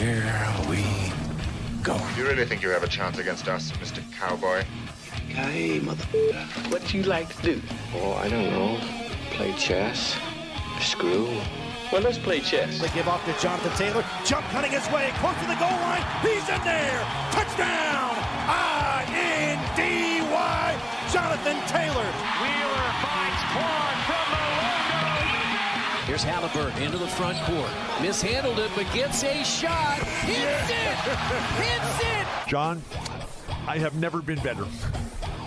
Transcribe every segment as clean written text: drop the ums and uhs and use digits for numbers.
Here we go. Do you really think you have a chance against us, Mr. Cowboy? Hey, motherfucker. What you like to do? Oh, I don't know. Play chess. Screw. Well, let's play chess. They give off to Jonathan Taylor. Jump cutting his way close to the goal line. He's in there. Touchdown. I-N-D-Y. Jonathan Taylor. Wheeler finds Clark from the logo. Here's Halliburton into the front court. Mishandled it, but gets a shot. Hits it. Hits it. John, I have never been better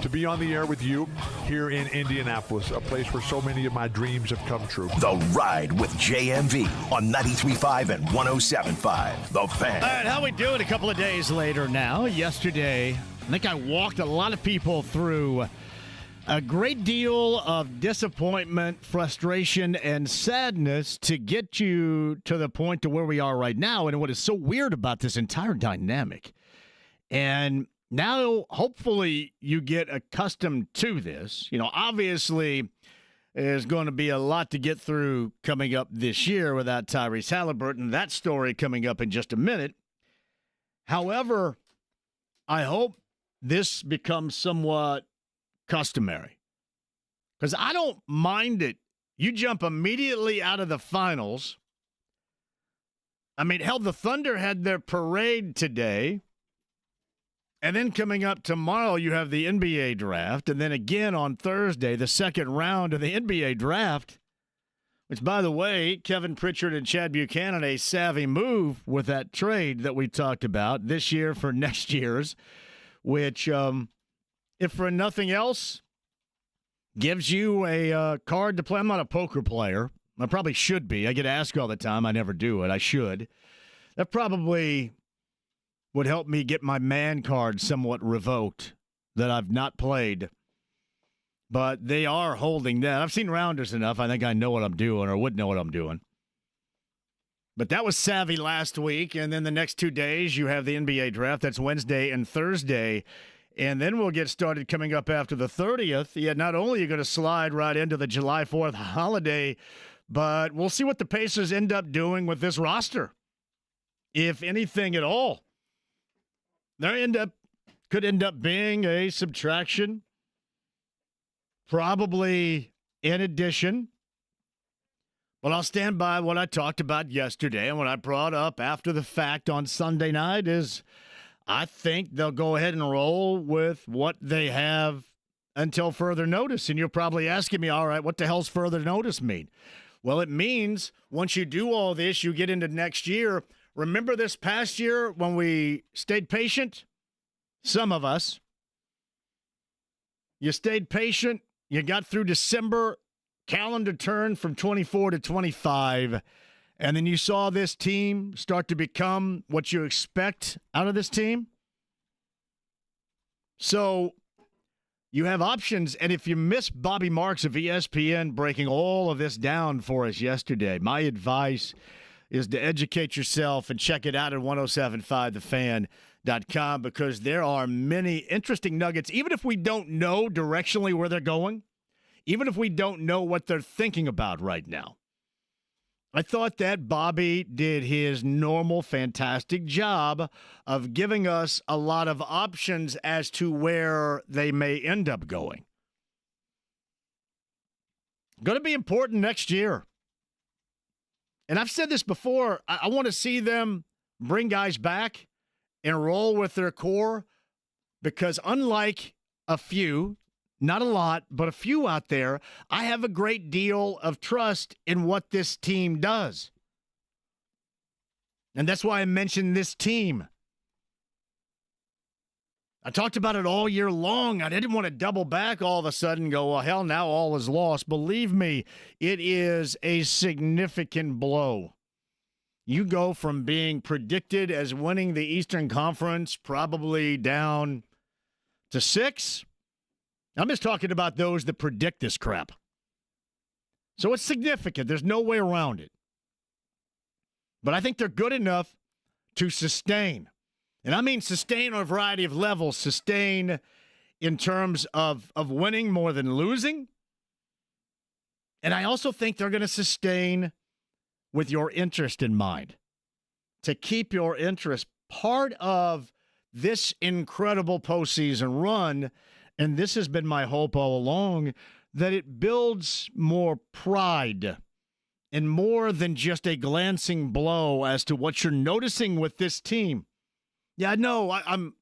to be on the air with you here in Indianapolis, a place where so many of my dreams have come true. The Ride with JMV on 93.5 and 107.5. The Fan. All right, how we doing a couple of days later now? Yesterday, I think I walked a lot of people through a great deal of disappointment, frustration, and sadness to get you to the point to where we are right now. And what is so weird about this entire dynamic, and now, hopefully, you get accustomed to this. You know, obviously, there's going to be a lot to get through coming up this year without Tyrese Halliburton. That story coming up in just a minute. However, I hope this becomes somewhat customary, because I don't mind it. You jump immediately out of the finals. I mean, hell, the Thunder had their parade today. And then coming up tomorrow, you have the NBA draft. And then again on Thursday, the second round of the NBA draft, which, by the way, Kevin Pritchard and Chad Buchanan, a savvy move with that trade that we talked about this year for next year's, which, if for nothing else, gives you a card to play. I'm not a poker player. I probably should be. I get asked all the time. I never do it. I should. That probably would help me get my man card somewhat revoked that I've not played. But they are holding that. I've seen rounders enough. I think I know what I'm doing, or would know what I'm doing. But that was savvy last week. And then the next 2 days, you have the NBA draft. That's Wednesday and Thursday. And then we'll get started coming up after the 30th. Yeah, not only are you going to slide right into the July 4th holiday, but we'll see what the Pacers end up doing with this roster, if anything at all. Could end up being a subtraction, probably an addition. But I'll stand by what I talked about yesterday and what I brought up after the fact on Sunday night is I think they'll go ahead and roll with what they have until further notice. And you're probably asking me, all right, what the hell's further notice mean? Well, it means once you do all this, you get into next year. Remember this past year when we stayed patient? Some of us. You stayed patient. You got through December. Calendar turned from 24 to 25. And then you saw this team start to become what you expect out of this team. So you have options. And if you missed Bobby Marks of ESPN breaking all of this down for us yesterday, my advice is to educate yourself and check it out at 1075thefan.com, because there are many interesting nuggets. Even if we don't know directionally where they're going, even if we don't know what they're thinking about right now, I thought that Bobby did his normal fantastic job of giving us a lot of options as to where they may end up going. Going to be important next year. And I've said this before, I want to see them bring guys back and roll with their core, because unlike a few, not a lot, but a few out there, I have a great deal of trust in what this team does. And that's why I mentioned this team. I talked about it all year long. I didn't want to double back all of a sudden and go, well, hell, now all is lost. Believe me, it is a significant blow. You go from being predicted as winning the Eastern Conference probably down to 6. I'm just talking about those that predict this crap. So it's significant. There's no way around it. But I think they're good enough to sustain. And I mean sustain on a variety of levels. Sustain in terms of winning more than losing. And I also think they're going to sustain with your interest in mind. to keep your interest. Part of this incredible postseason run, and this has been my hope all along, that it builds more pride and more than just a glancing blow as to what you're noticing with this team. Yeah, I know. I'm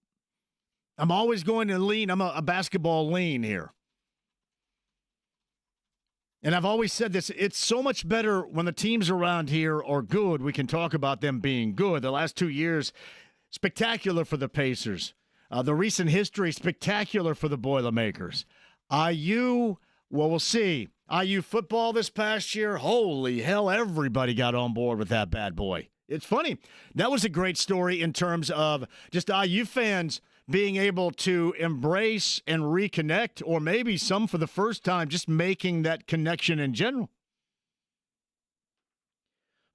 always going to lean. I'm a basketball lean here. And I've always said this, it's so much better when the teams around here are good. We can talk about them being good. The last 2 years, spectacular for the Pacers. The recent history, spectacular for the Boilermakers. IU, well, we'll see. IU football this past year, holy hell, everybody got on board with that bad boy. It's funny. That was a great story in terms of just IU fans being able to embrace and reconnect, or maybe some for the first time, just making that connection in general.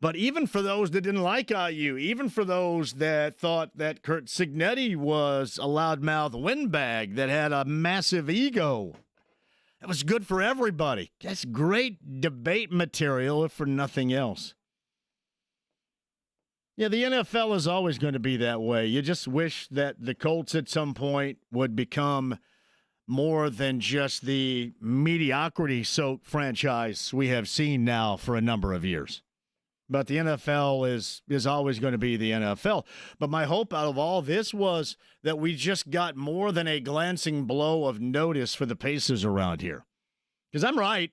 But even for those that didn't like IU, even for those that thought that Kurt Cignetti was a loudmouth windbag that had a massive ego, that was good for everybody. That's great debate material, if for nothing else. Yeah, the NFL is always going to be that way. You just wish that the Colts at some point would become more than just the mediocrity-soaked franchise we have seen now for a number of years. But the NFL is always going to be the NFL. But my hope out of all this was that we just got more than a glancing blow of notice for the Pacers around here. Because I'm right.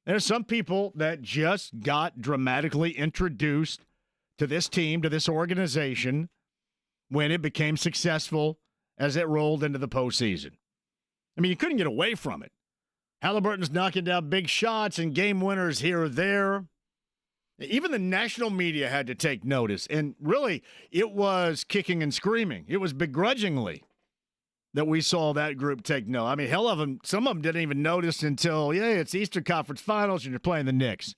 There's some people that just got dramatically introduced to this team, to this organization, when it became successful as it rolled into the postseason. I mean, you couldn't get away from it. Halliburton's knocking down big shots and game winners here or there. Even the national media had to take notice. And really, it was kicking and screaming. It was begrudgingly that we saw that group take note. I mean, hell of them, some of them didn't even notice until, it's Eastern Conference Finals and you're playing the Knicks.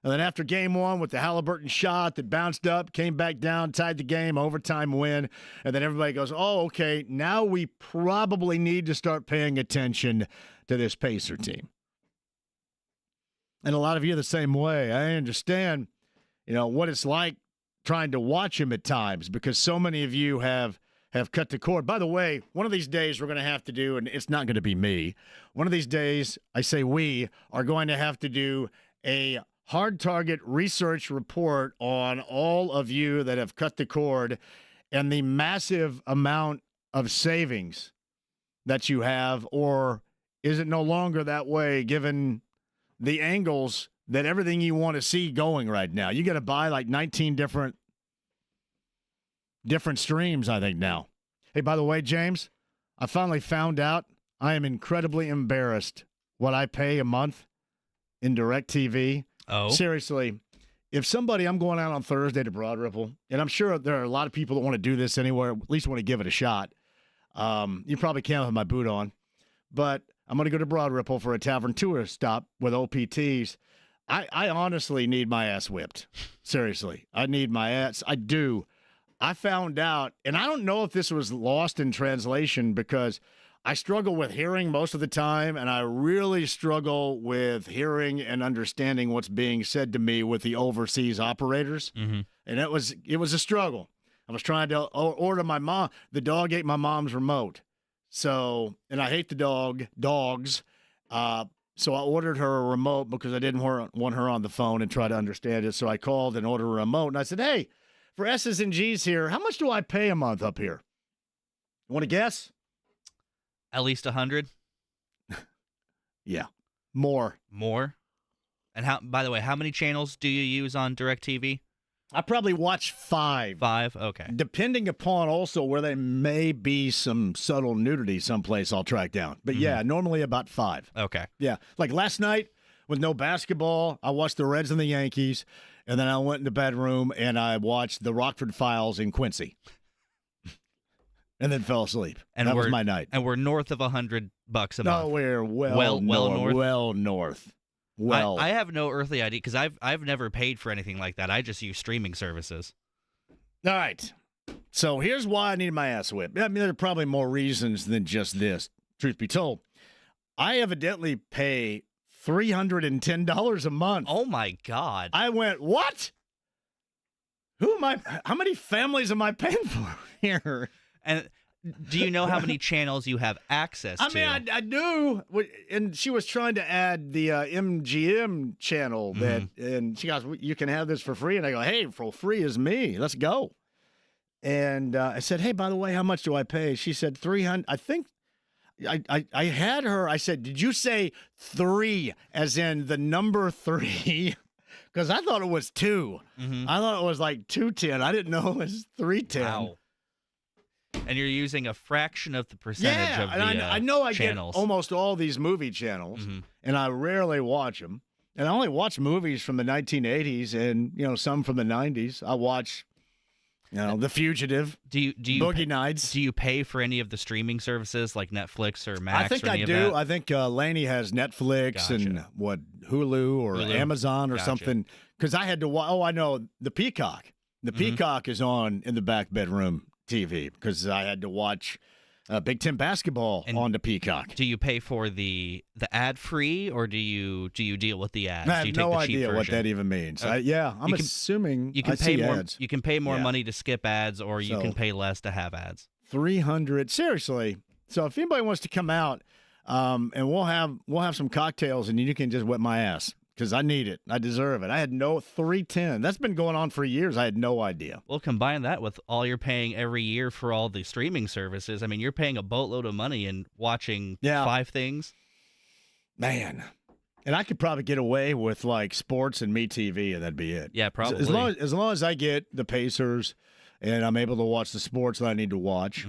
And then after game one with the Halliburton shot that bounced up, came back down, tied the game, overtime win. And then everybody goes, oh, okay, now we probably need to start paying attention to this Pacer team. And a lot of you are the same way. I understand, what it's like trying to watch him at times because so many of you have cut the cord. By the way, one of these days we're going to have to do, and it's not going to be me, one of these days, I say we, are going to have to do a hard target research report on all of you that have cut the cord and the massive amount of savings that you have, or is it no longer that way given the angles that everything you want to see going right now? You got to buy like 19 different streams, I think, now. Hey, by the way, James, I finally found out I am incredibly embarrassed what I pay a month in DirectTV. Oh. Seriously, if I'm going out on Thursday to Broad Ripple, and I'm sure there are a lot of people that want to do this anywhere, at least want to give it a shot. You probably can't have my boot on, but I'm going to go to Broad Ripple for a tavern tour stop with OPTs. I honestly need my ass whipped. Seriously, I need my ass. I do. I found out, and I don't know if this was lost in translation because I struggle with hearing most of the time, and I really struggle with hearing and understanding what's being said to me with the overseas operators. Mm-hmm. And it was a struggle. I was trying to order my mom. The dog ate my mom's remote. So, and I hate the dogs. So I ordered her a remote because I didn't want her on the phone and try to understand it. So I called and ordered a remote, and I said, hey, for S's and G's here, how much do I pay a month up here? You want to guess? At least 100. Yeah, more. And by the way, how many channels do you use on DirectTV? I probably watch 5. 5, okay. Depending upon also where there may be some subtle nudity someplace I'll track down. But yeah, normally about 5. Okay. Yeah, like last night with no basketball, I watched the Reds and the Yankees, and then I went in the bedroom and I watched the Rockford Files in Quincy. And then fell asleep. And that was my night. And we're north of $100 a month. No, we're well north. Well north. Well, I have no earthly idea because I've never paid for anything like that. I just use streaming services. All right. So here's why I need my ass whipped. I mean, there are probably more reasons than just this. Truth be told, I evidently pay $310 a month. Oh my God! I went, what? Who How many families am I paying for here? And do you know how many channels you have access to? I mean, I do. And she was trying to add the MGM channel and she goes, you can have this for free. And I go, hey, for free is me. Let's go. And I said, hey, by the way, how much do I pay? She said $300. I think I had her. I said, did you say 3 as in the number 3? Because I thought it was 2. I thought it was like 210. I didn't know it was 310. Wow. And you're using a fraction of the percentage of the I know I channels. get almost all these movie channels, and I rarely watch them. And I only watch movies from the 1980s and, some from the 90s. I watch, The Fugitive, Boogie Nights. Do you pay for any of the streaming services like Netflix or Max? I think or any I of do. that? I think Laney has Netflix and Hulu or Amazon or something. Because I had to watch. Oh, I know the Peacock. The Peacock is on in the back bedroom TV because I had to watch Big Ten basketball on the Peacock. Do you pay for the ad free or do you deal with the ads? I have do you take no the cheap idea what version? that even means. I'm assuming you can I pay see more. ads. You can pay more money to skip ads, or you can pay less to have ads. 300 seriously. So if anybody wants to come out, and we'll have some cocktails, and you can just wet my ass. Because I need it. I deserve it. I had no 310. That's been going on for years. I had no idea. Well, combine that with all you're paying every year for all the streaming services. I mean, you're paying a boatload of money and watching 5 things. Man. And I could probably get away with like sports and MeTV, and that'd be it. Yeah, probably. As long as I get the Pacers and I'm able to watch the sports that I need to watch.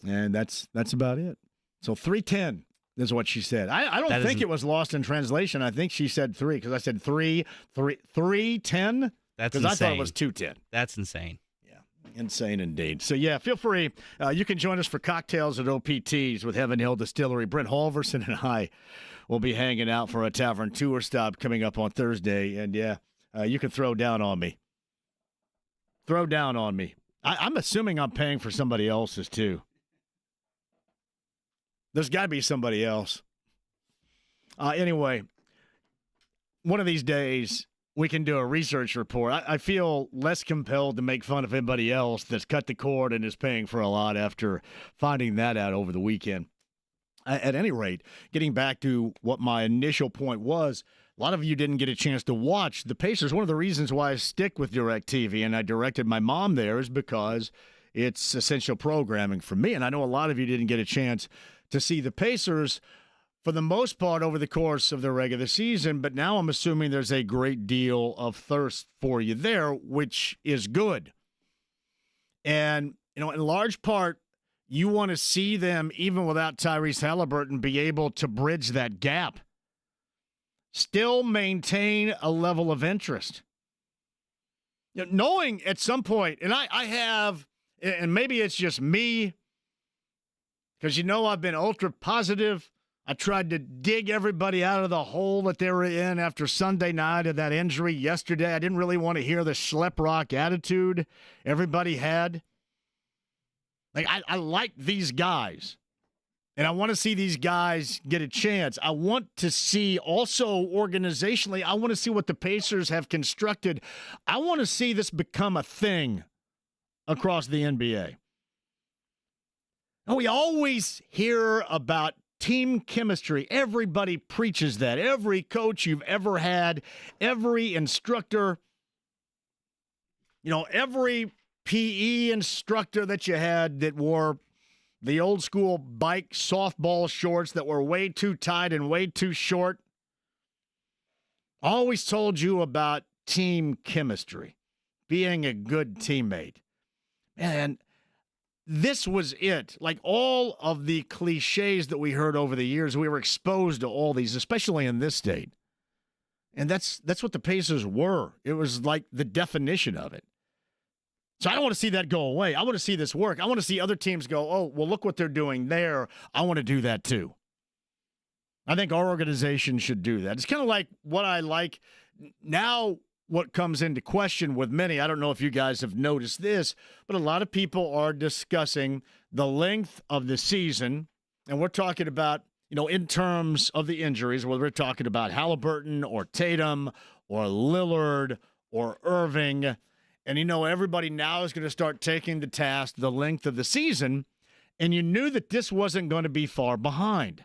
And that's about it. So 310. Is what she said. I don't think it was lost in translation. I think she said 3 because I said 310. That's because insane. I thought it was 210. That's insane. Yeah, insane indeed. So yeah, feel free. You can join us for cocktails at OPTs with Heaven Hill Distillery. Brent Halverson and I will be hanging out for a tavern tour stop coming up on Thursday. And yeah, you can throw down on me. Throw down on me. I'm assuming I'm paying for somebody else's too. There's got to be somebody else. Anyway, one of these days, we can do a research report. I feel less compelled to make fun of anybody else that's cut the cord and is paying for a lot after finding that out over the weekend. At any rate, getting back to what my initial point was, a lot of you didn't get a chance to watch the Pacers. One of the reasons why I stick with DirectTV and I directed my mom there is because it's essential programming for me. And I know a lot of you didn't get a chance to see the Pacers for the most part over the course of the regular season, but now I'm assuming there's a great deal of thirst for you there, which is good. And, in large part, you want to see them, even without Tyrese Halliburton, be able to bridge that gap. Still maintain a level of interest. Knowing at some point, and I have, and maybe it's just me, because I've been ultra positive. I tried to dig everybody out of the hole that they were in after Sunday night of that injury yesterday. I didn't really want to hear the schlep rock attitude everybody had. Like, I like these guys, and I want to see these guys get a chance. I want to see also organizationally, I want to see what the Pacers have constructed. I want to see this become a thing across the NBA. We always hear about team chemistry. Everybody preaches that. Every coach you've ever had, every instructor, every PE instructor that you had that wore the old school bike softball shorts that were way too tight and way too short, always told you about team chemistry, being a good teammate. And this was it. Like all of the cliches that we heard over the years, we were exposed to all these, especially in this state. And that's what the Pacers were. It was like the definition of it. So I don't want to see that go away. I want to see this work. I want to see other teams go, oh, well, look what they're doing there. I want to do that too. I think our organization should do that. It's kind of like what I like now. What comes into question with many, I don't know if you guys have noticed this, but a lot of people are discussing the length of the season, and we're talking about, in terms of the injuries, whether we're talking about Halliburton or Tatum or Lillard or Irving, And everybody now is going to start taking to task the length of the season, and you knew that this wasn't going to be far behind.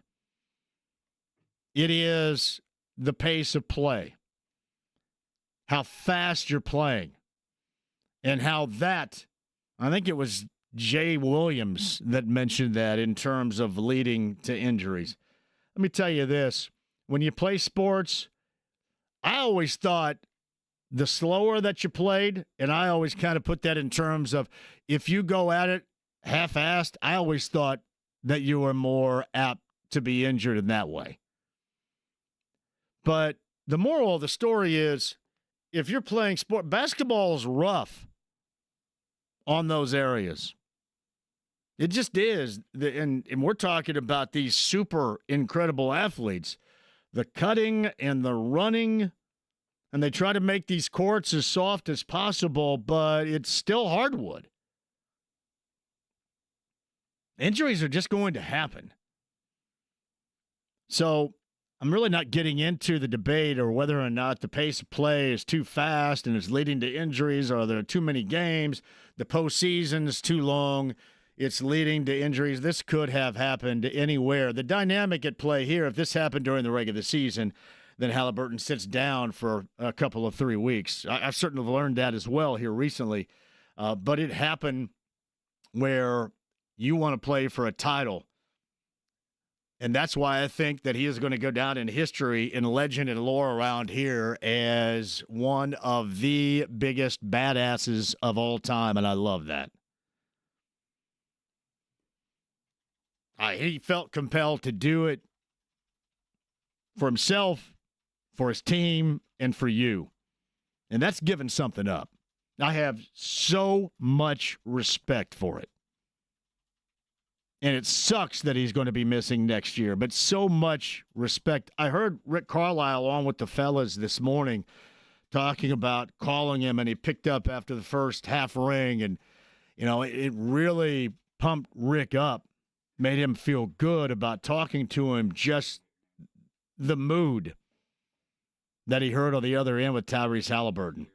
It is the pace of play, how fast you're playing, and how that, I think it was Jay Williams that mentioned that in terms of leading to injuries. Let me tell you this. When you play sports, I always thought the slower that you played, and I always kind of put that in terms of if you go at it half-assed, I always thought that you were more apt to be injured in that way. But the moral of the story is if you're playing sport, basketball is rough on those areas. It just is. And we're talking about these super incredible athletes. The cutting and the running, and they try to make these courts as soft as possible, but it's still hardwood. Injuries are just going to happen. So I'm really not getting into the debate or whether or not the pace of play is too fast and is leading to injuries, or there are too many games. The postseason is too long. It's leading to injuries. This could have happened anywhere. The dynamic at play here, if this happened during the regular season, then Halliburton sits down for a couple of 3 weeks. I've certainly learned that as well here recently. But it happened where you want to play for a title. And that's why I think that he is going to go down in history, in legend and lore around here, as one of the biggest badasses of all time, and I love that. He felt compelled to do it for himself, for his team, and for you. And that's giving something up. I have so much respect for it. And it sucks that he's going to be missing next year, but so much respect. I heard Rick Carlisle on with the fellas this morning talking about calling him, and he picked up after the first half ring, and, it really pumped Rick up, made him feel good about talking to him, just the mood that he heard on the other end with Tyrese Halliburton.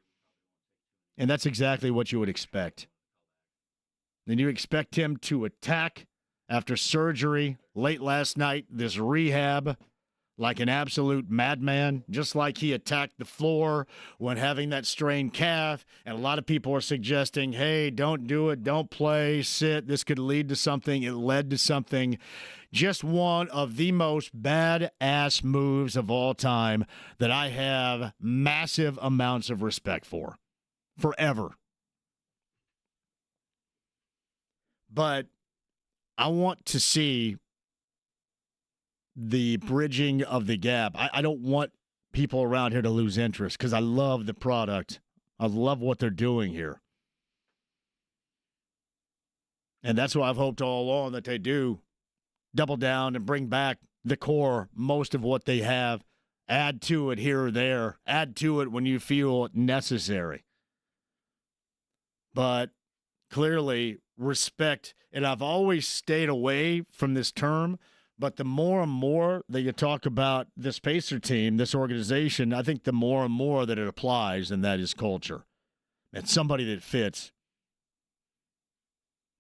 And that's exactly what you would expect. Then you expect him to attack after surgery late last night, this rehab, like an absolute madman, just like he attacked the floor when having that strained calf. And a lot of people are suggesting, hey, don't do it, don't play, sit. This could lead to something. It led to something. Just one of the most badass moves of all time that I have massive amounts of respect for, forever. But I want to see the bridging of the gap. I don't want people around here to lose interest because I love the product. I love what they're doing here. And that's why I've hoped all along that they do double down and bring back the core, most of what they have, add to it here or there, add to it when you feel necessary. But clearly, respect, and I've always stayed away from this term, but the more and more that you talk about this Pacer team, this organization, I think the more and more that it applies, and that is culture. And somebody that fits.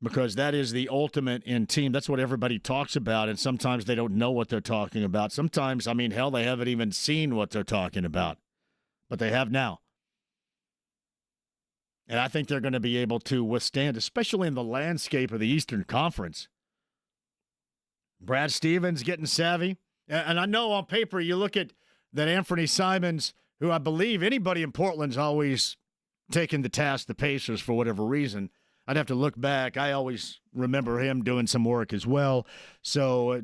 Because that is the ultimate in team. That's what everybody talks about, and sometimes they don't know what they're talking about. Sometimes, hell, they haven't even seen what they're talking about. But they have now. And I think they're going to be able to withstand, especially in the landscape of the Eastern Conference. Brad Stevens getting savvy. And I know on paper you look at that Anthony Simons, who I believe anybody in Portland's always taken to task the Pacers for whatever reason. I'd have to look back. I always remember him doing some work as well. So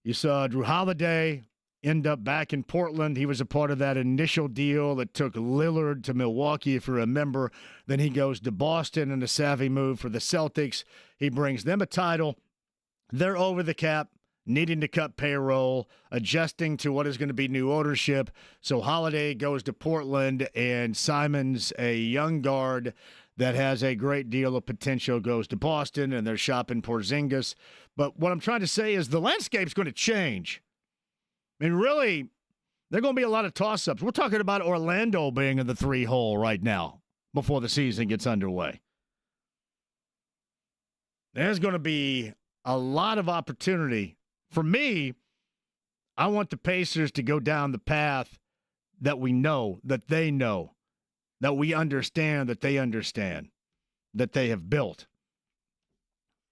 you saw Drew Holiday end up back in Portland. He was a part of that initial deal that took Lillard to Milwaukee, if you remember. Then he goes to Boston in a savvy move for the Celtics. He brings them a title. They're over the cap, needing to cut payroll, adjusting to what is going to be new ownership. So Holiday goes to Portland, and Simons, a young guard that has a great deal of potential, goes to Boston, and they're shopping Porzingis. But what I'm trying to say is the landscape's going to change. Really, there are going to be a lot of toss-ups. We're talking about Orlando being in the 3 hole right now. before the season gets underway. There's going to be a lot of opportunity. For me, I want the Pacers to go down the path that we know, that they know, that we understand, that they understand, that they have built.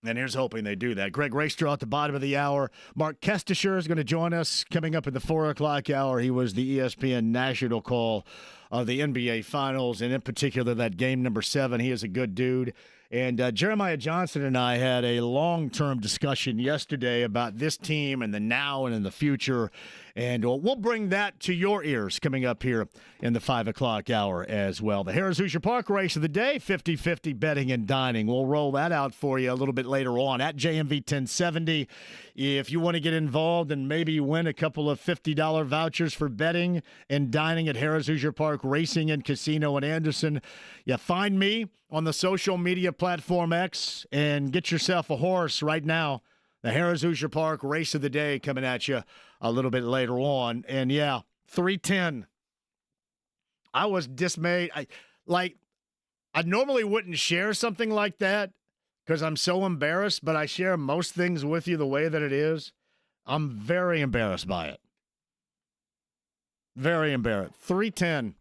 And here's hoping they do that. Greg Rakestraw at the bottom of the hour. Mark Kestcher is going to join us coming up at the 4 o'clock hour. He was the ESPN national call of the NBA Finals, and in particular that game number 7. He is a good dude. And Jeremiah Johnson and I had a long-term discussion yesterday about this team and the now and in the future. And we'll bring that to your ears coming up here in the 5 o'clock hour as well. The Harrah's Hoosier Park race of the day, 50-50 betting and dining. We'll roll that out for you a little bit later on at JMV 1070. If you want to get involved and maybe win a couple of $50 vouchers for betting and dining at Harrah's Hoosier Park Racing and Casino in Anderson, find me on the social media platform X and get yourself a horse right now. The Harrah's Hoosier Park race of the day coming at you a little bit later on. And 310. I was dismayed. I normally wouldn't share something like that because I'm so embarrassed, but I share most things with you the way that it is. I'm very embarrassed by it. Very embarrassed. 310.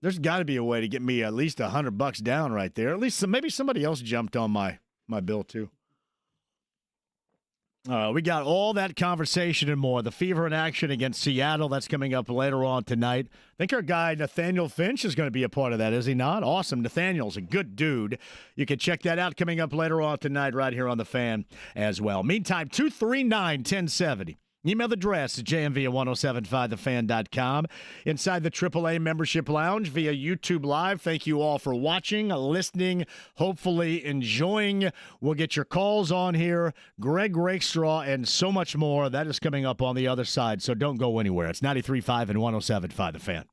There's got to be a way to get me at least $100 down right there. At least maybe somebody else jumped on my bill too. We got all that conversation and more. The Fever in action against Seattle. That's coming up later on tonight. I think our guy Nathaniel Finch is going to be a part of that, is he not? Awesome. Nathaniel's a good dude. You can check that out coming up later on tonight right here on The Fan as well. Meantime, 239-1070. Email address is jmv1075thefan.com. Inside the AAA Membership Lounge via YouTube Live. Thank you all for watching, listening, hopefully enjoying. We'll get your calls on here. Greg Rakestraw and so much more. That is coming up on the other side, so don't go anywhere. It's 93.5 and 107.5 The Fan.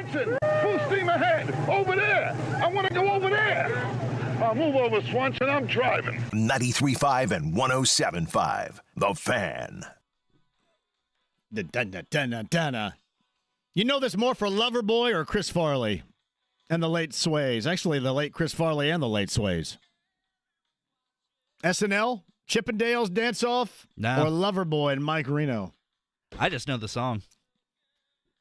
Swanson, full steam ahead. Over there. I want to go over there. I'll move over, Swanson. I'm driving. 93.5 and 107.5. The Fan. You know this more for Loverboy or Chris Farley and the late Sways? Actually, the late Chris Farley and the late Sways. SNL, Chippendales Dance Off, No. or Loverboy and Mike Reno? I just know the song.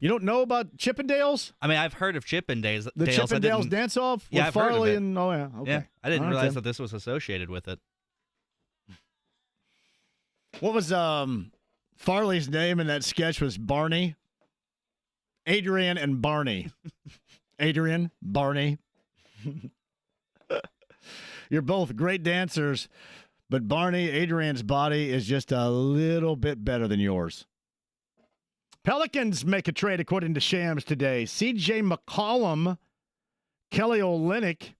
You don't know about Chippendales? I mean, I've heard of Chippendales. The Chippendales Dance Off with I've heard of Farley it. and okay. Yeah, I didn't All right, realize then. that this was associated with it. What was Farley's name in that sketch? Was Barney? Adrian and Barney. Adrian, Barney. You're both great dancers, but Adrian's body is just a little bit better than yours. Pelicans make a trade according to Shams today. C.J. McCollum, Kelly Olynyk,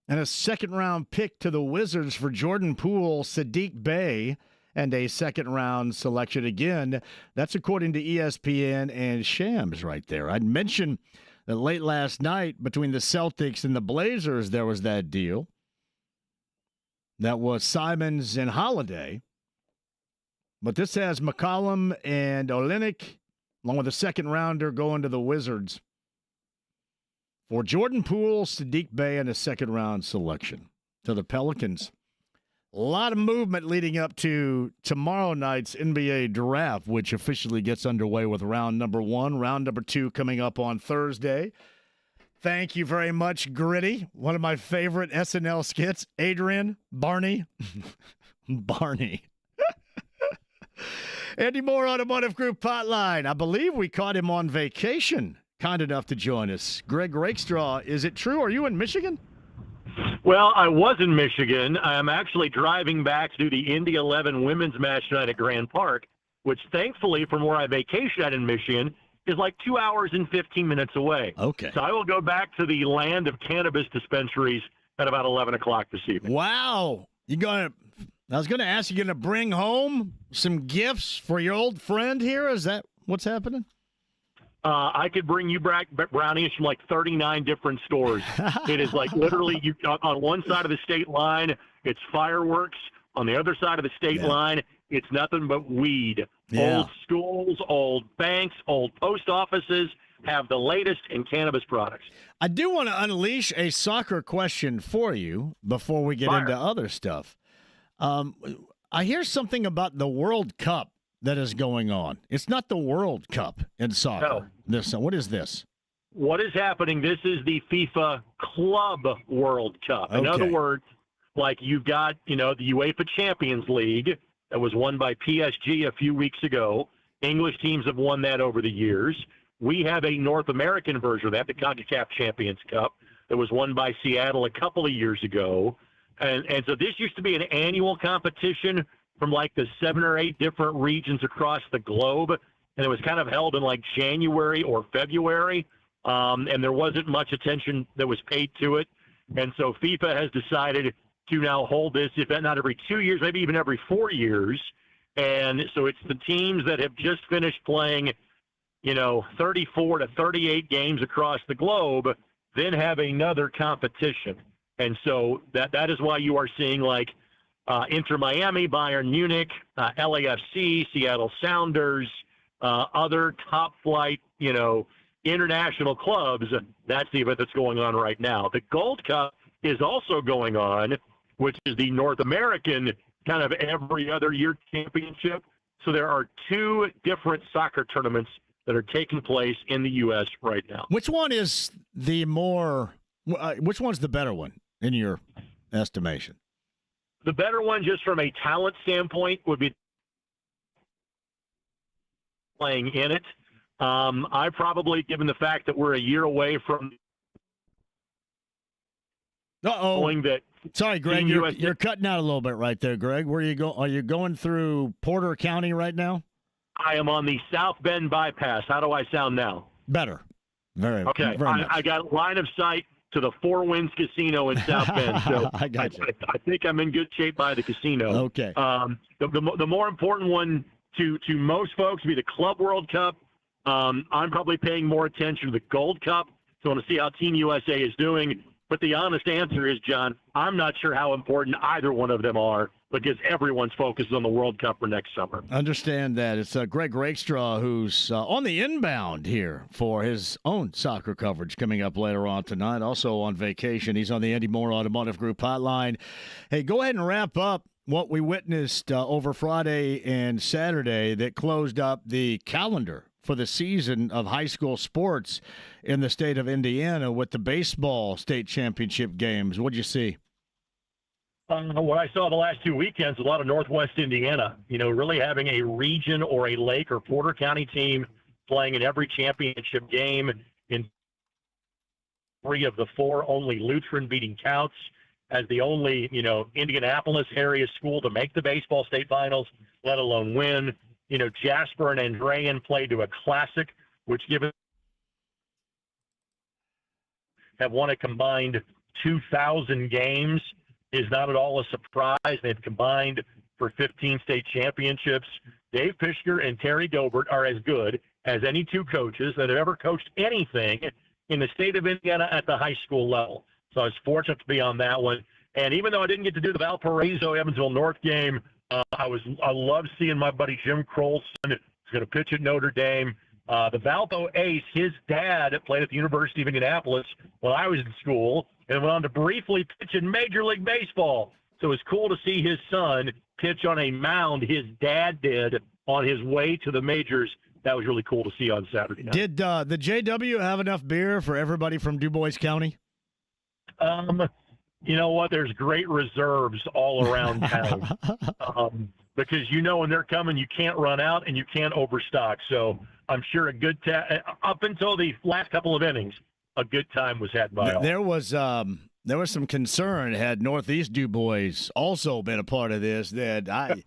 and a second-round pick to the Wizards for Jordan Poole, Sadiq Bey, and a second-round selection again. That's according to ESPN and Shams right there. I'd mentioned that late last night between the Celtics and the Blazers, there was that deal. That was Simons and Holiday. But this has McCollum and Olynyk, along with a second-rounder, going to the Wizards for Jordan Poole, Sadiq Bey, and a second-round selection to the Pelicans. A lot of movement leading up to tomorrow night's NBA draft, which officially gets underway with round number 1. Round number 2 coming up on Thursday. Thank you very much, Gritty. One of my favorite SNL skits. Adrian, Barney. Barney. Andy Moore, Automotive Group Hotline. I believe we caught him on vacation. Kind enough to join us. Greg Rakestraw, is it true? Are you in Michigan? Well, I was in Michigan. I'm actually driving back to do the Indy 11 women's match tonight at Grand Park, which thankfully from where I vacation at in Michigan is like 2 hours and 15 minutes away. Okay. So I will go back to the land of cannabis dispensaries at about 11 o'clock this evening. Wow. I was going to ask, you going to bring home some gifts for your old friend here? Is that what's happening? I could bring you brownies from like 39 different stores. It is like literally on one side of the state line, it's fireworks. On the other side of the state line, it's nothing but weed. Yeah. Old schools, old banks, old post offices have the latest in cannabis products. I do want to unleash a soccer question for you before we get into other stuff. I hear something about the World Cup that is going on. It's not the World Cup in soccer. No. What is this? What is happening? This is the FIFA Club World Cup. Okay. In other words, like you've got, the UEFA Champions League that was won by PSG a few weeks ago. English teams have won that over the years. We have a North American version of that, the CONCACAF Champions Cup, that was won by Seattle a couple of years ago. And so this used to be an annual competition from like the 7 or 8 different regions across the globe. And it was kind of held in like January or February. And there wasn't much attention that was paid to it. And so FIFA has decided to now hold this, if not every 2 years, maybe even every 4 years. And so it's the teams that have just finished playing, 34 to 38 games across the globe, then have another competition. And so that is why you are seeing like Inter Miami, Bayern Munich, LAFC, Seattle Sounders, other top flight, international clubs. That's the event that's going on right now. The Gold Cup is also going on, which is the North American kind of every other year championship. So there are 2 different soccer tournaments that are taking place in the U.S. right now. Which one is which one's the better one in your estimation? The better one, just from a talent standpoint, would be playing in it. I probably, given the fact that we're a year away from knowing that. Sorry, Greg, you're cutting out a little bit right there, Greg. Where you go? Are you going through Porter County right now? I am on the South Bend bypass. How do I sound now? Better. Very okay. Very much. I got line of sight to the Four Winds Casino in South Bend. So I got you. I think I'm in good shape by the casino. Okay. The more important one to most folks would be the Club World Cup. I'm probably paying more attention to the Gold Cup, so I want to see how Team USA is doing. But the honest answer is, John, I'm not sure how important either one of them are because everyone's focused on the World Cup for next summer. Understand that. It's Greg Rakestraw who's on the inbound here for his own soccer coverage coming up later on tonight. Also on vacation. He's on the Andy Moore Automotive Group hotline. Hey, go ahead and wrap up what we witnessed over Friday and Saturday that closed up the calendar for the season of high school sports in the state of Indiana with the baseball state championship games. What'd you see? What I saw the last 2 weekends, a lot of Northwest Indiana, really having a region or a Lake or Porter County team playing in every championship game. In 3 of the 4, only Lutheran beating Couts as the only, Indianapolis area school to make the baseball state finals, let alone win. Jasper and Andrean played to a classic, which given have won a combined 2,000 games is not at all a surprise. They've combined for 15 state championships. Dave Pischker and Terry Dobert are as good as any 2 coaches that have ever coached anything in the state of Indiana at the high school level. So I was fortunate to be on that one. And even though I didn't get to do the Valparaiso Evansville North game, I love seeing my buddy Jim Kroll's son who's going to pitch at Notre Dame. The Valpo ace, his dad played at the University of Indianapolis when I was in school and went on to briefly pitch in Major League Baseball. So it's cool to see his son pitch on a mound his dad did on his way to the majors. That was really cool to see on Saturday night. Did the JW have enough beer for everybody from Dubois County? You know what? There's great reserves all around town because when they're coming, you can't run out and you can't overstock. So I'm sure up until the last couple of innings, a good time was had by all. There was some concern had Northeast Dubois also been a part of this that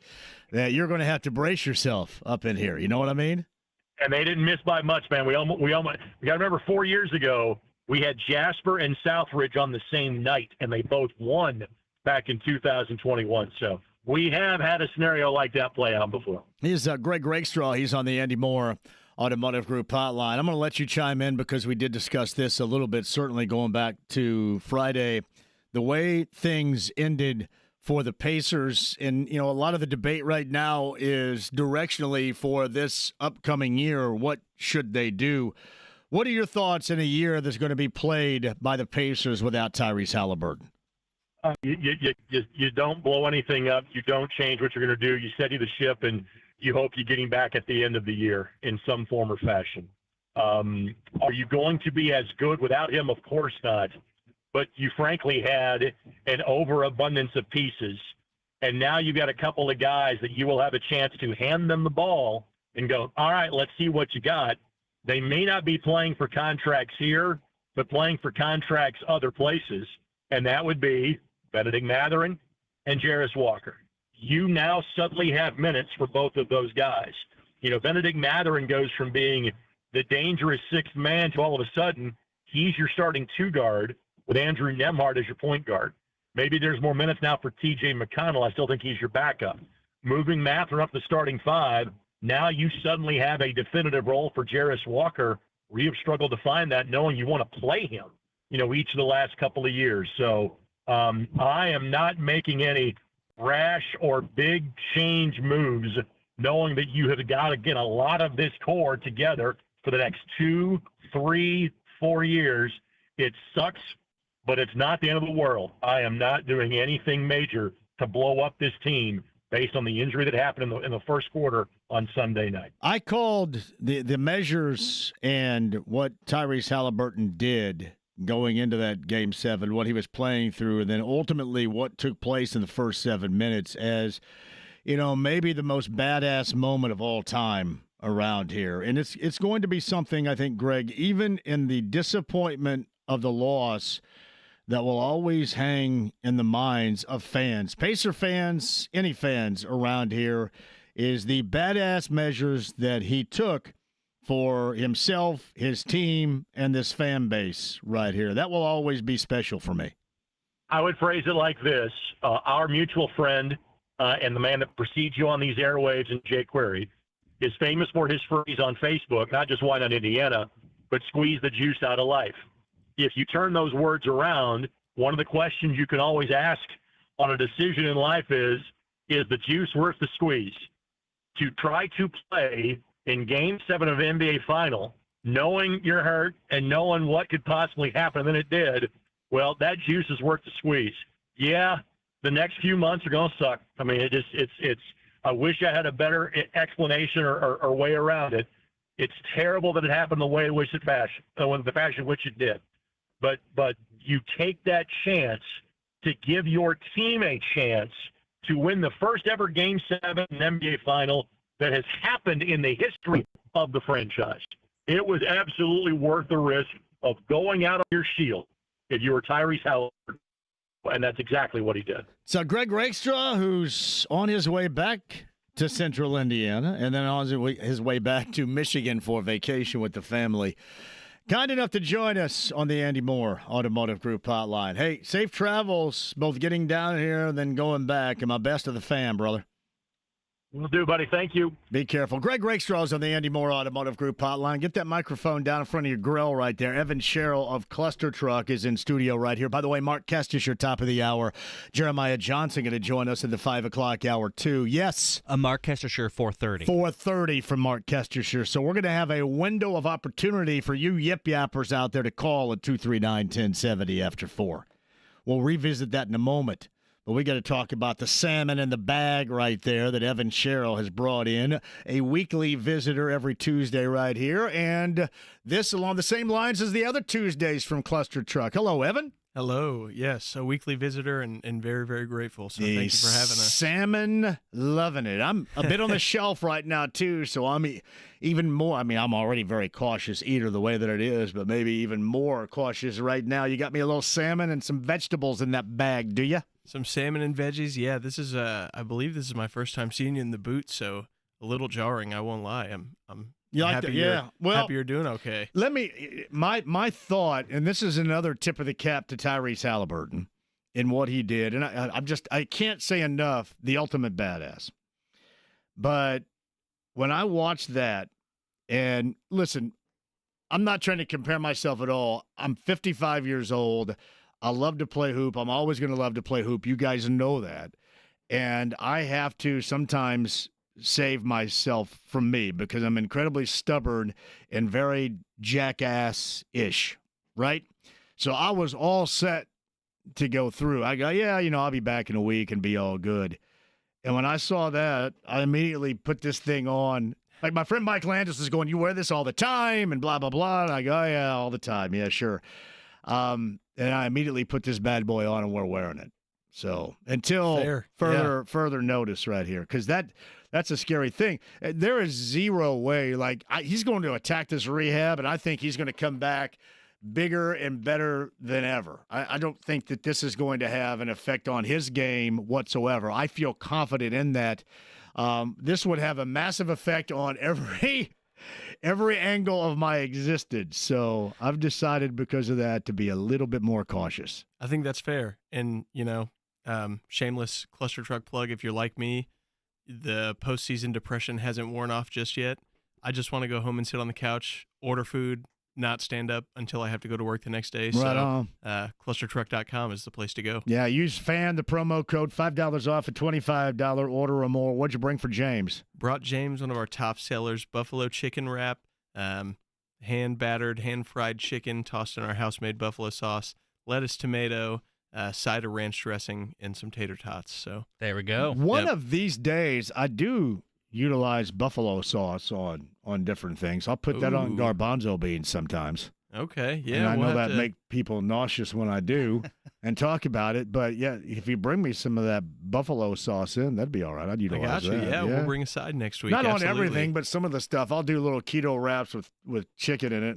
you're going to have to brace yourself up in here. You know what I mean? And they didn't miss by much, man. We got to remember 4 years ago. We had Jasper and Southridge on the same night, and they both won back in 2021. So we have had a scenario like that play out before. He's Greg Rakestraw. He's on the Andy Moore Automotive Group hotline. I'm going to let you chime in because we did discuss this a little bit, certainly going back to Friday. The way things ended for the Pacers, and, a lot of the debate right now is directionally for this upcoming year, what should they do? What are your thoughts in a year that's going to be played by the Pacers without Tyrese Halliburton? You don't blow anything up. You don't change what you're going to do. You steady the ship, and you hope you get him back at the end of the year in some form or fashion. Are you going to be as good without him? Of course not. But you frankly had an overabundance of pieces, and now you've got a couple of guys that you will have a chance to hand them the ball and go, all right, let's see what you got. They may not be playing for contracts here, but playing for contracts other places, and that would be Benedict Mathurin and Jarris Walker. You now suddenly have minutes for both of those guys. Benedict Mathurin goes from being the dangerous 6th man to all of a sudden he's your starting 2 guard with Andrew Nemhart as your point guard. Maybe there's more minutes now for T.J. McConnell. I still think he's your backup. Moving Mathurin up the starting 5, now you suddenly have a definitive role for Jarris Walker where you've struggled to find that knowing you want to play him, each of the last couple of years. So I am not making any rash or big change moves knowing that you have got to get a lot of this core together for the next 2, 3, 4 years. It sucks, but it's not the end of the world. I am not doing anything major to blow up this team based on the injury that happened in the first quarter on Sunday night. I called the measures and what Tyrese Halliburton did going into that Game 7, what he was playing through, and then ultimately what took place in the first 7 minutes as, maybe the most badass moment of all time around here. And it's going to be something, I think, Greg, even in the disappointment of the loss, that will always hang in the minds of fans, Pacer fans, any fans around here, is the badass measures that he took for himself, his team, and this fan base right here. That will always be special for me. I would phrase it like this. Our mutual friend and the man that precedes you on these airwaves, and Jay Query, is famous for his phrase on Facebook, not just Why Not Indiana, but squeeze the juice out of life. If you turn those words around, one of the questions you can always ask on a decision in life is the juice worth the squeeze? To try to play in Game 7 of an NBA Final, knowing you're hurt and knowing what could possibly happen, and then it did, well, that juice is worth the squeeze. Yeah, the next few months are going to suck. I mean, it's. I wish I had a better explanation or way around it. It's terrible that it happened the fashion which it did. But you take that chance to give your team a chance to win the first ever Game 7 NBA Final that has happened in the history of the franchise. It was absolutely worth the risk of going out on your shield if you were Tyrese Halliburton, and that's exactly what he did. So Greg Rakestraw, who's on his way back to Central Indiana and then on his way back to Michigan for vacation with the family, kind enough to join us on the Andy Moore Automotive Group hotline. Hey, safe travels, both getting down here and then going back, and my best to the fam, brother. Will do, buddy. Thank you. Be careful. Greg Rakestraw is on the Andy Moore Automotive Group hotline. Get that microphone down in front of your grill right there. Evan Sherrill of Cluster Truck is in studio right here. By the way, Mark Kestcher, top of the hour. Jeremiah Johnson going to join us in the 5 o'clock hour, too. Yes. Mark Kestcher, 4:30. 4:30 from Mark Kestcher. So we're going to have a window of opportunity for you yip-yappers out there to call at 239-1070 after 4. We'll revisit that in a moment. But we got to talk about the salmon in the bag right there that Evan Sherrill has brought in, a weekly visitor every Tuesday right here. And this along the same lines as the other Tuesdays from Cluster Truck. Hello, Evan. Hello. Yes, a weekly visitor and very, very grateful. So thank you for having us. Salmon, loving it. I'm a bit on the shelf right now, too, so I'm even more. I mean, I'm already very cautious eater the way that it is, but maybe even more cautious right now. You got me a little salmon and some vegetables in that bag, do you? Some salmon and veggies. Yeah, this is I believe this is my first time seeing you in the boot, so a little jarring, I won't lie. I'm happy you're doing okay. Let me my thought, and this is another tip of the cap to Tyrese Halliburton in what he did, and I can't say enough, the ultimate badass. But when I watched that, and listen, I'm not trying to compare myself at all. I'm 55 years old. I love to play hoop. I'm always going to love to play hoop. You guys know that. And I have to sometimes save myself from me because I'm incredibly stubborn and very jackass-ish, right? So I was all set to go through. I go, yeah, I'll be back in a week and be all good. And when I saw that, I immediately put this thing on. Like my friend Mike Landis was going, you wear this all the time and blah, blah, blah. And I go, oh, yeah, all the time. Yeah, sure. And I immediately put this bad boy on and we're wearing it. So until further notice right here, because that's a scary thing. There is zero way. He's going to attack this rehab, and I think he's going to come back bigger and better than ever. I don't think that this is going to have an effect on his game whatsoever. I feel confident in that. This would have a massive effect on every angle of my existence. So I've decided because of that to be a little bit more cautious. I think that's fair. And, shameless Cluster Truck plug, if you're like me, the postseason depression hasn't worn off just yet. I just want to go home and sit on the couch, order food, not stand up until I have to go to work the next day. Right so on. clustertruck.com is the place to go. Yeah, use FAN, the promo code, $5 off a $25 order or more. What'd you bring for James? Brought James one of our top sellers, buffalo chicken wrap, hand-battered, hand-fried chicken tossed in our house-made buffalo sauce, lettuce, tomato, side of ranch dressing, and some tater tots. So there we go. One of these days, I do utilize buffalo sauce on different things. I'll put that on garbanzo beans sometimes. Okay, yeah. And I know that make people nauseous when I do and talk about it, but yeah, if you bring me some of that buffalo sauce in, that'd be all right. I'd utilize that. Yeah, we'll bring a side next week. Not on everything, but some of the stuff. I'll do little keto wraps with chicken in it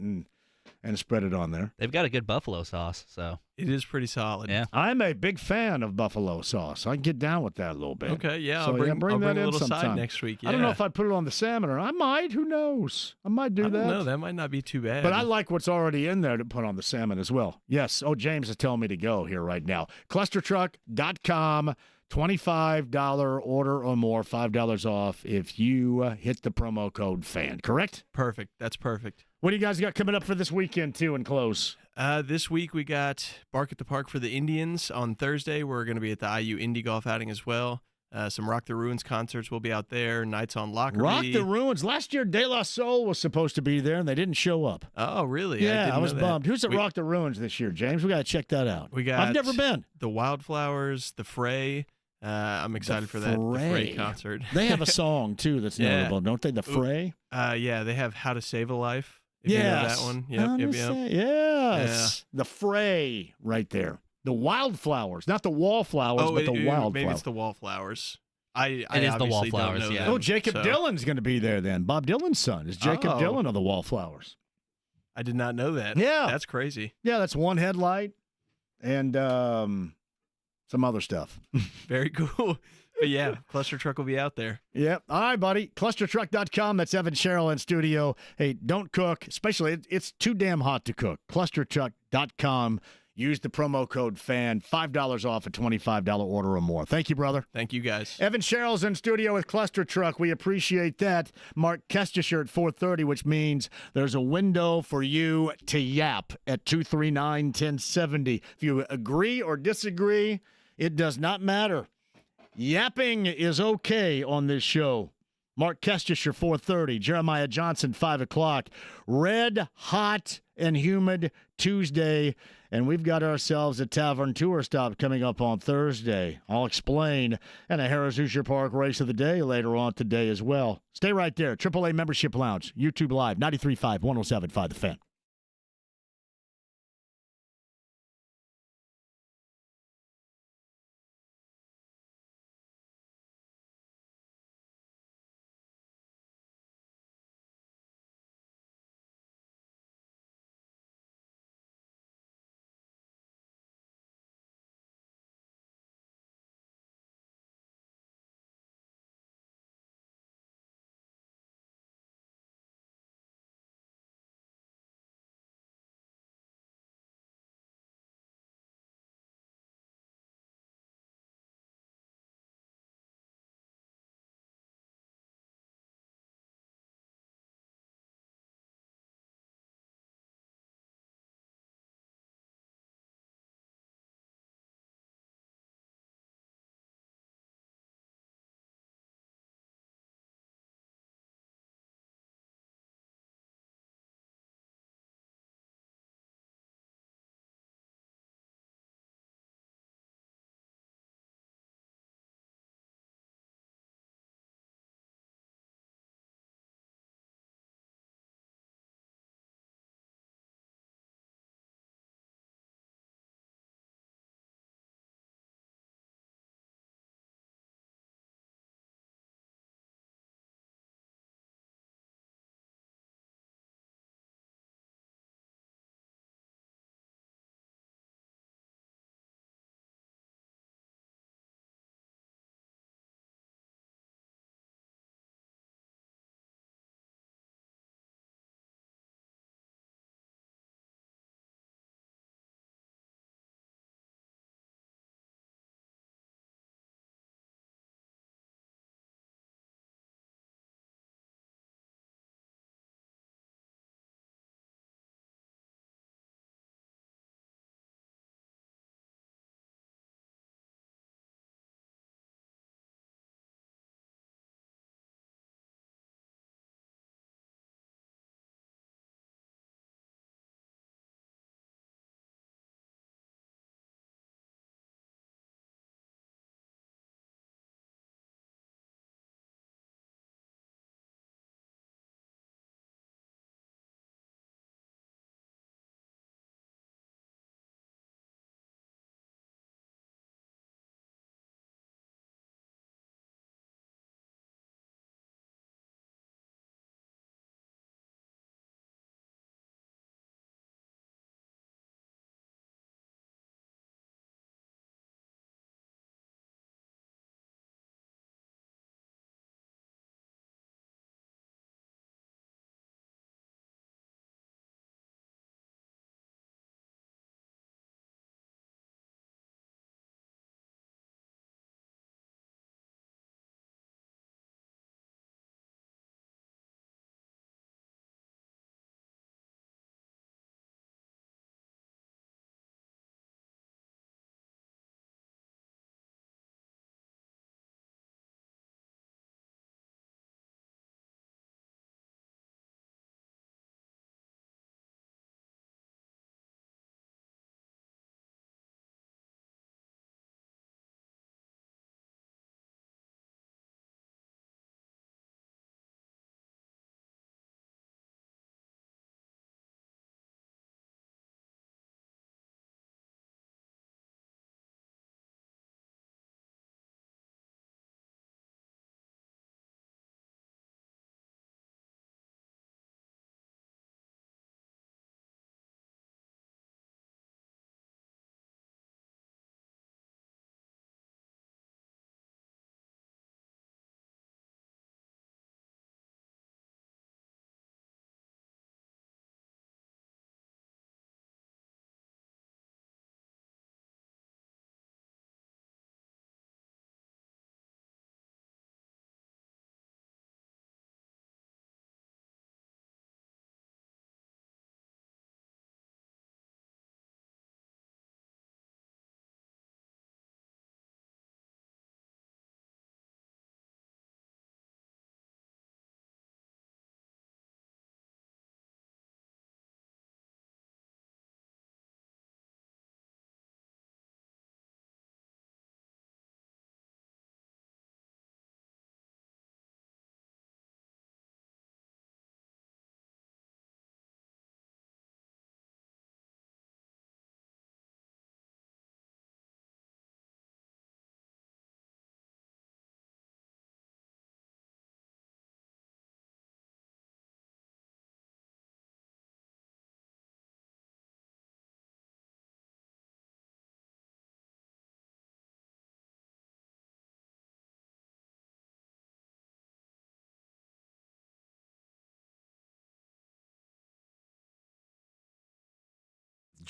and spread it on there. They've got a good buffalo sauce, so it is pretty solid. Yeah, I'm a big fan of buffalo sauce. I can get down with that a little bit. Okay, yeah, so, I'll bring that a in little sometime. side next week. Yeah. I don't know if I'd put it on the salmon or I might. Who knows? I might do that. I don't know. That might not be too bad. But I like what's already in there to put on the salmon as well. Yes. Oh, James is telling me to go here right now. Clustertruck.com. $25 order or more, $5 off if you hit the promo code FAN, correct? Perfect. That's perfect. What do you guys got coming up for this weekend, too, and close? This week we got Bark at the Park for the Indians. On Thursday, we're going to be at the IU Indy Golf outing as well. Some Rock the Ruins concerts will be out there. Nights on Lockerbie. Rock the Ruins. Last year, De La Soul was supposed to be there, and they didn't show up. Oh, really? Yeah, I was bummed. Who's at Rock the Ruins this year, James? We got to check that out. I've never been. The Wildflowers, the Fray. I'm excited for that. The Fray concert. They have a song, too, that's notable, don't they? The Fray? Yeah, they have How to Save a Life. If you know that one. Yep. Yes. The Fray right there. The Wildflowers. Not the Wallflowers, but the Wildflowers. Maybe it's the Wallflowers. It is the Wallflowers, yeah. Oh, Jacob Dylan's going to be there then. Bob Dylan's son is Jacob Dylan of the Wallflowers. I did not know that. Yeah. That's crazy. Yeah, that's one headlight and some other stuff. Very cool. But yeah, Cluster Truck will be out there. Yep. All right, buddy. ClusterTruck.com. That's Evan Sherrill in studio. Hey, don't cook. Especially, it's too damn hot to cook. ClusterTruck.com. Use the promo code FAN. $5 off a $25 order or more. Thank you, brother. Thank you, guys. Evan Sherrill's in studio with Cluster Truck. We appreciate that. Mark Kestcher at 4:30, which means there's a window for you to yap at 239-1070. If you agree or disagree, it does not matter. Yapping is okay on this show. Mark Kestcher, 4:30. Jeremiah Johnson, 5 o'clock. Red, hot, and humid Tuesday. And we've got ourselves a tavern tour stop coming up on Thursday. I'll explain. And a Harrah's Hoosier Park race of the day later on today as well. Stay right there. AAA Membership Lounge, YouTube Live, 93.5, 107.5 The Fan.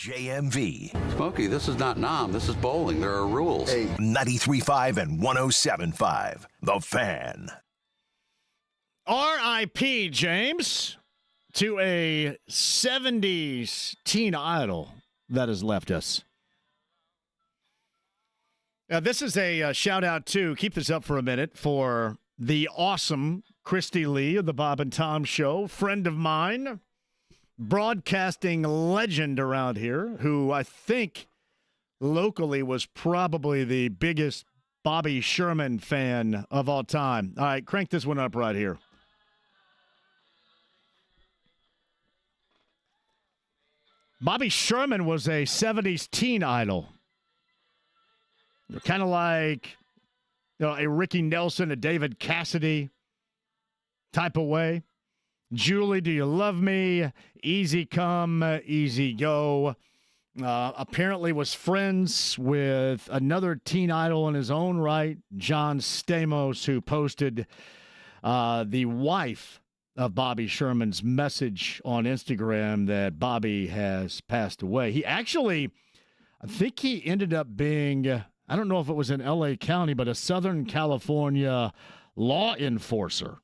JMV. Smokey, this is not Nam. This is bowling. There are rules. 93.5 and 107.5. The Fan. R.I.P. James to a 70s teen idol that has left us. This is a shout out to, keep this up for a minute, for the awesome Christy Lee of the Bob and Tom Show, friend of mine, broadcasting legend around here, who I think locally was probably the biggest Bobby Sherman fan of all time. All right, crank this one up right here. Bobby Sherman was a 70s teen idol. Kind of like a Ricky Nelson, a David Cassidy type of way. Julie, do you love me? Easy come, easy go. Apparently was friends with another teen idol in his own right, John Stamos, who posted the wife of Bobby Sherman's message on Instagram that Bobby has passed away. He actually, I think he ended up being, I don't know if it was in L.A. County, but a Southern California law enforcer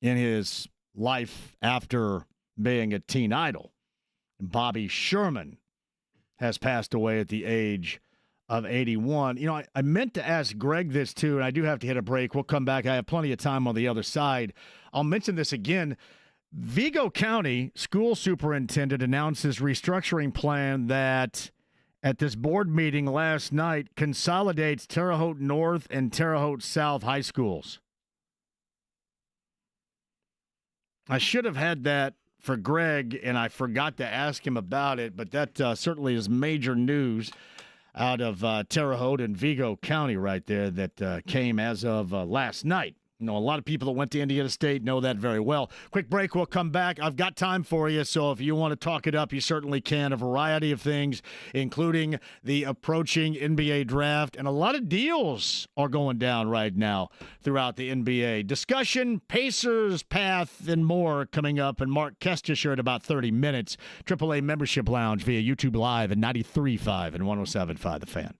in his life after being a teen idol. Bobby Sherman has passed away at the age of 81. You know, I meant to ask Greg this too, and I do have to hit a break. We'll come back. I have plenty of time on the other side. I'll mention this again. Vigo County school superintendent announced his restructuring plan that at this board meeting last night consolidates Terre Haute North and Terre Haute South high schools. I should have had that for Greg, and I forgot to ask him about it, but that certainly is major news out of Terre Haute and Vigo County right there that came as of last night. You know, a lot of people that went to Indiana State know that very well. Quick break, we'll come back. I've got time for you, so if you want to talk it up, you certainly can. A variety of things, including the approaching NBA draft, and a lot of deals are going down right now throughout the NBA. Discussion, Pacers path, and more coming up, and Mark Kestcher in about 30 minutes. AAA Membership Lounge via YouTube Live at 93.5 and 107.5 The Fan.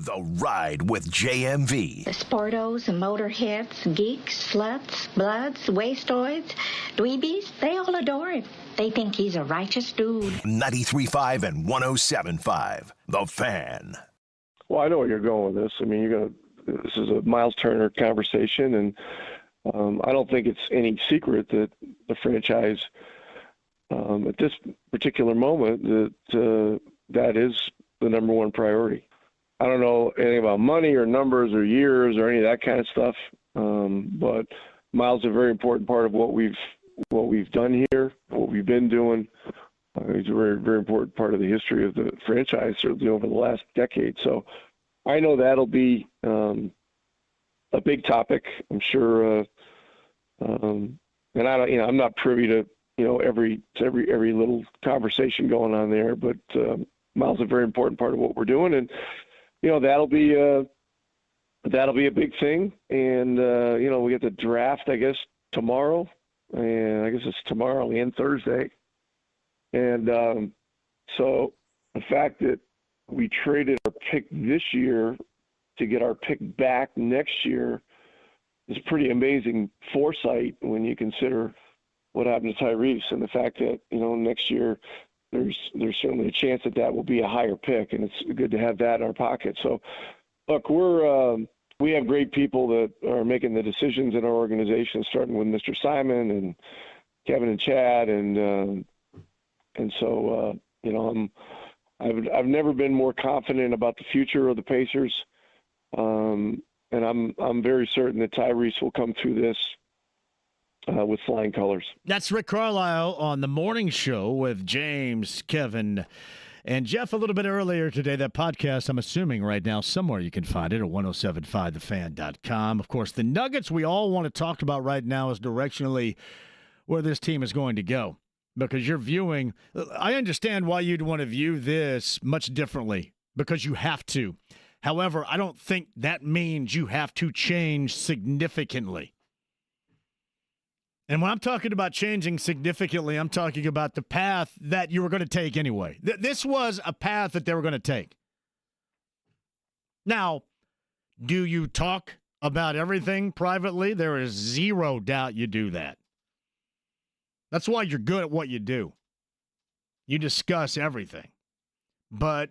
The Ride with JMV. The sportos, motorheads, geeks, sluts, bloods, wastoids, dweebies, they all adore him. They think he's a righteous dude. 93.5 and 107.5. The Fan. Well, I know where you're going with this. I mean, this is a Miles Turner conversation, and I don't think it's any secret that the franchise, at this particular moment, that is the number one priority. I don't know anything about money or numbers or years or any of that kind of stuff, but Miles is a very important part of what we've done here, what we've been doing. He's a very, very important part of the history of the franchise, certainly over the last decade. So I know that'll be a big topic. I'm sure, and I'm not privy to every little conversation going on there, but Miles is a very important part of what we're doing, and that'll be a big thing. And we get the draft, I guess, tomorrow, and I guess it's tomorrow and Thursday. And so the fact that we traded our pick this year to get our pick back next year is pretty amazing foresight when you consider what happened to Tyrese, and the fact that next year there's certainly a chance that will be a higher pick, and it's good to have that in our pocket. So, look, we have great people that are making the decisions in our organization, starting with Mr. Simon and Kevin and Chad, and so I've never been more confident about the future of the Pacers, and I'm very certain that Tyrese will come through this with flying colors. That's Rick Carlisle on the morning show with James, Kevin, and Jeff a little bit earlier today. That podcast, I'm assuming right now, somewhere you can find it at 1075thefan.com. Of course, the Nuggets we all want to talk about right now is directionally where this team is going to go. Because you're viewing, I understand why you'd want to view this much differently, because you have to. However, I don't think that means you have to change significantly. And when I'm talking about changing significantly, I'm talking about the path that you were going to take anyway. This was a path that they were going to take. Now, do you talk about everything privately? There is zero doubt you do that. That's why you're good at what you do. You discuss everything. But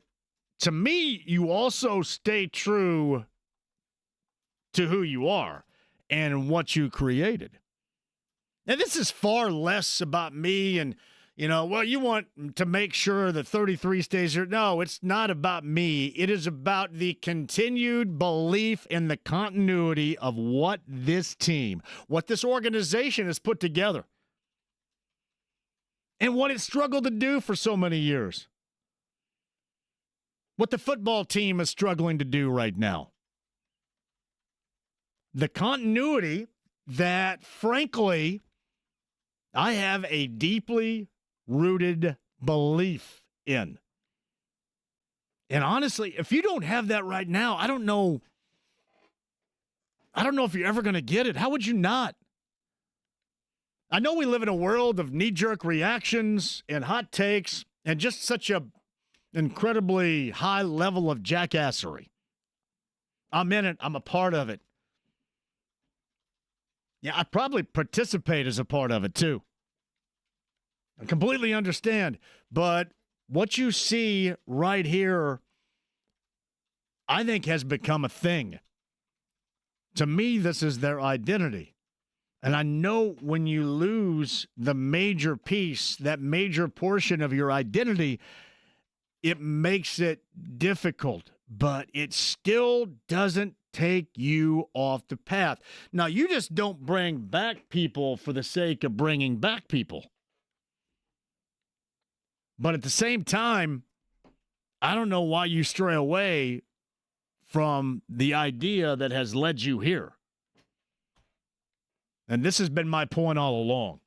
to me, you also stay true to who you are and what you created. And this is far less about me and, you want to make sure that 33 stays here. No, it's not about me. It is about the continued belief in the continuity of what this team, what this organization has put together. And what it struggled to do for so many years. What the football team is struggling to do right now. The continuity that, frankly, I have a deeply rooted belief in. And honestly, if you don't have that right now, I don't know if you're ever going to get it. How would you not? I know we live in a world of knee-jerk reactions and hot takes and just such a incredibly high level of jackassery. I'm in it. I'm a part of it. Yeah, I probably participate as a part of it, too. I completely understand. But what you see right here, I think, has become a thing. To me, this is their identity. And I know when you lose the major piece, that major portion of your identity, it makes it difficult, but it still doesn't take you off the path. Now, you just don't bring back people for the sake of bringing back people. But at the same time, I don't know why you stray away from the idea that has led you here. And this has been my point all along.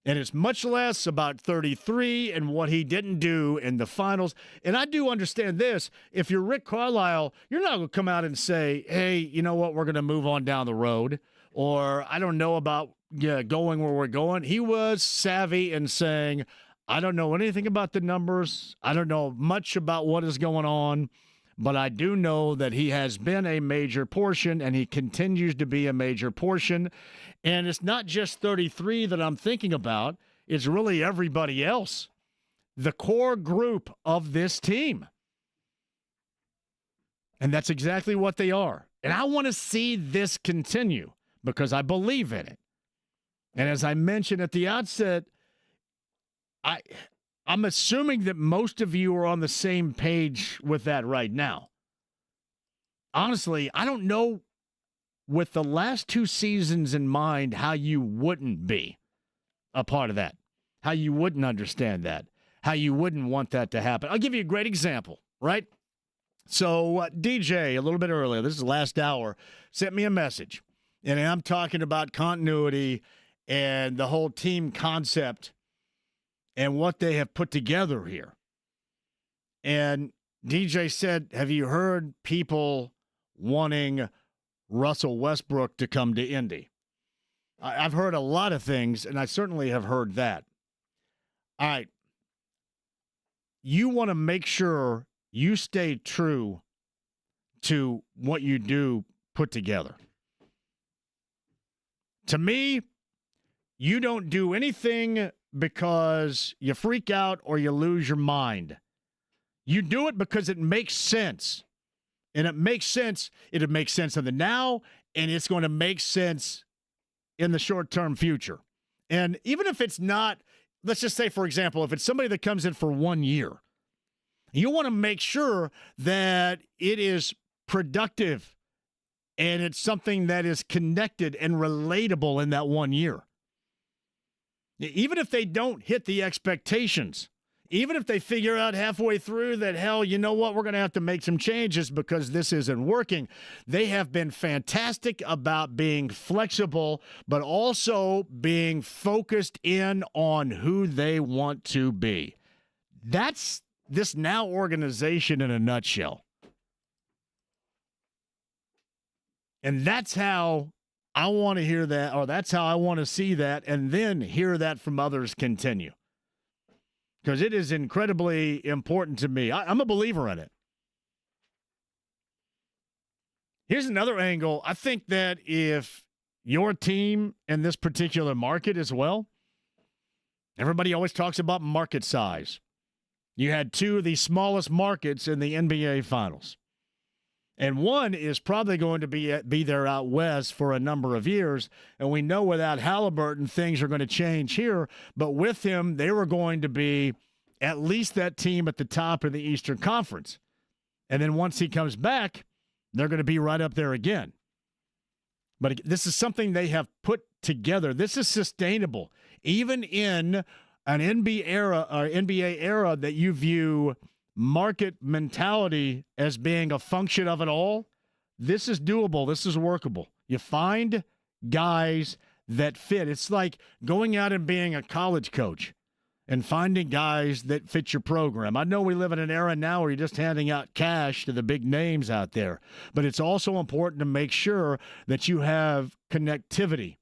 And it's much less about 33 and what he didn't do in the finals. And I do understand this. If you're Rick Carlisle, you're not going to come out and say, hey, you know what, we're going to move on down the road. Or I don't know about going where we're going. He was savvy in saying, I don't know anything about the numbers. I don't know much about what is going on. but I do know that he has been a major portion, and he continues to be a major portion. And it's not just 33 that I'm thinking about. It's really everybody else, the core group of this team. And that's exactly what they are. And I want to see this continue because I believe in it. And as I mentioned at the outset, I'm assuming that most of you are on the same page with that right now. Honestly, I don't know with the last 2 seasons in mind how you wouldn't be a part of that, how you wouldn't understand that, how you wouldn't want that to happen. I'll give you a great example, right? So DJ, a little bit earlier, this is the last hour, sent me a message. And I'm talking about continuity and the whole team concept and what they have put together here. And DJ said, have you heard people wanting Russell Westbrook to come to Indy? I've heard a lot of things, and I certainly have heard that. All right. You want to make sure you stay true to what you do put together. To me, you don't do anything because you freak out or you lose your mind. You do it because it makes sense. And it makes sense. It'll make sense in the now, and it's going to make sense in the short-term future. And even if it's not, let's just say, for example, if it's somebody that comes in for 1 year, you want to make sure that it is productive and it's something that is connected and relatable in that 1 year. Even if they don't hit the expectations, even if they figure out halfway through that, hell, you know what, we're going to have to make some changes because this isn't working, they have been fantastic about being flexible, but also being focused in on who they want to be. That's this now organization in a nutshell. And that's how I want to hear that, or that's how I want to see that, and then hear that from others continue. Because it is incredibly important to me. I'm a believer in it. Here's another angle. I think that if your team in this particular market as well, everybody always talks about market size. You had 2 of the smallest markets in the NBA Finals. And one is probably going to be there out west for a number of years. And we know without Halliburton, things are going to change here. But with him, they were going to be at least that team at the top of the Eastern Conference. And then once he comes back, they're going to be right up there again. But this is something they have put together. This is sustainable. Even in an NBA era that you view market mentality as being a function of it all, this is doable. This is workable. You find guys that fit. It's like going out and being a college coach and finding guys that fit your program. I know we live in an era now where you're just handing out cash to the big names out there, but it's also important to make sure that you have connectivity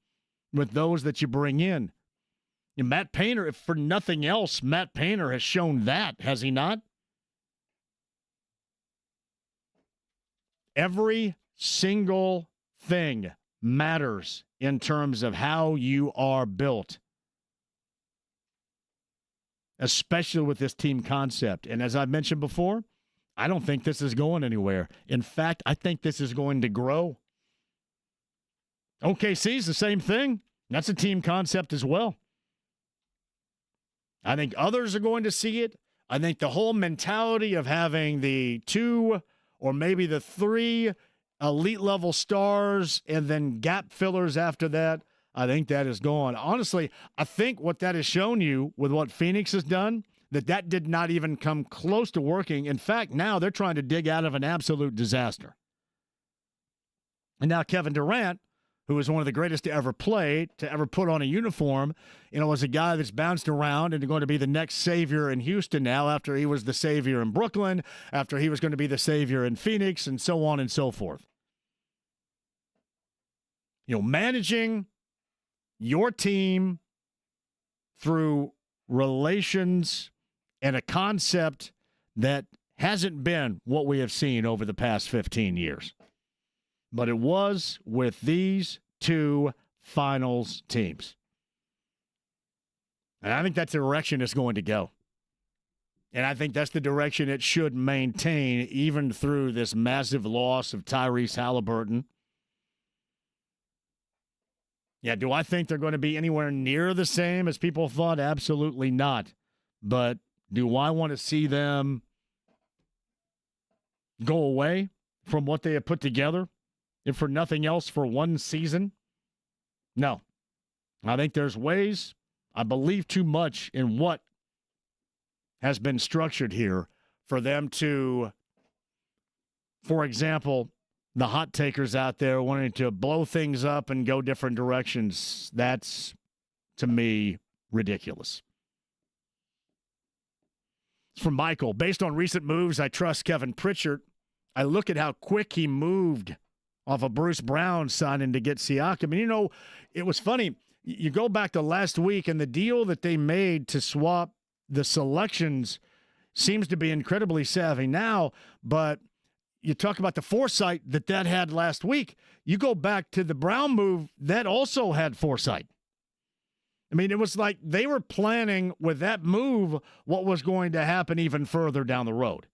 with those that you bring in. And Matt Painter, if for nothing else, Matt Painter has shown that, has he not? Every single thing matters in terms of how you are built, especially with this team concept. And as I mentioned before, I don't think this is going anywhere. In fact, I think this is going to grow. OKC's the same thing. That's a team concept as well. I think others are going to see it. I think the whole mentality of having the 2 or maybe the 3 elite level stars and then gap fillers after that, I think that is gone. Honestly, I think what that has shown you with what Phoenix has done, that did not even come close to working. In fact, now they're trying to dig out of an absolute disaster. And now Kevin Durant, who is one of the greatest to ever play, to ever put on a uniform, was a guy that's bounced around and going to be the next savior in Houston now after he was the savior in Brooklyn, after he was going to be the savior in Phoenix, and so on and so forth. Managing your team through relations and a concept that hasn't been what we have seen over the past 15 years. But it was with these two finals teams. And I think that's the direction it's going to go. And I think that's the direction it should maintain even through this massive loss of Tyrese Halliburton. Yeah, do I think they're going to be anywhere near the same as people thought? Absolutely not. But do I want to see them go away from what they have put together, if for nothing else, for one season? No. I think there's ways. I believe too much in what has been structured here for them to, for example, the hot takers out there wanting to blow things up and go different directions. That's, to me, ridiculous. From Michael, based on recent moves, I trust Kevin Pritchard. I look at how quick he moved off of Bruce Brown signing to get Siakam. And, you know, it was funny. You go back to last week, and the deal that they made to swap the selections seems to be incredibly savvy now, but you talk about the foresight that had last week. You go back to the Brown move, that also had foresight. I mean, it was like they were planning with that move what was going to happen even further down the road.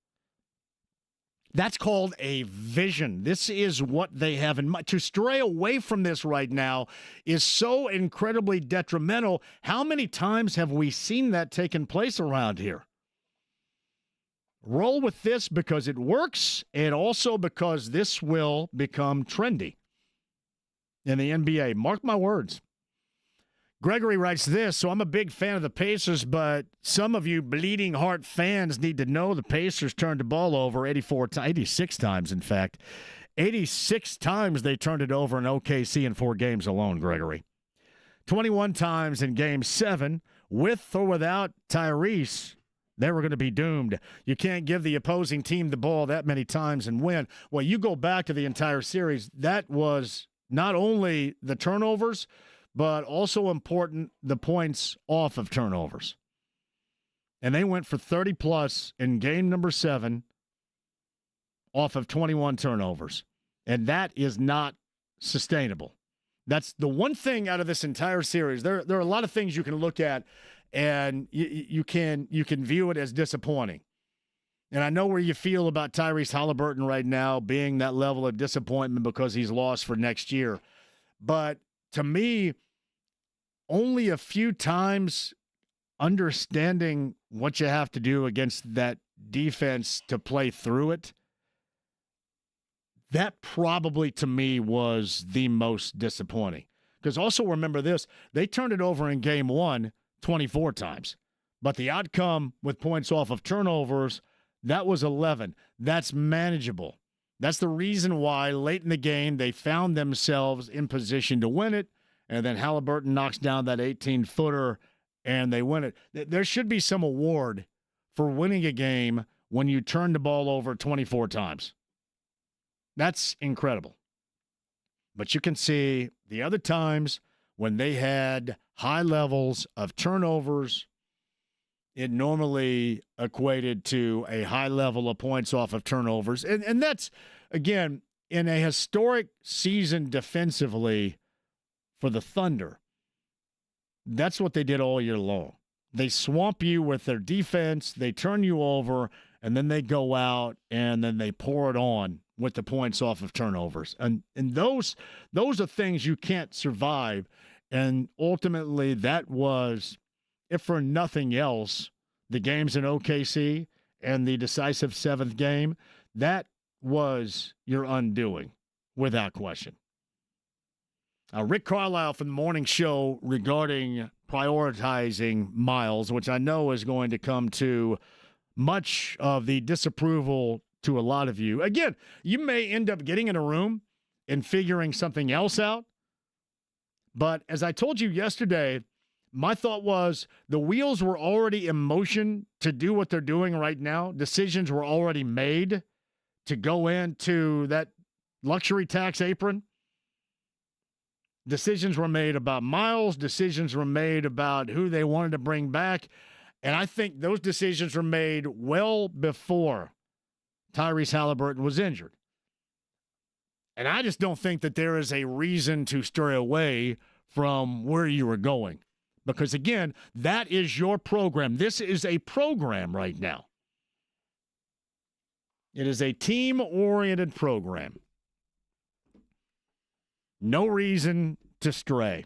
That's called a vision. This is what they have in mind. To stray away from this right now is so incredibly detrimental. How many times have we seen that taking place around here? Roll with this because it works, and also because this will become trendy in the NBA. Mark my words. Gregory writes this, so I'm a big fan of the Pacers, but some of you bleeding heart fans need to know the Pacers turned the ball over 86 times, in fact. 86 times they turned it over in OKC in 4 games alone, Gregory. 21 times in Game 7, with or without Tyrese. They were going to be doomed. You can't give the opposing team the ball that many times and win. Well, you go back to the entire series, that was not only the turnovers, but also important, the points off of turnovers. And they went for 30-plus in game number 7 off of 21 turnovers. And that is not sustainable. That's the one thing out of this entire series. There are a lot of things you can look at, and you can view it as disappointing. And I know where you feel about Tyrese Halliburton right now being that level of disappointment because he's lost for next year. But to me, only a few times understanding what you have to do against that defense to play through it, that probably to me was the most disappointing. Because also remember this, they turned it over in game 1 24 times. But the outcome with points off of turnovers, that was 11. That's manageable. That's the reason why late in the game they found themselves in position to win it, and then Halliburton knocks down that 18-footer, and they win it. There should be some award for winning a game when you turn the ball over 24 times. That's incredible. But you can see the other times when they had high levels of turnovers, it normally equated to a high level of points off of turnovers. And that's, again, in a historic season defensively for the Thunder, that's what they did all year long. They swamp you with their defense, they turn you over, and then they go out and then they pour it on with the points off of turnovers. And those are things you can't survive. And ultimately, that was, if for nothing else, the games in OKC and the decisive 7th game, that was your undoing, without question. Rick Carlisle from the morning show regarding prioritizing Miles, which I know is going to come to much of the disapproval to a lot of you. Again, you may end up getting in a room and figuring something else out. But as I told you yesterday, my thought was the wheels were already in motion to do what they're doing right now. Decisions were already made to go into that luxury tax apron. Decisions were made about Miles. Decisions were made about who they wanted to bring back. And I think those decisions were made well before Tyrese Halliburton was injured. And I just don't think that there is a reason to stray away from where you were going. Because, again, that is your program. This is a program right now. It is a team-oriented program. No reason to stray.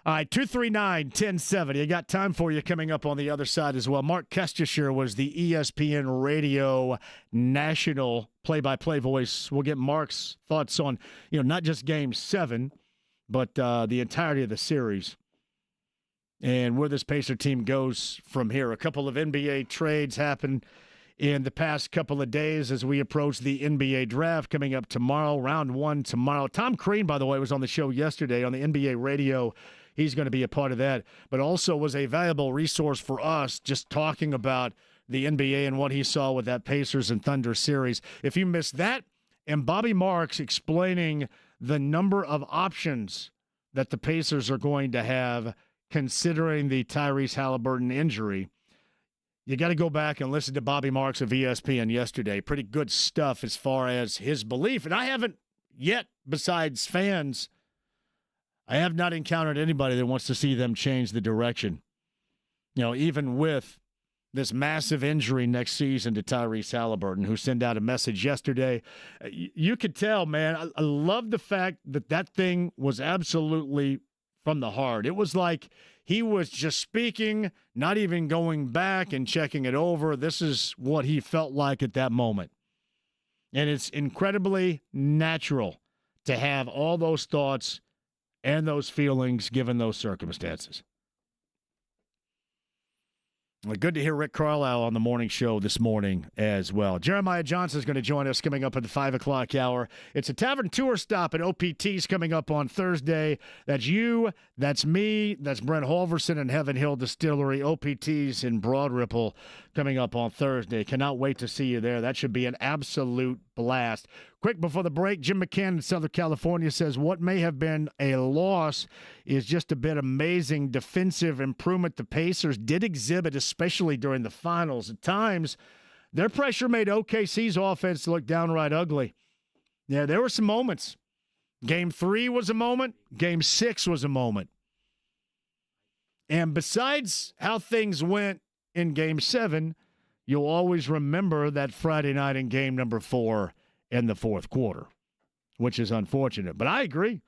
All right, 239-1070. I got time for you coming up on the other side as well. Mark Kestcher was the ESPN Radio national play-by-play voice. We'll get Mark's thoughts on, not just Game 7, but the entirety of the series and where this Pacer team goes from here. A couple of NBA trades happened in the past couple of days as we approach the NBA draft coming up tomorrow, round 1 tomorrow. Tom Crean, by the way, was on the show yesterday on the NBA radio. He's going to be a part of that, but also was a valuable resource for us just talking about the NBA and what he saw with that Pacers and Thunder series. If you missed that, and Bobby Marks explaining the number of options that the Pacers are going to have considering the Tyrese Halliburton injury, you got to go back and listen to Bobby Marks of ESPN yesterday. Pretty good stuff as far as his belief. And I haven't yet, besides fans, I have not encountered anybody that wants to see them change the direction. Even with this massive injury next season to Tyrese Halliburton, who sent out a message yesterday. You could tell, man, I love the fact that thing was absolutely from the heart. It was like he was just speaking, not even going back and checking it over. This is what he felt like at that moment. And it's incredibly natural to have all those thoughts and those feelings given those circumstances. Well, good to hear Rick Carlisle on the morning show this morning as well. Jeremiah Johnson is going to join us coming up at the 5 o'clock hour. It's a Tavern Tour stop at OPT's coming up on Thursday. That's you, that's me, that's Brent Halverson and Heaven Hill Distillery. OPT's in Broad Ripple coming up on Thursday. Cannot wait to see you there. That should be an absolute blast. Quick before the break, Jim McCann in Southern California says what may have been a loss is just a bit amazing defensive improvement the Pacers did exhibit, especially during the finals. At times, their pressure made OKC's offense look downright ugly. Yeah, there were some moments. Game 3 was a moment. Game 6 was a moment. And besides how things went in Game 7, you'll always remember that Friday night in game number 4 in the fourth quarter, which is unfortunate. But I agree.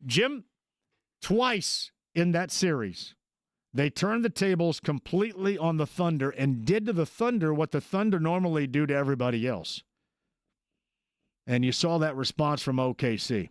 Jim, twice in that series, they turned the tables completely on the Thunder and did to the Thunder what the Thunder normally do to everybody else. And you saw that response from OKC.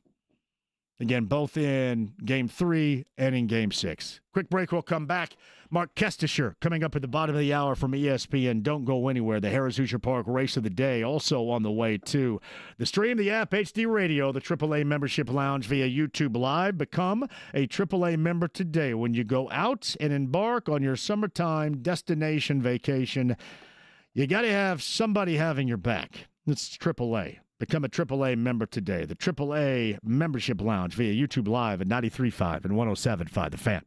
Again, both in Game 3 and in Game 6. Quick break, we'll come back. Mark Kestcher coming up at the bottom of the hour from ESPN. Don't go anywhere. The Harris Hoosier Park Race of the Day also on the way, too. The stream, the app, HD Radio, the AAA Membership Lounge via YouTube Live. Become a AAA member today. When you go out and embark on your summertime destination vacation, you got to have somebody having your back. It's AAA. Become a AAA member today. The AAA Membership Lounge via YouTube Live at 93.5 and 107.5 The Fan.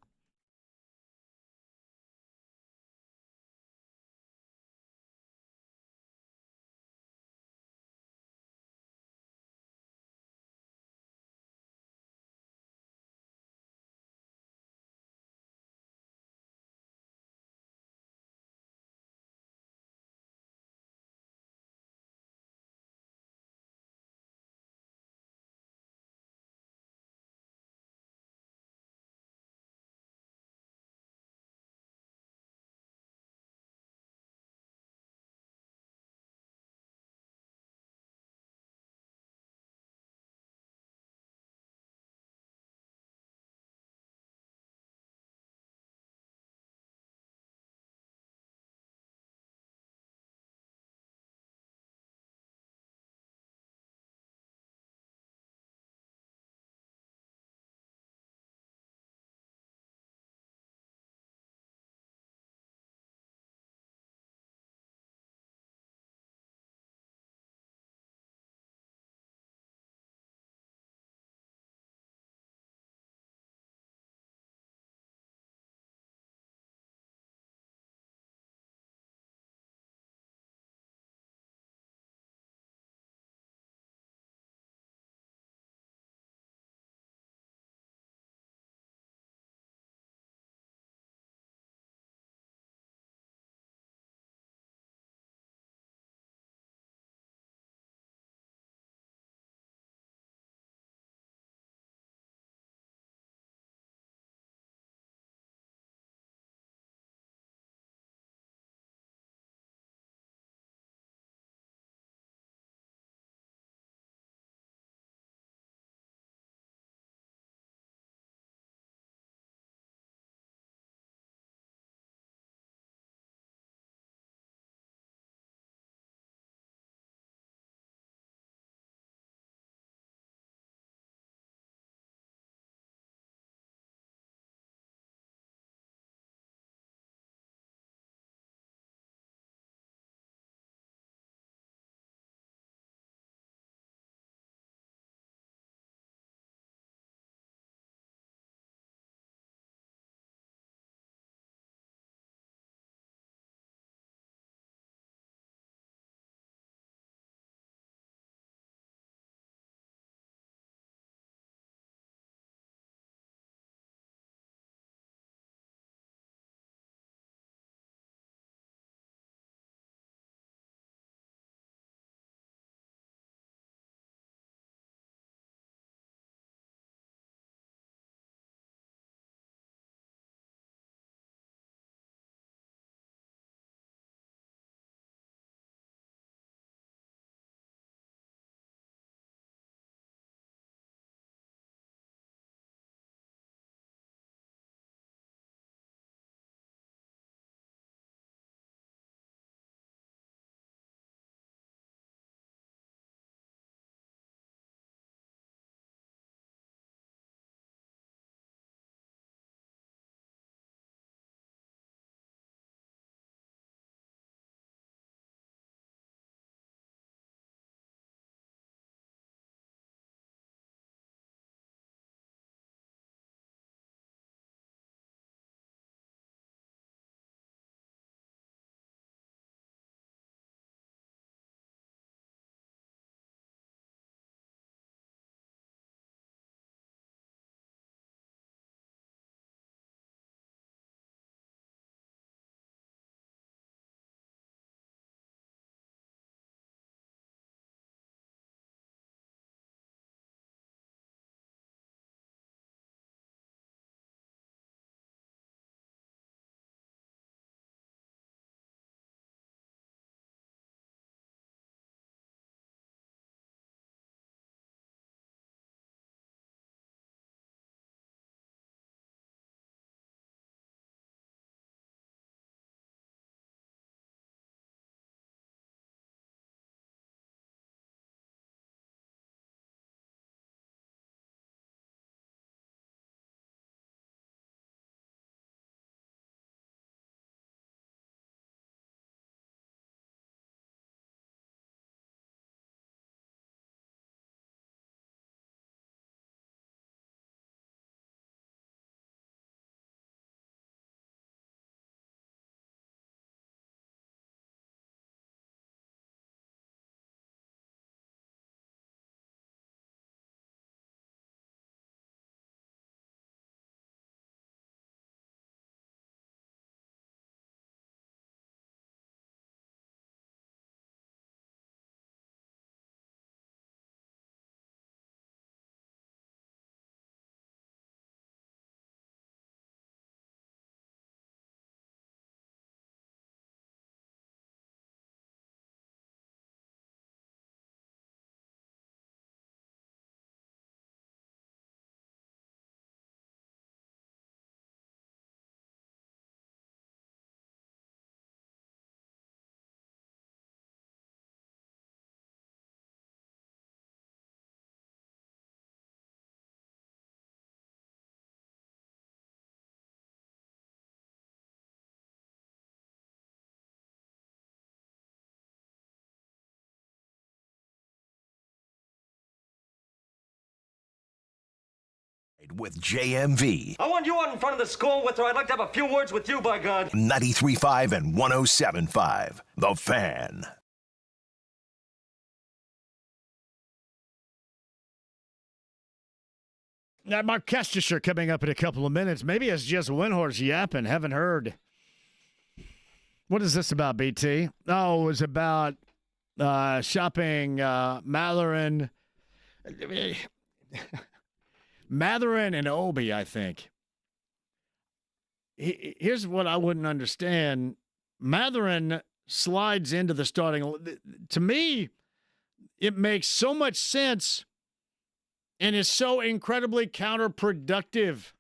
with JMV. I want you out in front of the school with her. I'd like to have a few words with you, by God. 93.5 and 107.5. The Fan. That Mark Kestcher coming up in a couple of minutes. Maybe it's just Windhorse yapping. Haven't heard. What is this about, BT? Oh, it was about shopping Matherin and Obi, I think. Here's what I wouldn't understand. Matherin slides into the starting. To me, it makes so much sense and is so incredibly counterproductive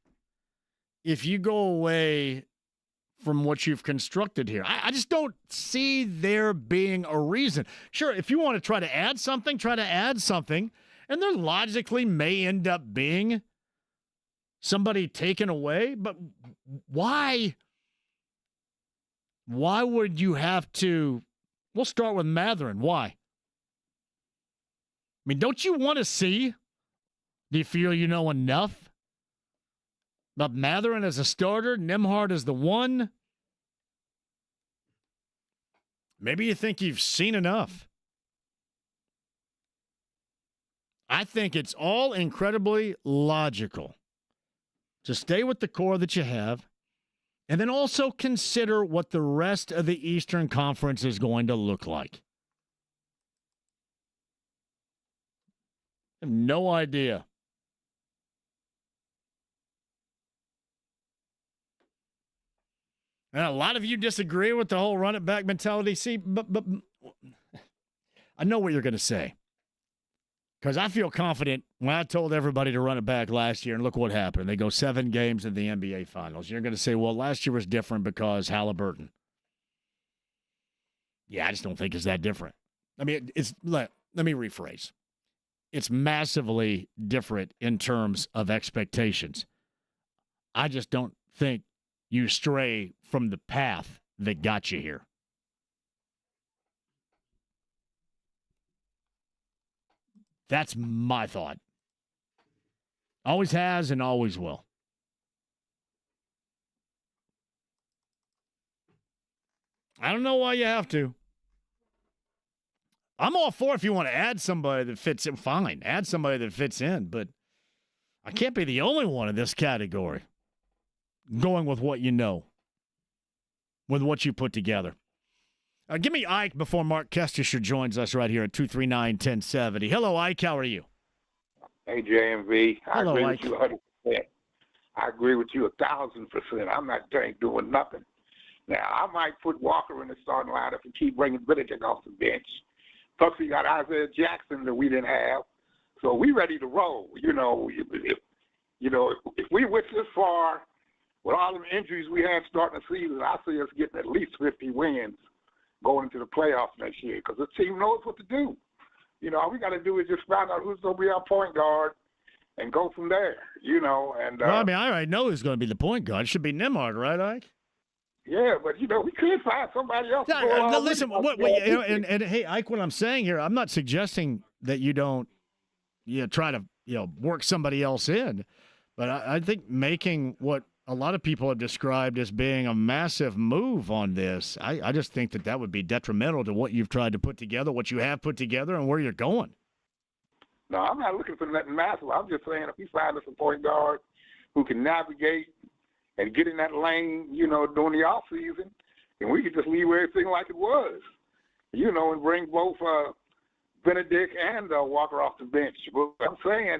if you go away from what you've constructed here. I just don't see there being a reason. Sure, if you want to try to add something, try to add something. And there logically may end up being somebody taken away. But why? Why would you have to? We'll start with Matherin. Why? I mean, don't you want to see? Do you feel you know enough about Matherin as a starter, Nembhard as the one? Maybe you think you've seen enough. I think it's all incredibly logical to stay with the core that you have and then also consider what the rest of the Eastern Conference is going to look like. I have no idea. And a lot of you disagree with the whole run-it-back mentality. See, but I know what you're going to say. Because I feel confident when I told everybody to run it back last year, and look what happened. They go 7 games in the NBA Finals. You're going to say, well, last year was different because Halliburton. Yeah, I just don't think it's that different. I mean, let me rephrase. It's massively different in terms of expectations. I just don't think you stray from the path that got you here. That's my thought. Always has and always will. I don't know why you have to. I'm all for if you want to add somebody that fits in, fine. Add somebody that fits in, but I can't be the only one in this category. Going with what you know. With what you put together. Give me Ike before Mark Kestcher joins us right here at 239-1070. Hello, Ike. How are you? Hey, JMV. Hello, I agree Ike. with you 100%. I agree with you 1,000%. I'm not doing nothing. Now, I might put Walker in the starting lineup and keep bringing Benedict off the bench. Plus, we got Isaiah Jackson that we didn't have. So we ready to roll. If we went this far with all the injuries we had starting the season, I see us getting at least 50 wins going into the playoffs next year because the team knows what to do. All we got to do is just find out who's going to be our point guard and go from there, And well, I mean, I already know who's going to be the point guard. It should be Nembhard, right, Ike? Yeah, but, we could find somebody else. Listen, and hey, Ike, what I'm saying here, I'm not suggesting that you don't try to work somebody else in, but I think making what a lot of people have described as being a massive move on this. I just think that would be detrimental to what you've tried to put together, what you have put together, and where you're going. No, I'm not looking for nothing massive. I'm just saying if we find us a point guard who can navigate and get in that lane, during the off season, and we could just leave everything like it was, and bring both Benedict and Walker off the bench. But I'm saying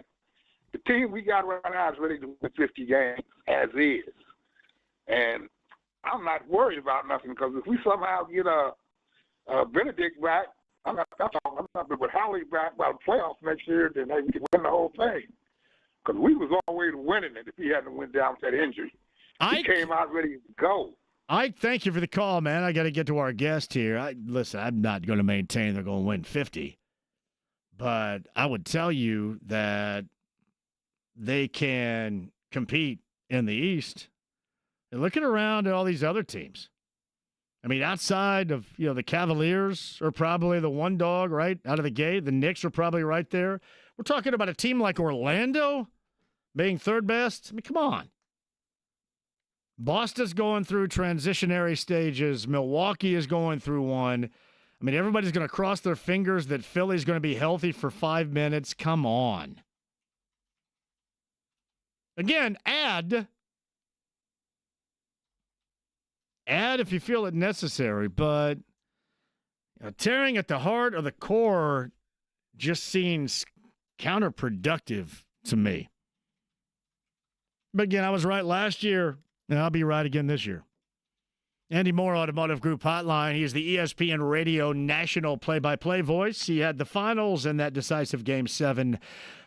the team we got right now is ready to win 50 games as is. And I'm not worried about nothing because if we somehow get Benedict back, I'm not with Hallie back by the playoffs next year, then we can win the whole thing. Because we was on the way to winning it if he hadn't went down with that injury. He came out ready to go. Ike, thank you for the call, man. I got to get to our guest here. Listen, I'm not going to maintain they're going to win 50. But I would tell you that they can compete in the East. And looking around at all these other teams, I mean, outside of, the Cavaliers are probably the one dog, right, out of the gate. The Knicks are probably right there. We're talking about a team like Orlando being third best? I mean, come on. Boston's going through transitionary stages. Milwaukee is going through one. I mean, everybody's going to cross their fingers that Philly's going to be healthy for 5 minutes. Come on. Again, add if you feel it necessary, but tearing at the heart or the core just seems counterproductive to me. But again, I was right last year, and I'll be right again this year. Andy Moore, Automotive Group Hotline. He's the ESPN Radio National Play-by-Play voice. He had the finals in that decisive Game 7.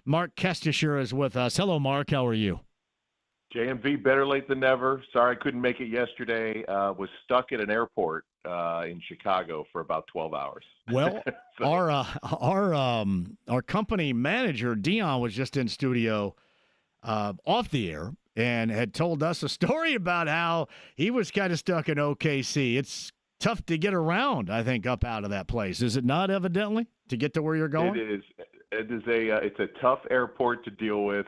Mark Kestcher is with us. Hello, Mark. How are you? JMV, better late than never. Sorry I couldn't make it yesterday. Was stuck at an airport in Chicago for about 12 hours. Well, so. Our company manager, Dion, was just in studio off the air and had told us a story about how he was kind of stuck in OKC. It's tough to get around, I think, up out of that place. Is it not, evidently, to get to where you're going? It is. It's a tough airport to deal with.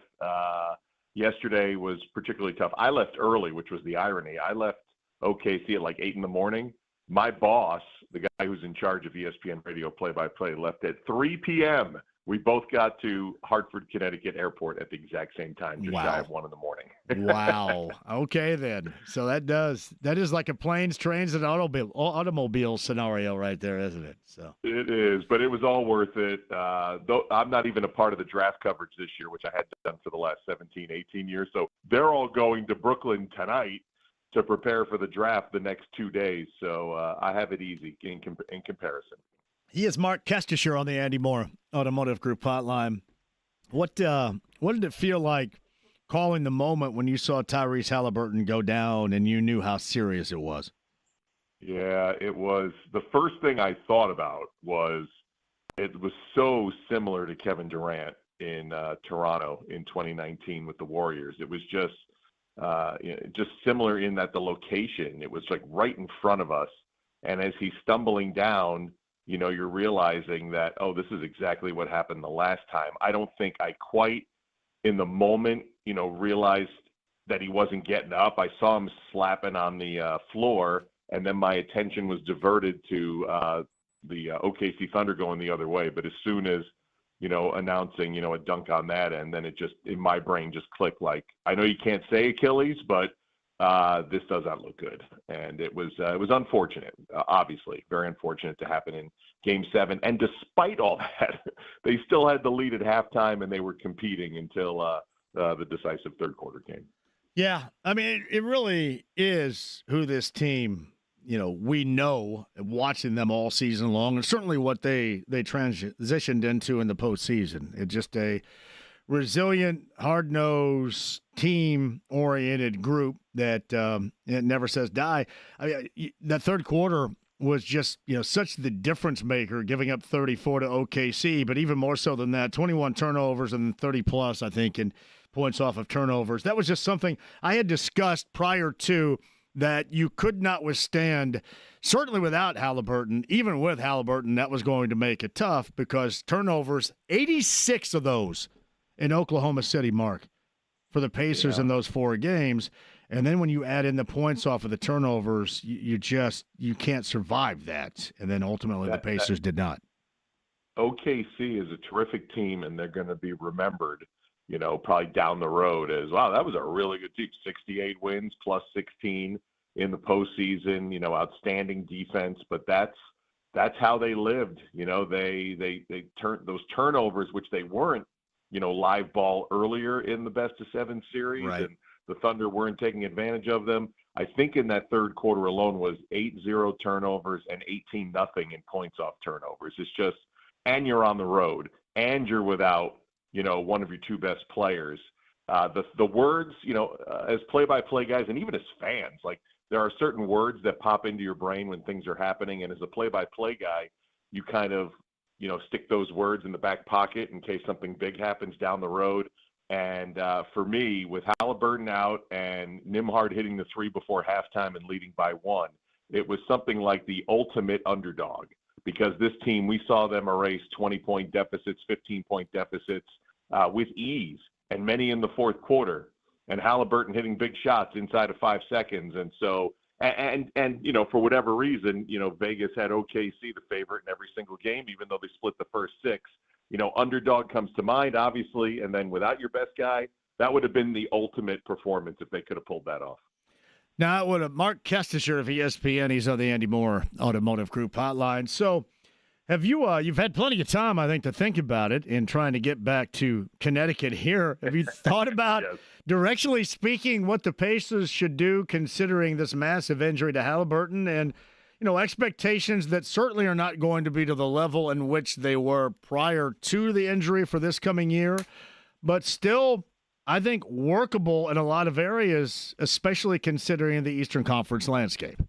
Yesterday was particularly tough. I left early, which was the irony. I left OKC at like 8 in the morning. My boss, the guy who's in charge of ESPN Radio play-by-play, left at 3 p.m. We both got to Hartford, Connecticut airport at the exact same time, just shy of 1 in the morning. Wow. Okay, then. So that is like a planes, trains, and automobile scenario right there, isn't it? So it is, but it was all worth it. Though I'm not even a part of the draft coverage this year, which I had done for the last 17, 18 years. So they're all going to Brooklyn tonight to prepare for the draft the next 2 days. So I have it easy in comparison. He is Mark Kestcher on the Andy Moore Automotive Group Hotline. What did it feel like calling the moment when you saw Tyrese Halliburton go down and you knew how serious it was? Yeah, it was. The first thing I thought about was it was so similar to Kevin Durant in Toronto in 2019 with the Warriors. It was just similar in that the location, it was like right in front of us. And as he's stumbling down, you're realizing that, this is exactly what happened the last time. I don't think I quite, in the moment, realized that he wasn't getting up. I saw him slapping on the floor, and then my attention was diverted to the OKC Thunder going the other way. But as soon as, announcing, a dunk on that end, then it just, in my brain, just clicked like, I know you can't say Achilles, but this does not look good. And it was unfortunate, obviously, very unfortunate to happen in Game 7. And despite all that, they still had the lead at halftime, and they were competing until the decisive third quarter came. Yeah, I mean, it really is who this team, we know watching them all season long, and certainly what they transitioned into in the postseason. It's just a resilient, hard-nosed, team-oriented group that it never says die. I mean, that third quarter was just, such the difference maker, giving up 34 to OKC, but even more so than that, 21 turnovers and 30-plus, I think, in points off of turnovers. That was just something I had discussed prior to that you could not withstand, certainly without Halliburton. Even with Halliburton, that was going to make it tough because turnovers, 86 of those in Oklahoma City, Mark, for the Pacers in those 4 games. And then when you add in the points off of the turnovers, you can't survive that. And then ultimately the Pacers did not. OKC is a terrific team, and they're going to be remembered, probably down the road as, wow, that was a really good team. 68 wins plus 16 in the postseason, outstanding defense. But that's how they lived. They turned those turnovers, which they weren't, live ball earlier in the best-of-7 series, right, and the Thunder weren't taking advantage of them. I think in that third quarter alone was 8-0 turnovers and 18-0 in points off turnovers. It's just, and you're on the road, and you're without, one of your 2 best players. The words, as play-by-play guys, and even as fans, like there are certain words that pop into your brain when things are happening, and as a play-by-play guy, you kind of, stick those words in the back pocket in case something big happens down the road. And for me, with Halliburton out and Nembhard hitting the 3 before halftime and leading by 1, it was something like the ultimate underdog, because this team, we saw them erase 20-point deficits, 15-point deficits with ease. and many in the fourth quarter, and Halliburton hitting big shots inside of 5 seconds. And so, and for whatever reason, Vegas had OKC the favorite in every single game, even though they split the first 6. Underdog comes to mind, obviously, and then without your best guy, that would have been the ultimate performance if they could have pulled that off. Now, it would have Mark Kestcher of ESPN. He's on the Andy Moore Automotive Group hotline. So, have you? You've had plenty of time, I think, to think about it in trying to get back to Connecticut here. Have you thought about, yes, directionally speaking, what the Pacers should do considering this massive injury to Halliburton and expectations that certainly are not going to be to the level in which they were prior to the injury for this coming year, but still, I think, workable in a lot of areas, especially considering the Eastern Conference landscape?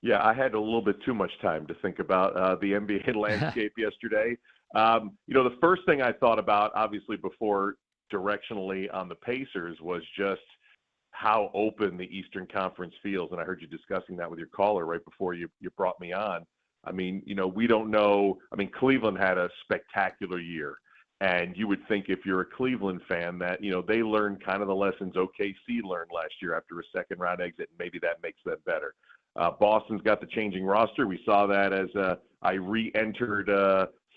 Yeah, I had a little bit too much time to think about the NBA landscape yesterday. The first thing I thought about, obviously, before directionally on the Pacers was just how open the Eastern Conference feels. And I heard you discussing that with your caller right before you brought me on. I mean, we don't know. I mean, Cleveland had a spectacular year. And you would think if you're a Cleveland fan that, they learned kind of the lessons OKC learned last year after a second-round exit, and maybe that makes them better. Boston's got the changing roster. We saw that as I re-entered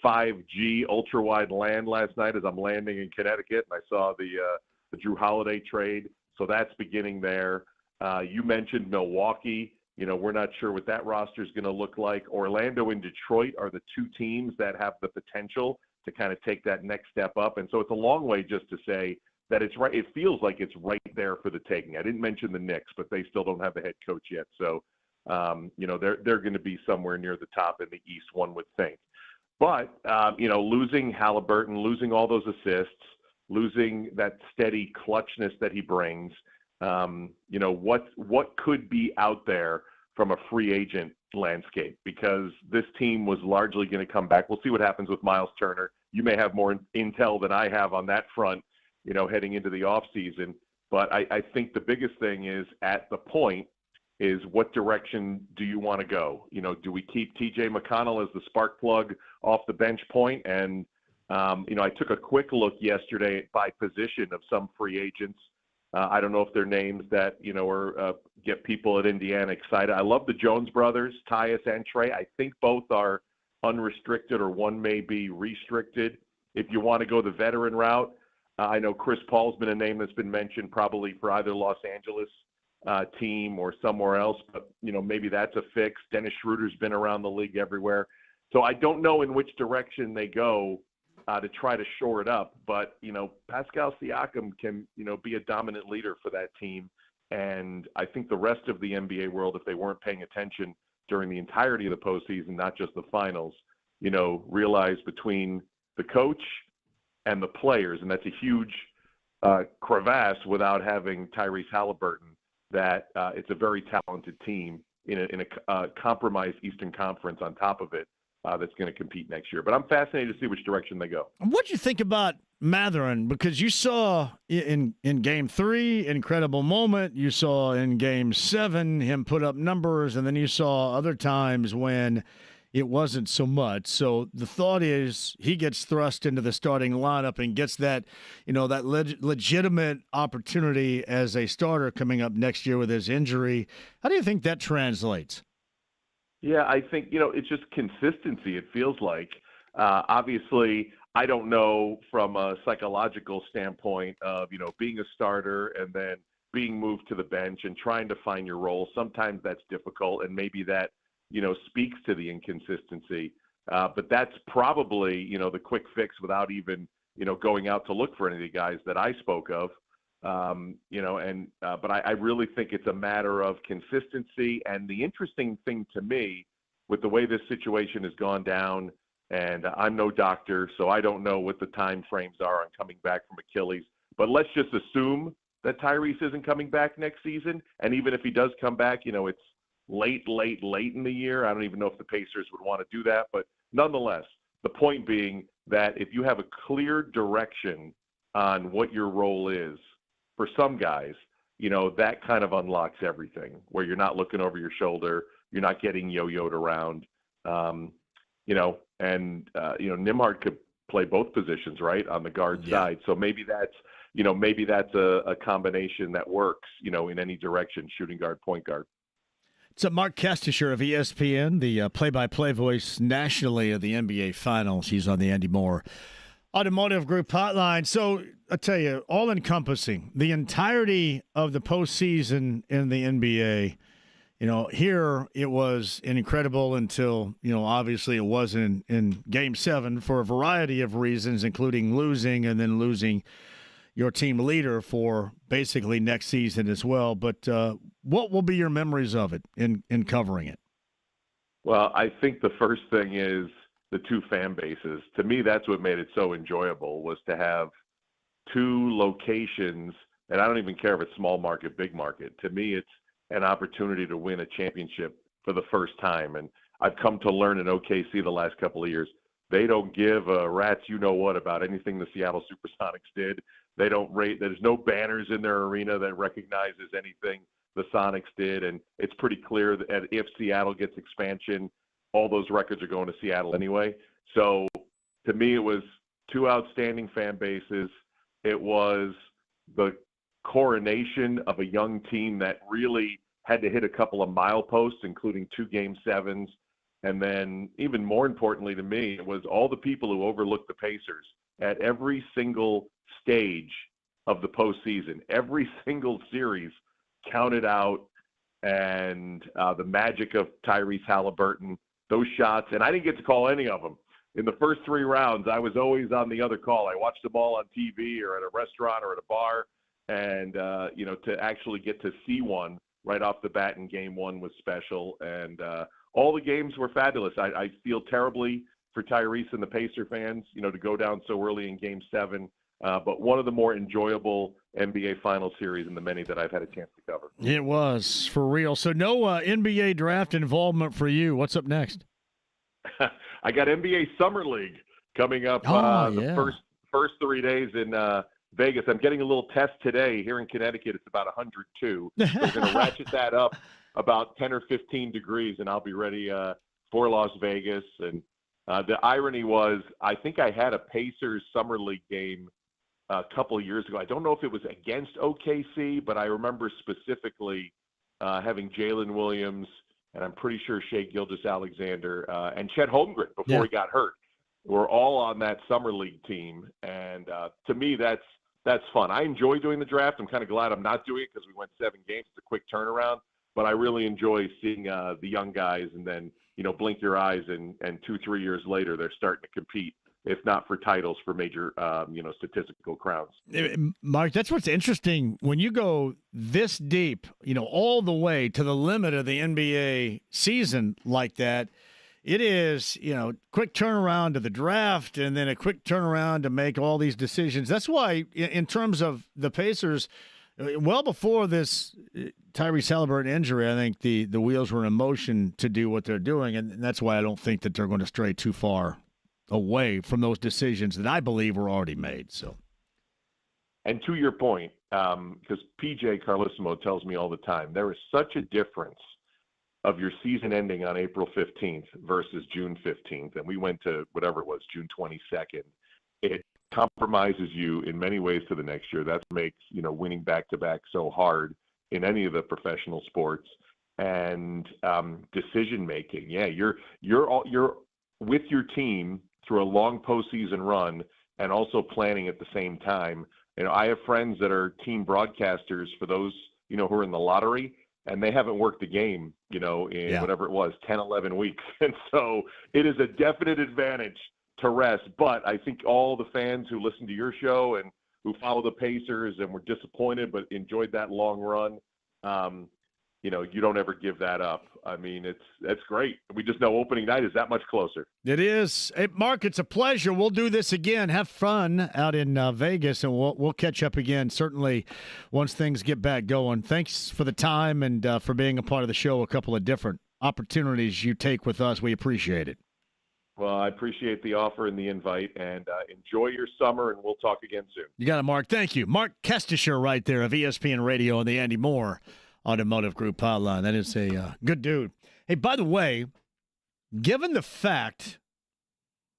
5G ultra-wide land last night as I'm landing in Connecticut, and I saw the Drew Holiday trade. So that's beginning there. You mentioned Milwaukee. We're not sure what that roster is going to look like. Orlando and Detroit are the two teams that have the potential to kind of take that next step up. And so it's a long way just to say that it's right. It feels like it's right there for the taking. I didn't mention the Knicks, but they still don't have the head coach yet. So, they're going to be somewhere near the top in the East, one would think. But, losing Halliburton, losing all those assists, losing that steady clutchness that he brings, what could be out there from a free agent landscape? Because this team was largely going to come back. We'll see what happens with Miles Turner. You may have more intel than I have on that front, heading into the offseason. But I think the biggest thing is at the point is what direction do you want to go? Do we keep TJ McConnell as the spark plug off the bench point? And, I took a quick look yesterday by position of some free agents. I don't know if they're names that, get people at Indiana excited. I love the Jones brothers, Tyus and Trey. I think both are unrestricted or one may be restricted. If you want to go the veteran route, I know Chris Paul's been a name that's been mentioned probably for either Los Angeles team or somewhere else, but, maybe that's a fix. Dennis Schroeder's been around the league everywhere. So I don't know in which direction they go to try to shore it up. But, Pascal Siakam can, be a dominant leader for that team. And I think the rest of the NBA world, if they weren't paying attention during the entirety of the postseason, not just the finals, realize between the coach and the players, and that's a huge crevasse without having Tyrese Halliburton, that it's a very talented team in a compromised Eastern Conference on top of it. That's going to compete next year. But I'm fascinated to see which direction they go. What do you think about Mathurin? Because you saw in Game 3, incredible moment. You saw in Game 7 him put up numbers, and then you saw other times when it wasn't so much. So the thought is he gets thrust into the starting lineup and gets that, that legitimate opportunity as a starter coming up next year with his injury. How do you think that translates? Yeah, I think, it's just consistency, it feels like. Obviously, I don't know from a psychological standpoint of, being a starter and then being moved to the bench and trying to find your role. Sometimes that's difficult, and maybe that, speaks to the inconsistency. But that's probably, the quick fix without even, going out to look for any of the guys that I spoke of. But I really think it's a matter of consistency. And the interesting thing to me with the way this situation has gone down, and I'm no doctor, so I don't know what the time frames are on coming back from Achilles, but let's just assume that Tyrese isn't coming back next season. And even if he does come back, it's late in the year. I don't even know if the Pacers would want to do that, but nonetheless, the point being that if you have a clear direction on what your role is, for some guys, that kind of unlocks everything, where you're not looking over your shoulder, you're not getting yo-yoed around, Nembhard could play both positions, right, on the guard side. So maybe maybe that's a combination that works, in any direction, shooting guard, point guard. So Mark Kestcher of ESPN, the play-by-play voice nationally of the NBA Finals. He's on the Andy Moore Automotive Group hotline. So I tell you, all-encompassing, the entirety of the postseason in the NBA. Here it was incredible until, obviously it wasn't in Game 7 for a variety of reasons, including losing and then losing your team leader for basically next season as well. But what will be your memories of it in covering it? Well, I think the first thing is the two fan bases. To me, that's what made it so enjoyable, was to have two locations, and I don't even care if it's small market, big market. To me, it's an opportunity to win a championship for the first time. And I've come to learn in OKC the last couple of years, they don't give a rat's you-know-what about anything the Seattle Supersonics did. They don't rate. There's no banners in their arena that recognizes anything the Sonics did, and it's pretty clear that if Seattle gets expansion, all those records are going to Seattle anyway. So to me, it was two outstanding fan bases. It was the coronation of a young team that really had to hit a couple of mileposts, including 2 Game 7s. And then even more importantly to me, it was all the people who overlooked the Pacers at every single stage of the postseason. Every single series counted out, and the magic of Tyrese Halliburton, those shots. And I didn't get to call any of them. In the first 3 rounds, I was always on the other call. I watched them all on TV or at a restaurant or at a bar. And, to actually get to see one right off the bat in Game 1 was special. And all the games were fabulous. I feel terribly for Tyrese and the Pacer fans, to go down so early in Game 7. But one of the more enjoyable NBA Final Series in the many that I've had a chance to cover. It was, for real. So no NBA draft involvement for you. What's up next? I got NBA Summer League coming up the first 3 days in Vegas. I'm getting a little test today here in Connecticut. It's about 102. So we're going to ratchet that up about 10 or 15 degrees, and I'll be ready for Las Vegas. And the irony was, I think I had a Pacers Summer League game a couple of years ago. I don't know if it was against OKC, but I remember specifically having Jalen Williams, and I'm pretty sure Shai Gilgeous-Alexander, and Chet Holmgren before he got hurt. We're all on that Summer League team, and to me, that's fun. I enjoy doing the draft. I'm kind of glad I'm not doing it because we went 7 games. It's a quick turnaround, but I really enjoy seeing the young guys, and then blink your eyes, and 2-3 years later they're starting to compete, if not for titles, for major statistical crowns. Mark, that's what's interesting when you go this deep, all the way to the limit of the NBA season like that. It is, quick turnaround to the draft and then a quick turnaround to make all these decisions. That's why, in terms of the Pacers, well before this Tyrese Halliburton injury, I think the wheels were in motion to do what they're doing, and that's why I don't think that they're going to stray too far away from those decisions that I believe were already made. So, and to your point, because PJ Carlissimo tells me all the time, there is such a difference of your season ending on April 15th versus June 15th, and we went to whatever it was, June 22nd. It compromises you in many ways to the next year. That makes winning back-to-back so hard in any of the professional sports. And decision making, you're with your team through a long postseason run, and also planning at the same time. I have friends that are team broadcasters for those who are in the lottery, and they haven't worked a game, in whatever it was, 10, 11 weeks. And so it is a definite advantage to rest. But I think all the fans who listen to your show and who follow the Pacers and were disappointed but enjoyed that long run, you don't ever give that up. I mean, that's great. We just know opening night is that much closer. It is. Hey, Mark, it's a pleasure. We'll do this again. Have fun out in Vegas, and we'll catch up again, certainly, once things get back going. Thanks for the time and for being a part of the show, a couple of different opportunities you take with us. We appreciate it. Well, I appreciate the offer and the invite, and enjoy your summer, and we'll talk again soon. You got it, Mark. Thank you. Mark Kestcher right there of ESPN Radio and the Andy Moore Automotive Group hotline. That is a good dude. Hey, by the way, given the fact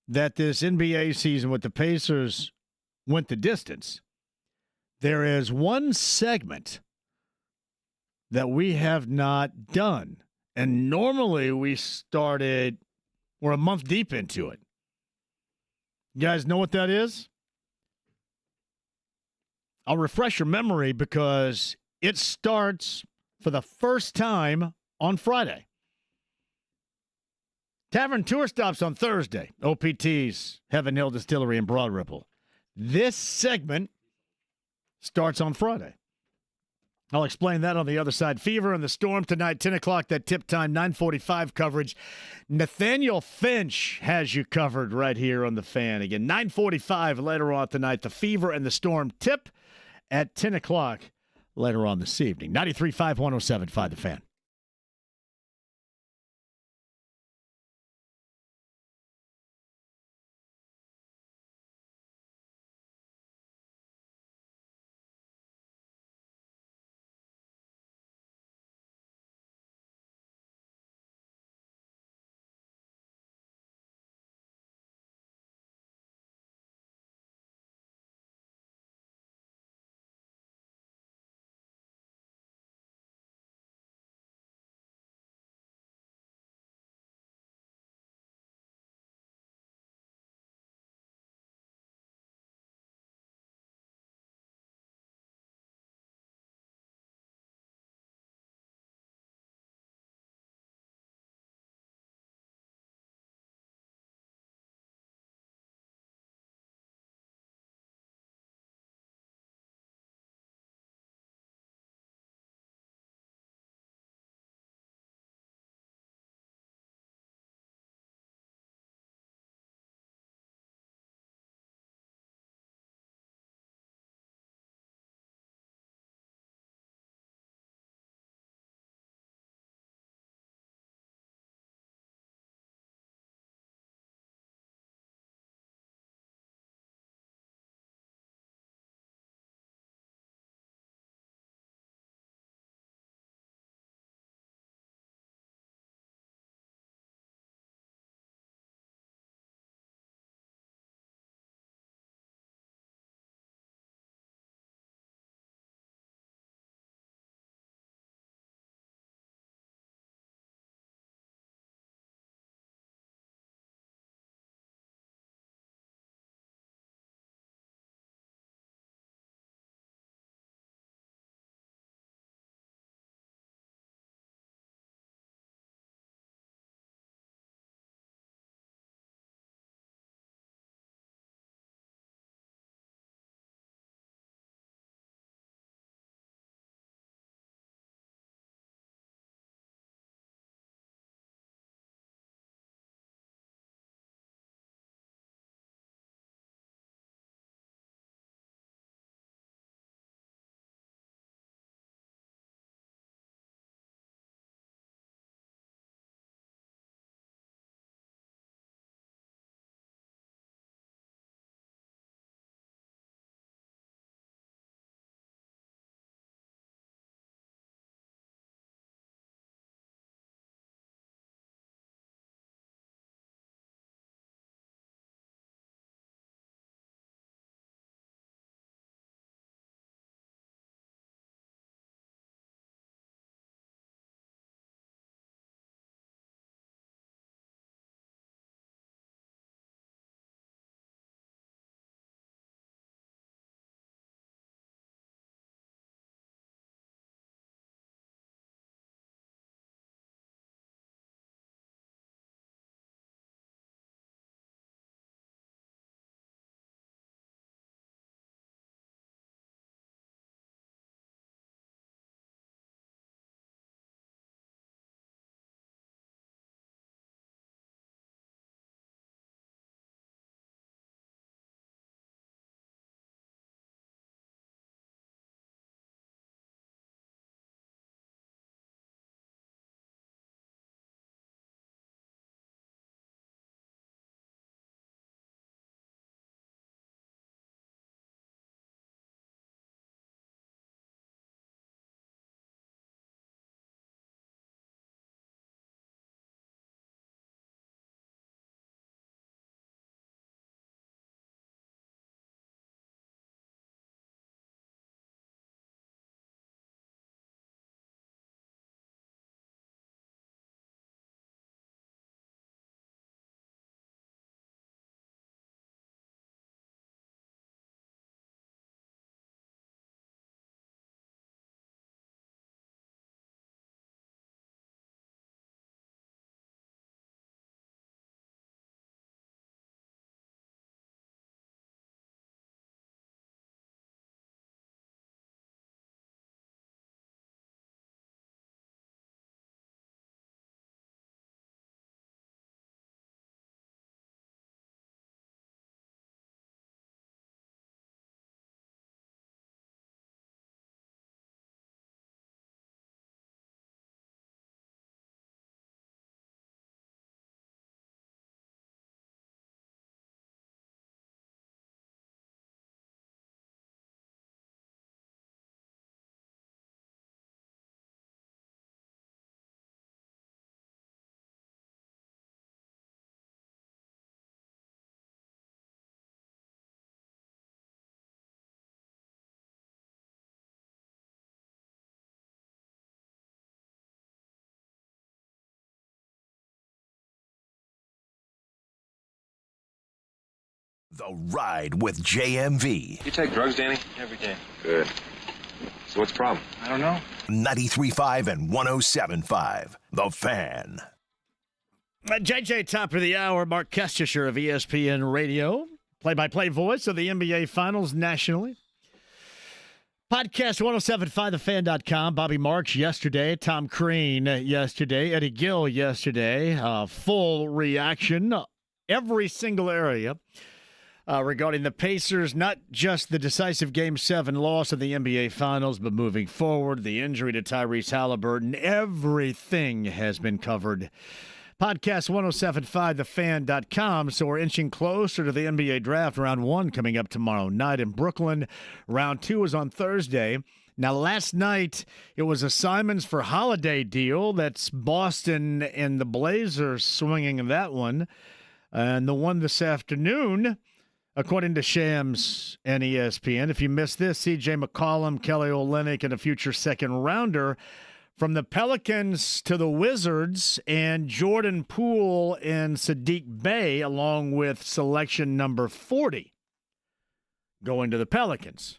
that this NBA season with the Pacers went the distance, there is one segment that we have not done. And normally we're a month deep into it. You guys know what that is? I'll refresh your memory because it starts for the first time on Friday. Tavern Tour stops on Thursday. OPT's Heaven Hill Distillery in Broad Ripple. This segment starts on Friday. I'll explain that on the other side. Fever and the Storm tonight, 10 o'clock, that tip time, 9:45 coverage. Nathaniel Finch has you covered right here on The Fan. Again, 9:45 later on tonight, the Fever and the Storm tip at 10 o'clock later on this evening. 93.5, 107.5 The Fan. The Ride with JMV. You take drugs, Danny? Every day. Good. So what's the problem? I don't know. 93.5 and 107.5. The Fan. JJ, top of the hour. Mark Kestcher of ESPN Radio. Play-by-play voice of the NBA Finals nationally. Podcast 1075thefan.com. Bobby Marks yesterday. Tom Crean yesterday. Eddie Gill yesterday. Full reaction. Every single area regarding the Pacers, not just the decisive Game 7 loss of the NBA Finals, but moving forward, the injury to Tyrese Halliburton. Everything has been covered. Podcast 1075thefan.com. So we're inching closer to the NBA draft. Round 1 coming up tomorrow night in Brooklyn. Round 2 is on Thursday. Now, last night, it was a Simons for Holiday deal. That's Boston and the Blazers swinging that one. And the one this afternoon, according to Shams and ESPN, if you missed this, C.J. McCollum, Kelly Olynyk, and a future second-rounder from the Pelicans to the Wizards, and Jordan Poole and Sadiq Bey, along with selection number 40, going to the Pelicans.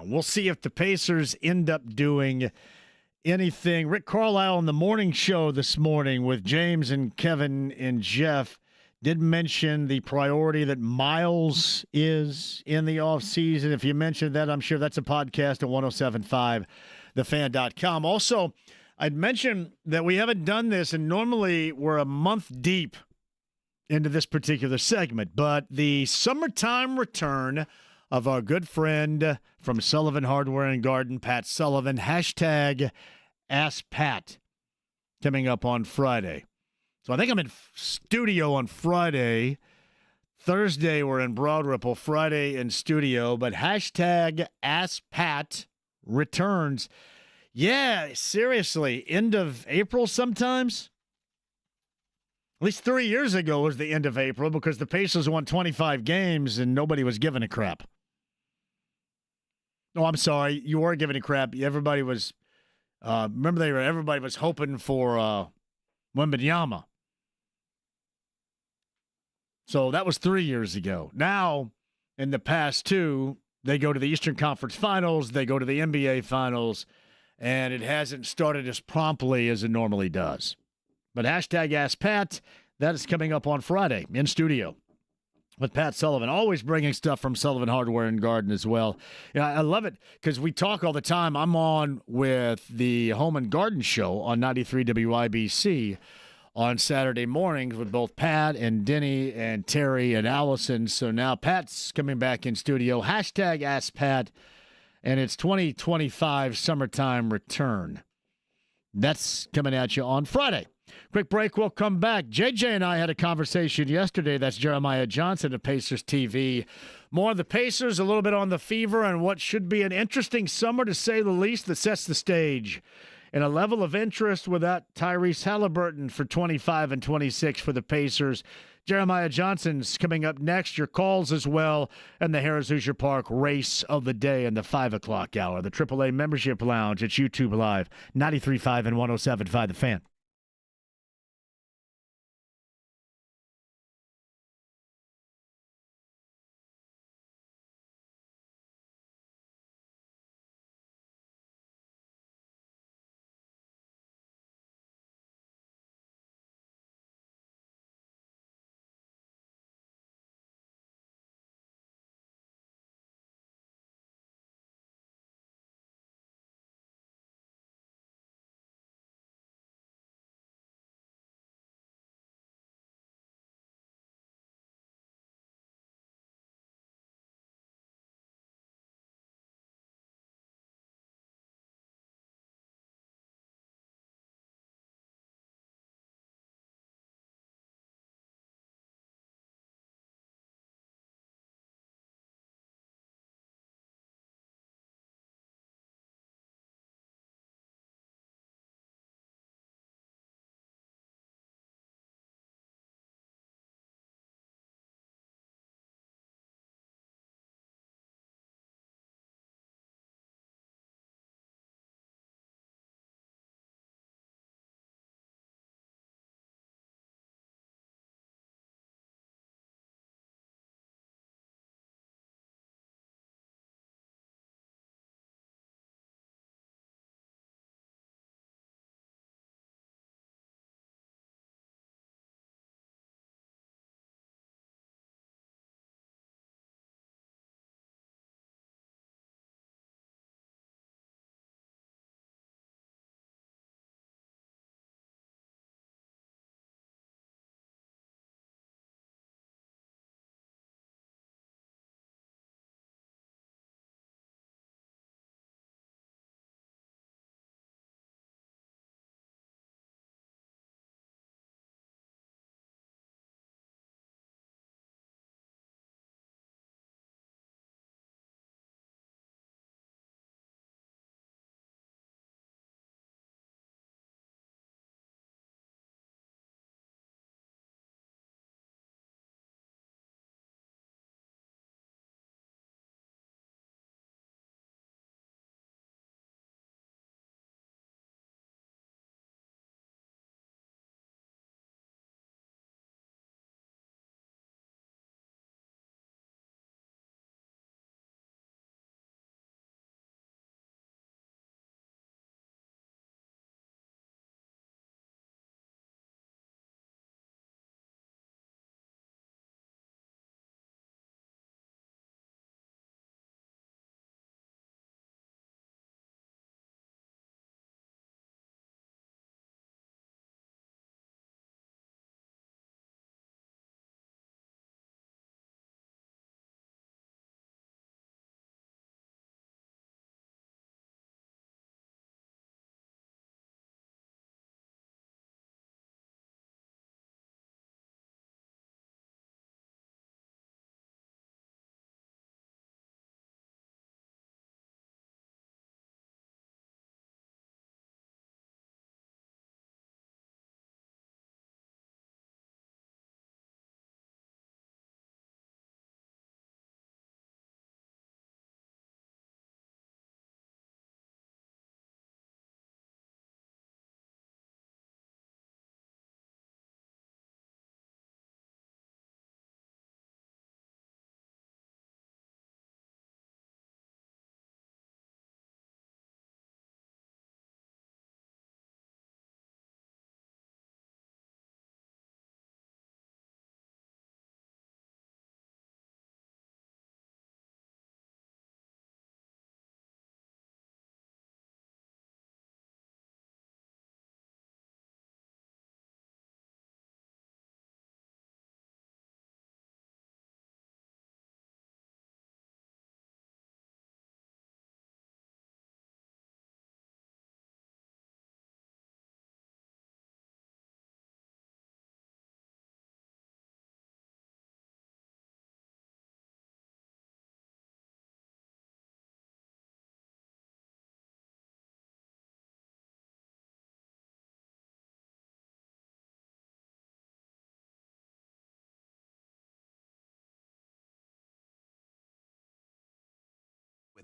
We'll see if the Pacers end up doing anything. Rick Carlisle on the morning show this morning with James and Kevin and Jeff did mention the priority that Miles is in the offseason. If you mentioned that, I'm sure that's a podcast at 1075thefan.com. Also, I'd mentioned that we haven't done this, and normally we're a month deep into this particular segment, but the summertime return of our good friend from Sullivan Hardware and Garden, Pat Sullivan, hashtag AskPat, coming up on Friday. So I think I'm in studio on Friday. Thursday, we're in Broad Ripple. Friday in studio. But hashtag AskPat returns. Yeah, seriously, end of April sometimes? At least 3 years ago was the end of April because the Pacers won 25 games and nobody was giving a crap. No, I'm sorry. You were giving a crap. Everybody was, everybody was hoping for Wembanyama. So that was 3 years ago. Now, in the past two, they go to the Eastern Conference Finals, they go to the NBA Finals, and it hasn't started as promptly as it normally does. But hashtag AskPat, that is coming up on Friday in studio with Pat Sullivan, always bringing stuff from Sullivan Hardware and Garden as well. Yeah, I love it because we talk all the time. I'm on with the Home and Garden Show on 93 WIBC on Saturday mornings with both Pat and Denny and Terry and Allison. So now Pat's coming back in studio. Hashtag AskPat, and it's 2025 summertime return. That's coming at you on Friday. Quick break, we'll come back. JJ and I had a conversation yesterday. That's Jeremiah Johnson of Pacers TV. More on the Pacers, a little bit on the Fever, and what should be an interesting summer, to say the least, that sets the stage. And a level of interest without Tyrese Halliburton for 25 and 26 for the Pacers. Jeremiah Johnson's coming up next. Your calls as well, and the Harris Hoosier Park race of the day in the 5 o'clock hour. The AAA Membership Lounge at YouTube Live, 93.5 and 107.5 The Fan.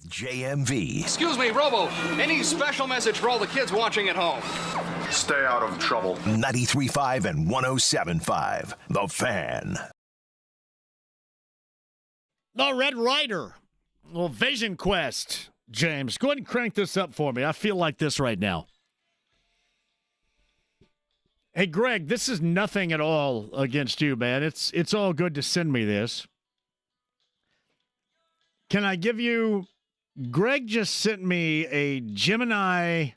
JMV. Excuse me, Robo. Any special message for all the kids watching at home? Stay out of trouble. 93.5 and 107.5. The Fan. The Red Rider. Well, Vision Quest. James, go ahead and crank this up for me. I feel like this right now. Hey, Greg, this is nothing at all against you, man. It's all good to send me this. Can I give you... Greg just sent me a Gemini...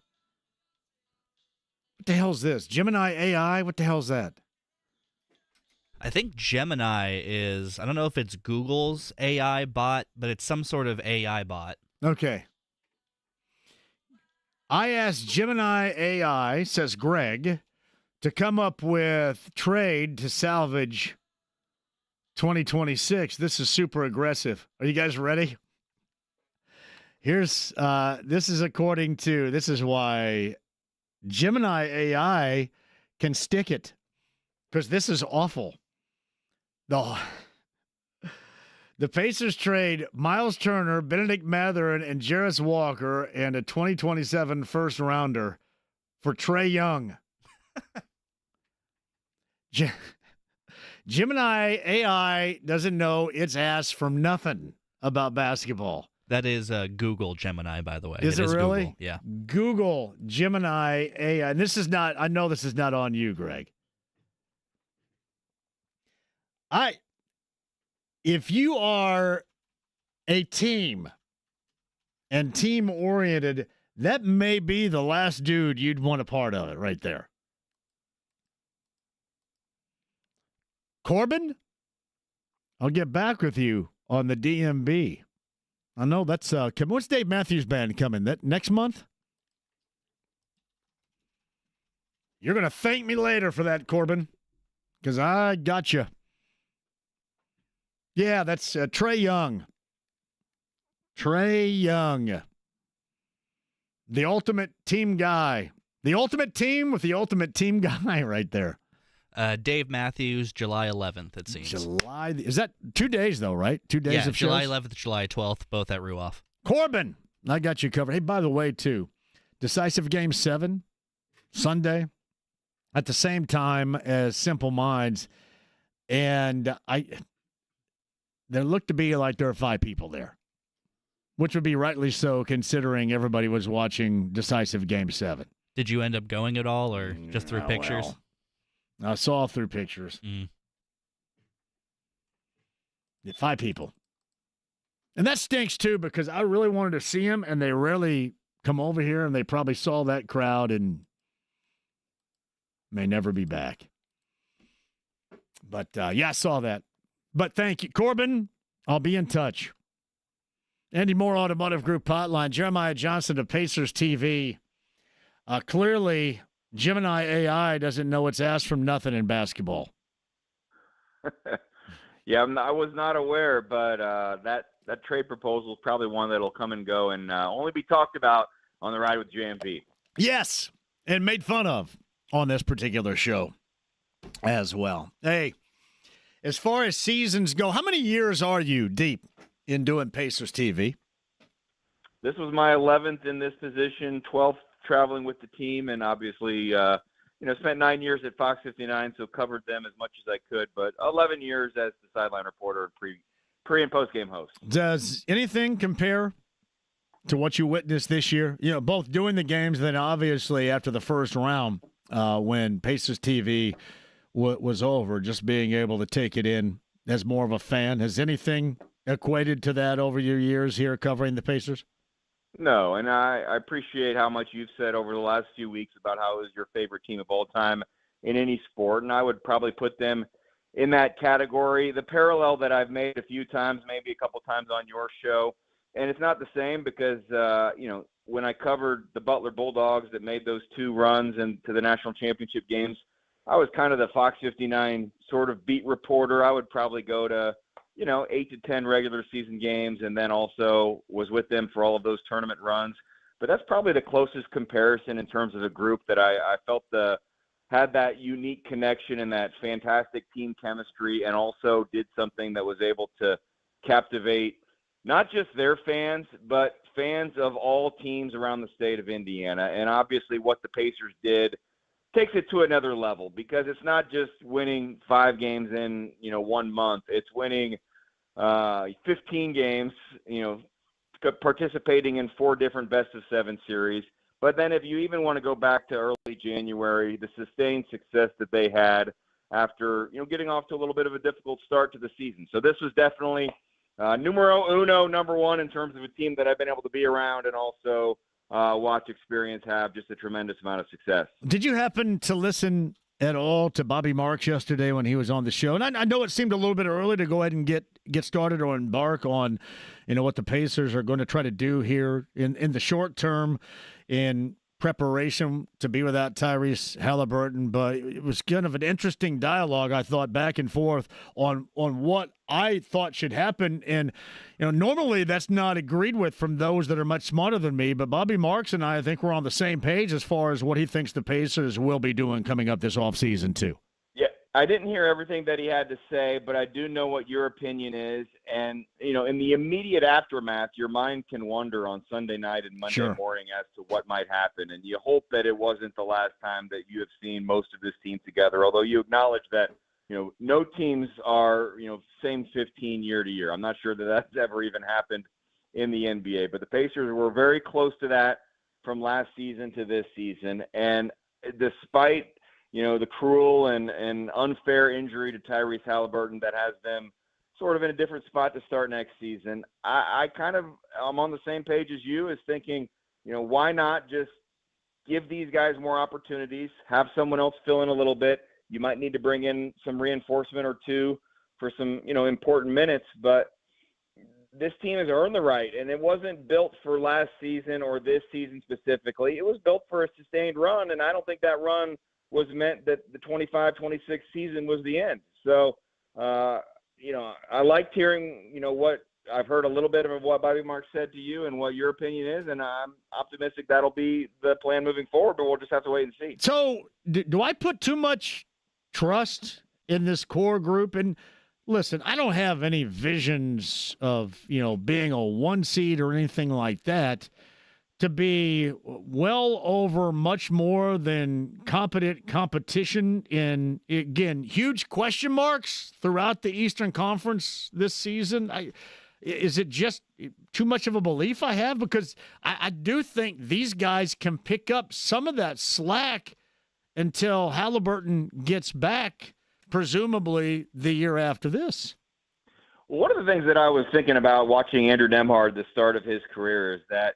What the hell's this? Gemini AI? What the hell's that? I think Gemini is, I don't know if it's Google's AI bot, but it's some sort of AI bot. Okay. I asked Gemini AI, says Greg, to come up with trade to salvage 2026. This is super aggressive. Are you guys ready? Here's, this is why Gemini AI can stick it, because this is awful. The Pacers trade Miles Turner, Benedict Mathurin, and Jarris Walker and a 2027 first rounder for Trae Young. Gemini AI doesn't know its ass from nothing about basketball. That is Google Gemini, by the way. Is it really? Google. Yeah. Google Gemini AI. And this is not, I know this is not on you, Greg. If you are a team and team-oriented, that may be the last dude you'd want a part of it right there. Corbin, I'll get back with you on the DMB. I know that's what's Dave Matthews Band coming? That next month? You're going to thank me later for that, Corbin, because I got you. Yeah, that's Trae Young. Trae Young. The ultimate team guy. The ultimate team with the ultimate team guy right there. Dave Matthews, July 11th, it seems. Is that 2 days, though, right? 2 days of July shows? 11th, July 12th, both at Ruoff. Corbin, I got you covered. Hey, by the way, too, decisive Game 7, Sunday, at the same time as Simple Minds. And there looked to be like there are 5 people there, which would be rightly so considering everybody was watching decisive Game 7. Did you end up going at all or just through pictures? Well, I saw through pictures. 5 people. And that stinks, too, because I really wanted to see them, and they rarely come over here, and they probably saw that crowd and may never be back. But, yeah, I saw that. But thank you. Corbin, I'll be in touch. Andy Moore, Automotive Group Hotline. Jeremiah Johnson of Pacers TV. Clearly, Gemini AI doesn't know its ass from nothing in basketball. Yeah, I was not aware, but that trade proposal is probably one that'll come and go and only be talked about on the ride with JMV. Yes, and made fun of on this particular show as well. Hey, as far as seasons go, how many years are you deep in doing Pacers TV? This was my 11th in this position, 12th traveling with the team, and obviously, spent 9 years at Fox 59, so covered them as much as I could, but 11 years as the sideline reporter and pre and post-game host. Does anything compare to what you witnessed this year? You know, both doing the games, then obviously after the first round when Pacers TV was over, just being able to take it in as more of a fan. Has anything equated to that over your years here covering the Pacers? No, and I appreciate how much you've said over the last few weeks about how it was your favorite team of all time in any sport, and I would probably put them in that category. The parallel that I've made a few times, maybe a couple times on your show, and it's not the same because, when I covered the Butler Bulldogs that made those 2 runs into the national championship games, I was kind of the Fox 59 sort of beat reporter. I would probably go to 8 to 10 regular season games, and then also was with them for all of those tournament runs. But that's probably the closest comparison in terms of a group that I felt had that unique connection and that fantastic team chemistry, and also did something that was able to captivate not just their fans, but fans of all teams around the state of Indiana. And obviously what the Pacers did takes it to another level, because it's not just winning 5 games in, 1 month. It's winning 15 games, participating in 4 different best-of-7 series. But then if you even want to go back to early January, the sustained success that they had after, getting off to a little bit of a difficult start to the season. So this was definitely numero uno, number 1 in terms of a team that I've been able to be around and also watch, experience, have just a tremendous amount of success. Did you happen to listen at all to Bobby Marks yesterday when he was on the show? And I know it seemed a little bit early to go ahead and get started or embark on, what the Pacers are going to try to do here in the short term in preparation to be without Tyrese Halliburton. But it was kind of an interesting dialogue, I thought, back and forth on what I thought should happen. And, normally that's not agreed with from those that are much smarter than me. But Bobby Marks and I think we're on the same page as far as what he thinks the Pacers will be doing coming up this offseason, too. Yeah, I didn't hear everything that he had to say, but I do know what your opinion is. And, in the immediate aftermath, your mind can wander on Sunday night and Monday morning as to what might happen. And you hope that it wasn't the last time that you have seen most of this team together, although you acknowledge that, no teams are, same 15 year to year. I'm not sure that that's ever even happened in the NBA, but the Pacers were very close to that from last season to this season. And despite, the cruel and unfair injury to Tyrese Halliburton that has them sort of in a different spot to start next season, I'm on the same page as you, as thinking, why not just give these guys more opportunities, have someone else fill in a little bit. You might need to bring in some reinforcement or 2 for some, important minutes, but this team has earned the right, and it wasn't built for last season or this season specifically. It was built for a sustained run, and I don't think that run was meant that the 25-26 season was the end. So, I liked hearing, what I've heard a little bit of what Bobby Marks said to you and what your opinion is, and I'm optimistic that'll be the plan moving forward, but we'll just have to wait and see. So do I put too much trust in this core group? And listen, I don't have any visions of, being a 1 seed or anything like that, to be well over much more than competent competition in, again, huge question marks throughout the Eastern Conference this season. Is it just too much of a belief I have? Because I do think these guys can pick up some of that slack until Halliburton gets back, presumably the year after this. Well, one of the things that I was thinking about watching Andrew Nembhard, the start of his career, is that,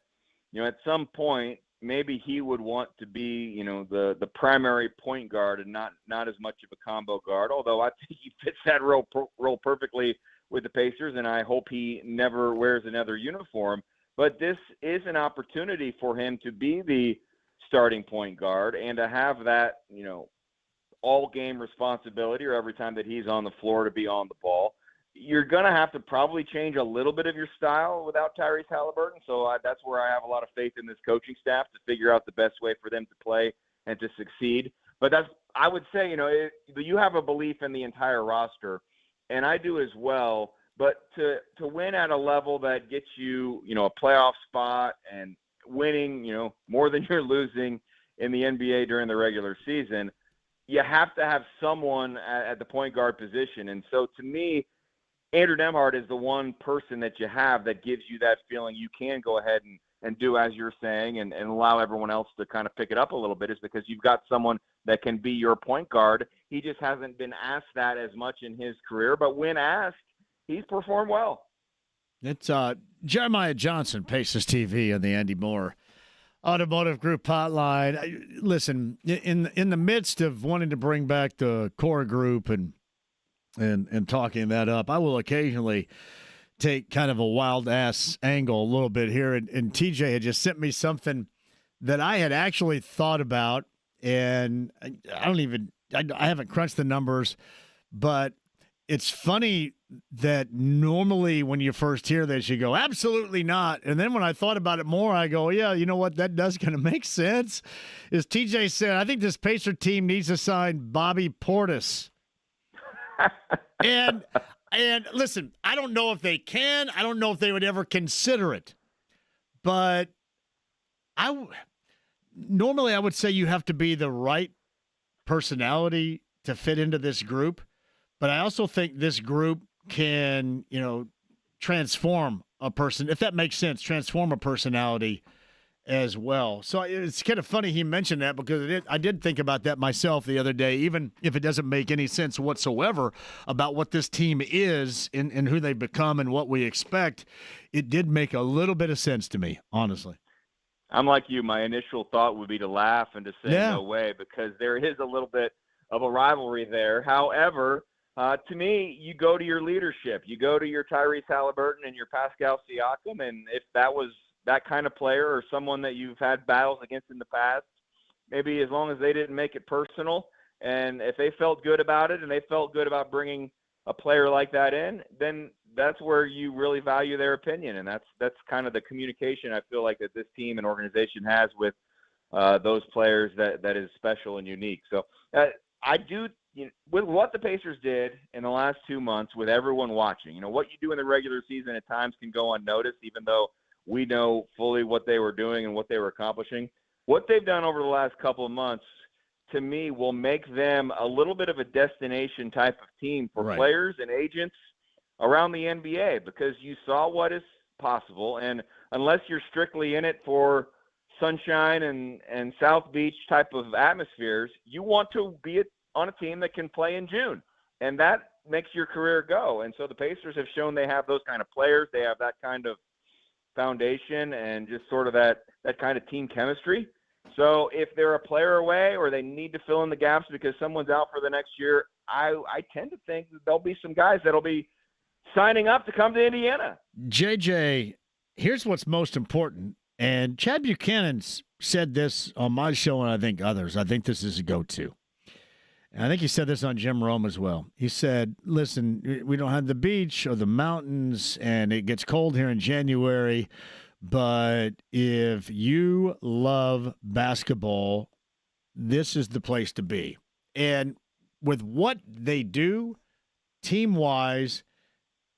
at some point, maybe he would want to be, the primary point guard and not as much of a combo guard, although I think he fits that role perfectly with the Pacers, and I hope he never wears another uniform. But this is an opportunity for him to be the starting point guard and to have that, all-game responsibility, or every time that he's on the floor to be on the ball. You're going to have to probably change a little bit of your style without Tyrese Halliburton. So that's where I have a lot of faith in this coaching staff to figure out the best way for them to play and to succeed. But I would say, you have a belief in the entire roster, and I do as well. But to win at a level that gets you, a playoff spot and winning, more than you're losing in the NBA during the regular season, you have to have someone at the point guard position. And so to me, Andrew Nembhard is the one person that you have that gives you that feeling you can go ahead and do as you're saying and allow everyone else to kind of pick it up a little bit, is because you've got someone that can be your point guard. He just hasn't been asked that as much in his career, but when asked, he's performed well. It's Jeremiah Johnson, Pacers TV, on the Andy Moore Automotive Group hotline. Listen, in the midst of wanting to bring back the core group and talking that up, I will occasionally take kind of a wild ass angle a little bit here. And TJ had just sent me something that I had actually thought about, and I haven't crunched the numbers, but it's funny that normally when you first hear this, you go, absolutely not. And then when I thought about it more, I go, yeah, you know what? That does kind of make sense. As TJ said, I think this Pacer team needs to sign Bobby Portis. And And listen, I don't know if they can. I don't know if they would ever consider it. But normally I would say you have to be the right personality to fit into this group. But I also think this group can, transform a person, if that makes sense, transform a personality as well. So it's kind of funny he mentioned that, because I did think about that myself the other day, even if it doesn't make any sense whatsoever about what this team is and who they've become and what we expect. It did make a little bit of sense to me, honestly. I'm like you. My initial thought would be to laugh and to say no way, because there is a little bit of a rivalry there. However, to me, you go to your leadership. You go to your Tyrese Halliburton and your Pascal Siakam, and if that was that kind of player or someone that you've had battles against in the past, maybe as long as they didn't make it personal, and if they felt good about it and they felt good about bringing a player like that in, then that's where you really value their opinion. And that's kind of the communication I feel like that this team and organization has with those players that is special and unique. So I do, with what the Pacers did in the last 2 months with everyone watching, what you do in the regular season at times can go unnoticed, even though we know fully what they were doing and what they were accomplishing. What they've done over the last couple of months, to me, will make them a little bit of a destination type of team for players and agents around the NBA, because you saw what is possible. And unless you're strictly in it for sunshine and South Beach type of atmospheres, you want to be on a team that can play in June. And that makes your career go. And so the Pacers have shown they have those kind of players. They have that kind of foundation and just sort of that kind of team chemistry. So if they're a player away or they need to fill in the gaps because someone's out for the next year, I tend to think that there'll be some guys that'll be signing up to come to Indiana. JJ, here's what's most important. And Chad Buchanan said this on my show, and I think others. I think this is a go-to. And I think he said this on Jim Rome as well. He said, listen, we don't have the beach or the mountains, and it gets cold here in January, but if you love basketball, this is the place to be. And with what they do, team-wise,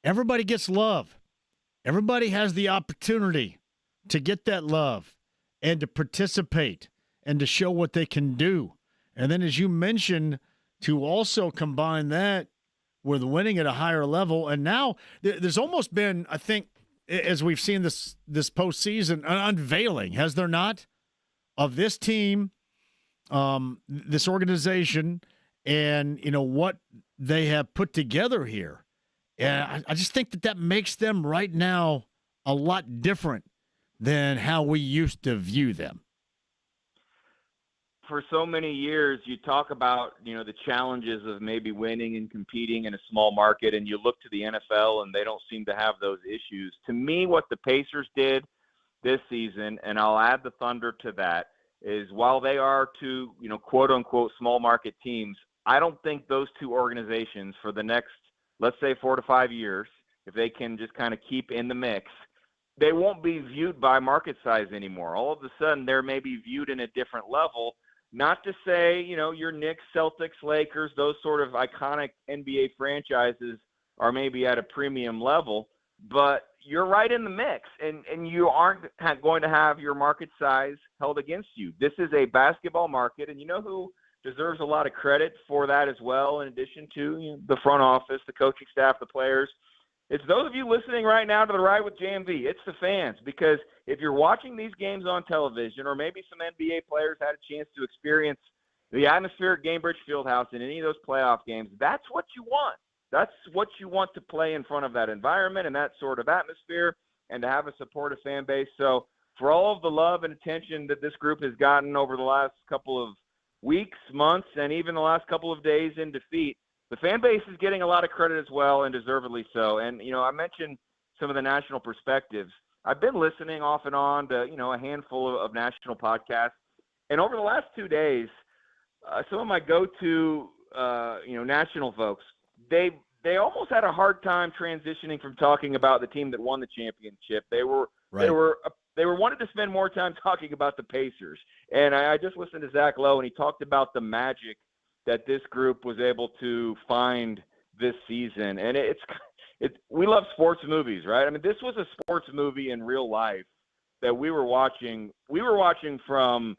everybody gets love. Everybody has the opportunity to get that love and to participate and to show what they can do. And then, as you mentioned, to also combine that with winning at a higher level. And now there's almost been, I think, as we've seen this postseason, an unveiling, has there not, of this team, this organization, and, what they have put together here. And I just think that makes them right now a lot different than how we used to view them. For so many years, you talk about, the challenges of maybe winning and competing in a small market, and you look to the NFL and they don't seem to have those issues. To me, what the Pacers did this season, and I'll add the Thunder to that, is while they are two, quote unquote small market teams, I don't think those two organizations for the next, let's say 4 to 5 years, if they can just kind of keep in the mix, they won't be viewed by market size anymore. All of a sudden, they're maybe viewed in a different level. Not to say, your Knicks, Celtics, Lakers, those sort of iconic NBA franchises are maybe at a premium level, but you're right in the mix, and you aren't going to have your market size held against you. This is a basketball market, and you know who deserves a lot of credit for that as well, in addition to the front office, the coaching staff, the players. It's those of you listening right now to the Ride with JMV. It's the fans, because if you're watching these games on television, or maybe some NBA players had a chance to experience the atmosphere at Gainbridge Fieldhouse in any of those playoff games, that's what you want. That's what you want, to play in front of that environment and that sort of atmosphere, and to have a supportive fan base. So for all of the love and attention that this group has gotten over the last couple of weeks, months, and even the last couple of days in defeat, the fan base is getting a lot of credit as well, and deservedly so. And, I mentioned some of the national perspectives. I've been listening off and on to, a handful of national podcasts. And over the last 2 days, some of my go-to, national folks, they almost had a hard time transitioning from talking about the team that won the championship. They wanted to spend more time talking about the Pacers. And I just listened to Zach Lowe, and he talked about the magic that this group was able to find this season. And we love sports movies, right? I mean, this was a sports movie in real life that we were watching. We were watching from,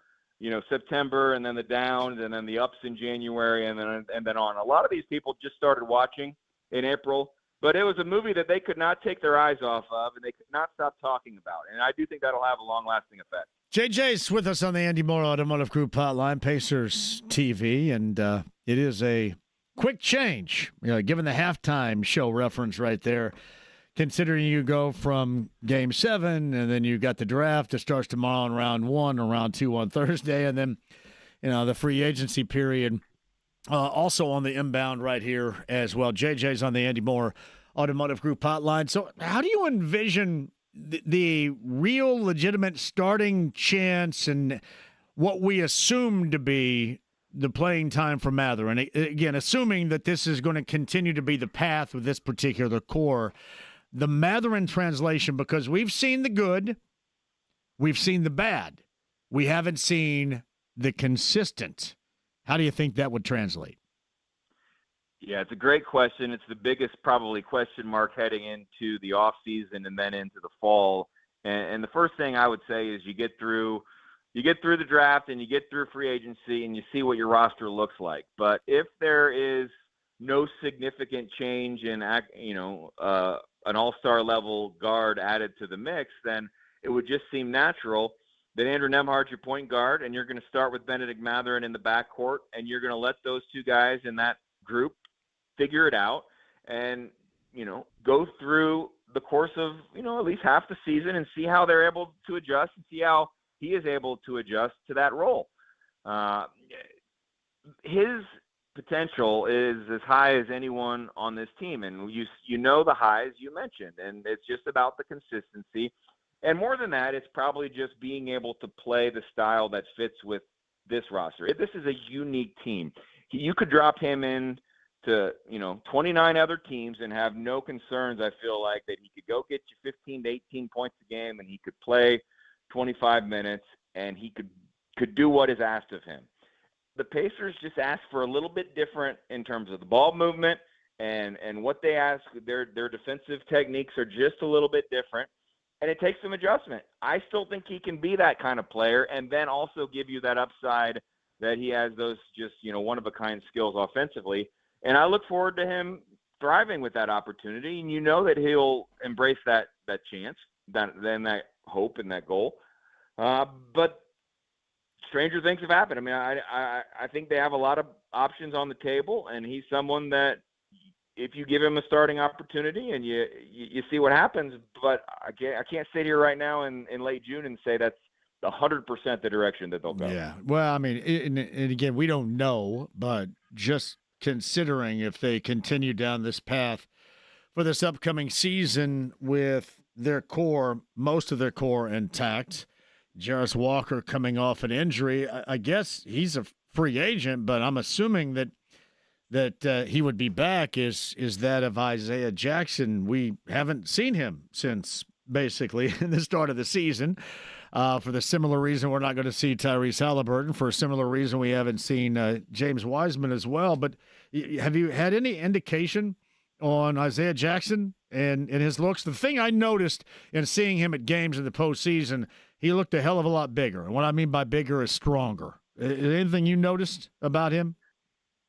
September, and then the downs, and then the ups in January, and then on. A lot of these people just started watching in April, but it was a movie that they could not take their eyes off of, and they could not stop talking about. And I do think that'll have a long-lasting effect. JJ's with us on the Andy Moore Automotive Group hotline, Pacers TV, and it is a quick change, given the halftime show reference right there, considering you go from Game 7, and then you got the draft that starts tomorrow in round 1 and round 2 on Thursday, and then the free agency period also on the inbound right here as well. JJ's on the Andy Moore Automotive Group hotline. So how do you envision the real legitimate starting chance and what we assume to be the playing time for Mather? And again, assuming that this is going to continue to be the path with this particular core, the Mather in translation, because we've seen the good, we've seen the bad, we haven't seen the consistent. How do you think that would translate? Yeah, it's a great question. It's the biggest probably question mark heading into the offseason and then into the fall. And the first thing I would say is you get through the draft and you get through free agency and you see what your roster looks like. But if there is no significant change in an all-star level guard added to the mix, then it would just seem natural that Andrew Nembhard's your point guard, and you're going to start with Benedict Mathurin in the backcourt, and you're going to let those two guys in that group figure it out and, go through the course of, at least half the season and see how they're able to adjust and see how he is able to adjust to that role. His potential is as high as anyone on this team, and the highs you mentioned, and it's just about the consistency. And more than that, it's probably just being able to play the style that fits with this roster. This is a unique team. You could drop him in to 29 other teams and have no concerns. I feel like that he could go get you 15 to 18 points a game, and he could play 25 minutes, and he could do what is asked of him. The Pacers just ask for a little bit different in terms of the ball movement and what they ask. Their defensive techniques are just a little bit different, and it takes some adjustment. I still think he can be that kind of player and then also give you that upside that he has those just, one-of-a-kind skills offensively. And I look forward to him thriving with that opportunity, and that he'll embrace that chance, that hope and that goal. But stranger things have happened. I mean, I think they have a lot of options on the table, and he's someone that if you give him a starting opportunity and you see what happens, but I can't sit here right now in late June and say that's 100% the direction that they'll go. Yeah. Well, I mean, and again, we don't know, but just considering if they continue down this path for this upcoming season with their core, most of their core intact, Jarris Walker coming off an injury, I guess he's a free agent, but I'm assuming that he would be back is that of Isaiah Jackson. We haven't seen him since basically the start of the season. For the similar reason we're not going to see Tyrese Halliburton. For a similar reason we haven't seen James Wiseman as well. But have you had any indication on Isaiah Jackson and his looks? The thing I noticed in seeing him at games in the postseason, he looked a hell of a lot bigger. And what I mean by bigger is stronger. Anything you noticed about him?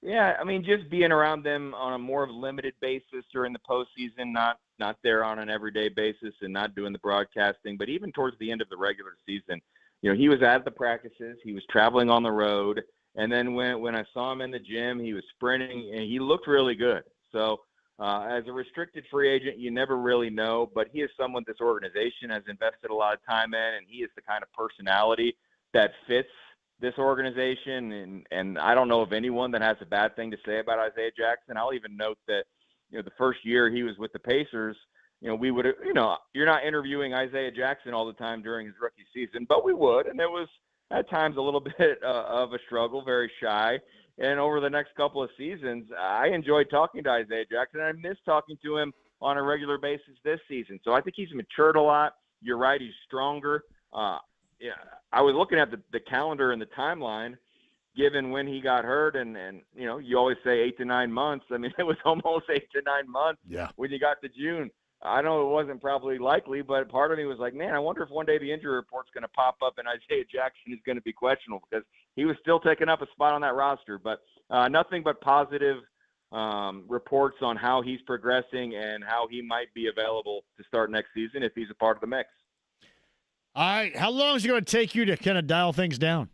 Yeah, I mean, just being around them on a more limited basis during the postseason, not there on an everyday basis and not doing the broadcasting, but even towards the end of the regular season, he was at the practices, he was traveling on the road, and then when I saw him in the gym, he was sprinting, and he looked really good. So as a restricted free agent, you never really know, but he is someone this organization has invested a lot of time in, and he is the kind of personality that fits this organization, and I don't know of anyone that has a bad thing to say about Isaiah Jackson. I'll even note that, the first year he was with the Pacers, we would, you're not interviewing Isaiah Jackson all the time during his rookie season, but we would, and it was at times a little bit of a struggle, very shy. And over the next couple of seasons, I enjoyed talking to Isaiah Jackson, and I miss talking to him on a regular basis this season. So I think he's matured a lot. You're right, he's stronger. Yeah, I was looking at the calendar and the timeline. given when he got hurt, and you always say 8 to 9 months. I mean, it was almost 8 to 9 months when you got to June. I know it wasn't probably likely, but part of me was like, man, I wonder if one day the injury report's going to pop up and Isaiah Jackson is going to be questionable, because he was still taking up a spot on that roster. But nothing but positive reports on how he's progressing and how he might be available to start next season if he's a part of the mix. All right, how long is it going to take you to kind of dial things down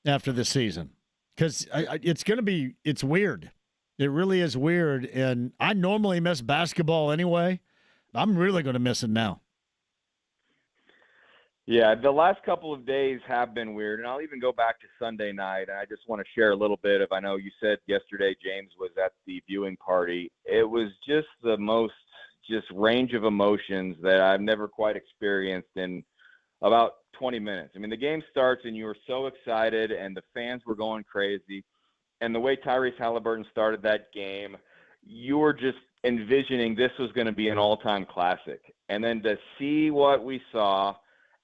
after this season? Because it's weird. It really is weird, and I normally miss basketball anyway. I'm really going to miss it now. Yeah, the last couple of days have been weird, and I'll even go back to Sunday night. I just want to share a little bit of, I know you said yesterday James was at the viewing party. It was just the most range of emotions that I've never quite experienced in about 20 minutes. I mean, the game starts, and you were so excited, and the fans were going crazy. And the way Tyrese Halliburton started that game, you were just envisioning this was going to be an all-time classic. And then to see what we saw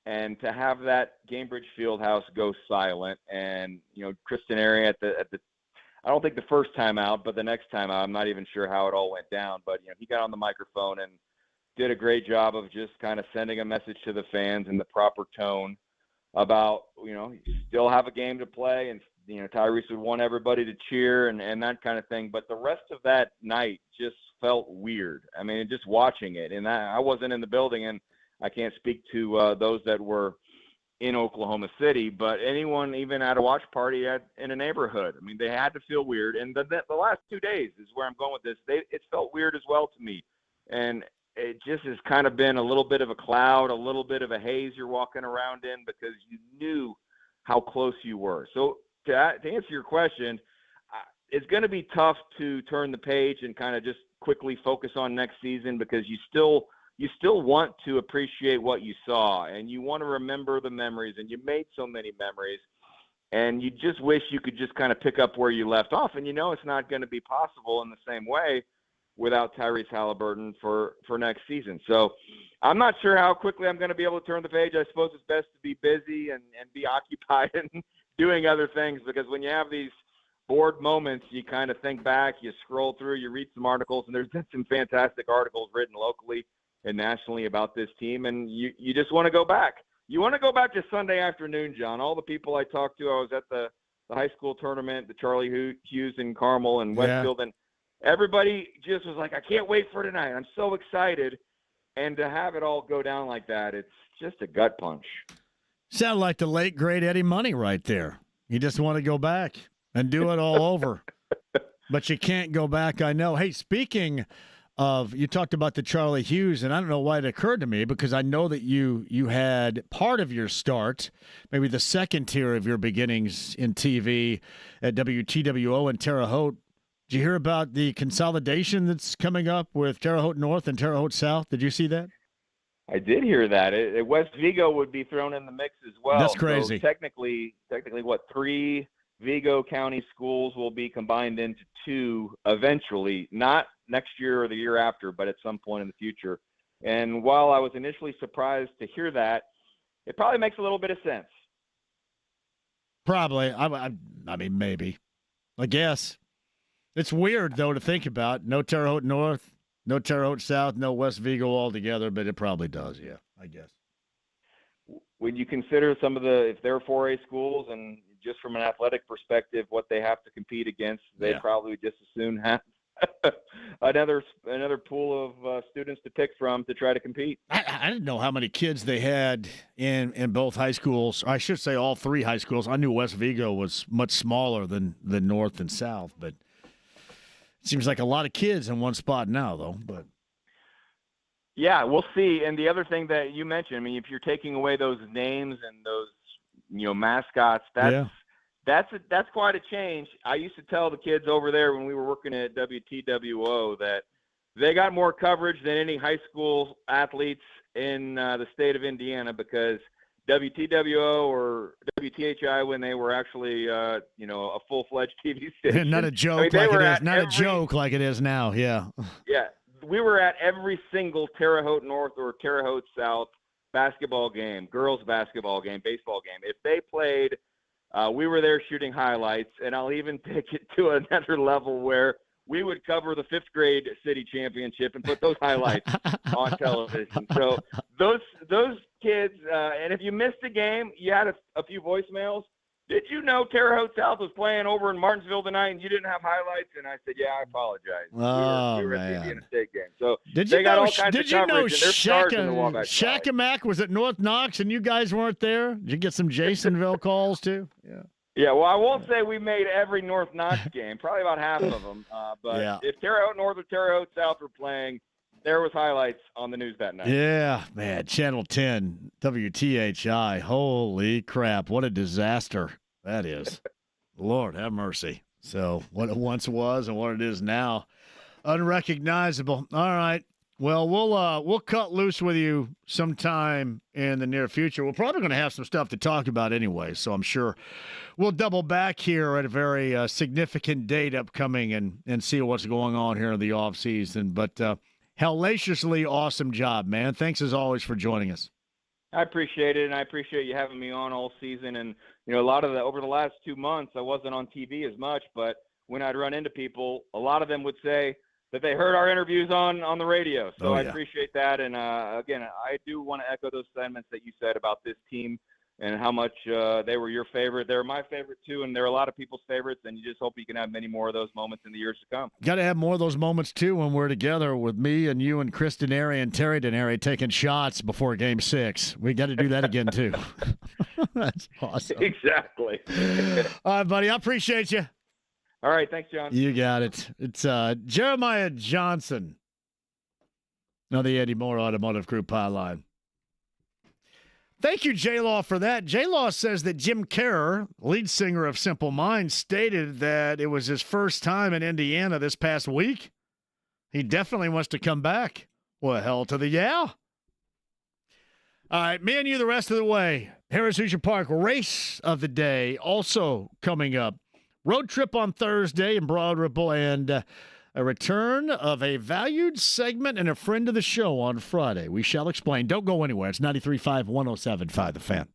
and to have that Gainbridge Fieldhouse go silent, and, Kristen Airy at the I don't think the first time out, but the next time out, I'm not even sure how it all went down, but, he got on the microphone and did a great job of just kind of sending a message to the fans in the proper tone about, you still have a game to play, and, Tyrese would want everybody to cheer and that kind of thing. But the rest of that night just felt weird. I mean, just watching it, and I wasn't in the building, and I can't speak to those that were in Oklahoma City, but anyone even at a watch party in a neighborhood, I mean, they had to feel weird. And the last 2 days is where I'm going with this. It felt weird as well to me. And it just has kind of been a little bit of a cloud, a little bit of a haze you're walking around in, because you knew how close you were. So to answer your question, it's going to be tough to turn the page and kind of just quickly focus on next season, because you still want to appreciate what you saw, and you want to remember the memories, and you made so many memories, and you just wish you could just kind of pick up where you left off. And it's not going to be possible in the same way without Tyrese Halliburton for next season. So I'm not sure how quickly I'm going to be able to turn the page. I suppose it's best to be busy and be occupied and doing other things, because when you have these bored moments, you kind of think back, you scroll through, you read some articles, and there's been some fantastic articles written locally and nationally about this team, and you just want to go back. You want to go back to Sunday afternoon, John. All the people I talked to, I was at the high school tournament, the Charlie Hughes in Carmel and Westfield, and everybody just was like, I can't wait for tonight. I'm so excited. And to have it all go down like that, it's just a gut punch. Sound like the late, great Eddie Money right there. You just want to go back and do it all over. But you can't go back, I know. Hey, speaking of, you talked about the Charlie Hughes, and I don't know why it occurred to me, because I know that you had part of your start, maybe the second tier of your beginnings in TV at WTWO in Terre Haute. Did you hear about the consolidation that's coming up with Terre Haute North and Terre Haute South? Did you see that? I did hear that. West Vigo would be thrown in the mix as well. That's crazy. So technically, what, 3 Vigo County schools will be combined into 2 eventually, not next year or the year after, but at some point in the future. And while I was initially surprised to hear that, it probably makes a little bit of sense. Probably. I mean, maybe. I guess. It's weird, though, to think about. No Terre Haute North, no Terre Haute South, no West Vigo altogether, but it probably does, yeah, I guess. When you consider some of if they're 4A schools, and just from an athletic perspective, what they have to compete against, they'd probably just as soon have another pool of students to pick from to try to compete. I didn't know how many kids they had in both high schools. I should say all 3 high schools. I knew West Vigo was much smaller than North and South, but it seems like a lot of kids in one spot now, though. But yeah, we'll see. And the other thing that you mentioned, I mean, if you're taking away those names and those mascots, that's quite a change. I used to tell the kids over there when we were working at WTWO that they got more coverage than any high school athletes in the state of Indiana, because WTWO or WTHI, when they were actually, a full-fledged TV station. Not a joke like it is now, yeah. Yeah, we were at every single Terre Haute North or Terre Haute South basketball game, girls basketball game, baseball game. If they played we were there shooting highlights, and I'll even take it to another level where we would cover the 5th grade city championship and put those highlights on television. So those kids, and if you missed a game, you had a few voicemails. Did you know Terre Haute South was playing over in Martinsville tonight and you didn't have highlights? And I said, yeah, I apologize. We were at the Indiana State game. So they got all kinds of coverage, and they're stars in the Wabash Valley. Shakamak was at North Knox and you guys weren't there? Did you get some Jasonville calls too? Yeah. Yeah, well, I won't say we made every North Knox game, probably about half of them. But if Terre Haute North or Terre Haute South were playing, there was highlights on the news that night. Yeah, man, Channel 10, WTHI. Holy crap, what a disaster that is. Lord have mercy. So what it once was and what it is now, unrecognizable. All right. Well, we'll cut loose with you sometime in the near future. We're probably going to have some stuff to talk about anyway, so I'm sure we'll double back here at a very significant date upcoming and see what's going on here in the offseason. But hellaciously awesome job, man. Thanks as always for joining us. I appreciate it, and I appreciate you having me on all season. And, you know, over the last 2 months, I wasn't on TV as much, but when I'd run into people, a lot of them would say that they heard our interviews on the radio. So I appreciate that. And, again, I do want to echo those sentiments that you said about this team and how much they were your favorite. They're my favorite, too, and they're a lot of people's favorites, and you just hope you can have many more of those moments in the years to come. Got to have more of those moments, too, when we're together with me and you and Chris Denary and Terry Denary taking shots before Game 6. We got to do that again, too. That's awesome. Exactly. All right, buddy. I appreciate you. All right. Thanks, John. You got it. It's Jeremiah Johnson on the Eddie Moore Automotive Group hotline. Thank you, J-Law, for that. J-Law says that Jim Kerr, lead singer of Simple Minds, stated that it was his first time in Indiana this past week. He definitely wants to come back. Well, hell to the yeah. All right, me and you the rest of the way. Harris Hoosier Park race of the day also coming up. Road trip on Thursday in Broad Ripple, and a return of a valued segment and a friend of the show on Friday. We shall explain. Don't go anywhere. It's 93.5, 107.5 The Fan.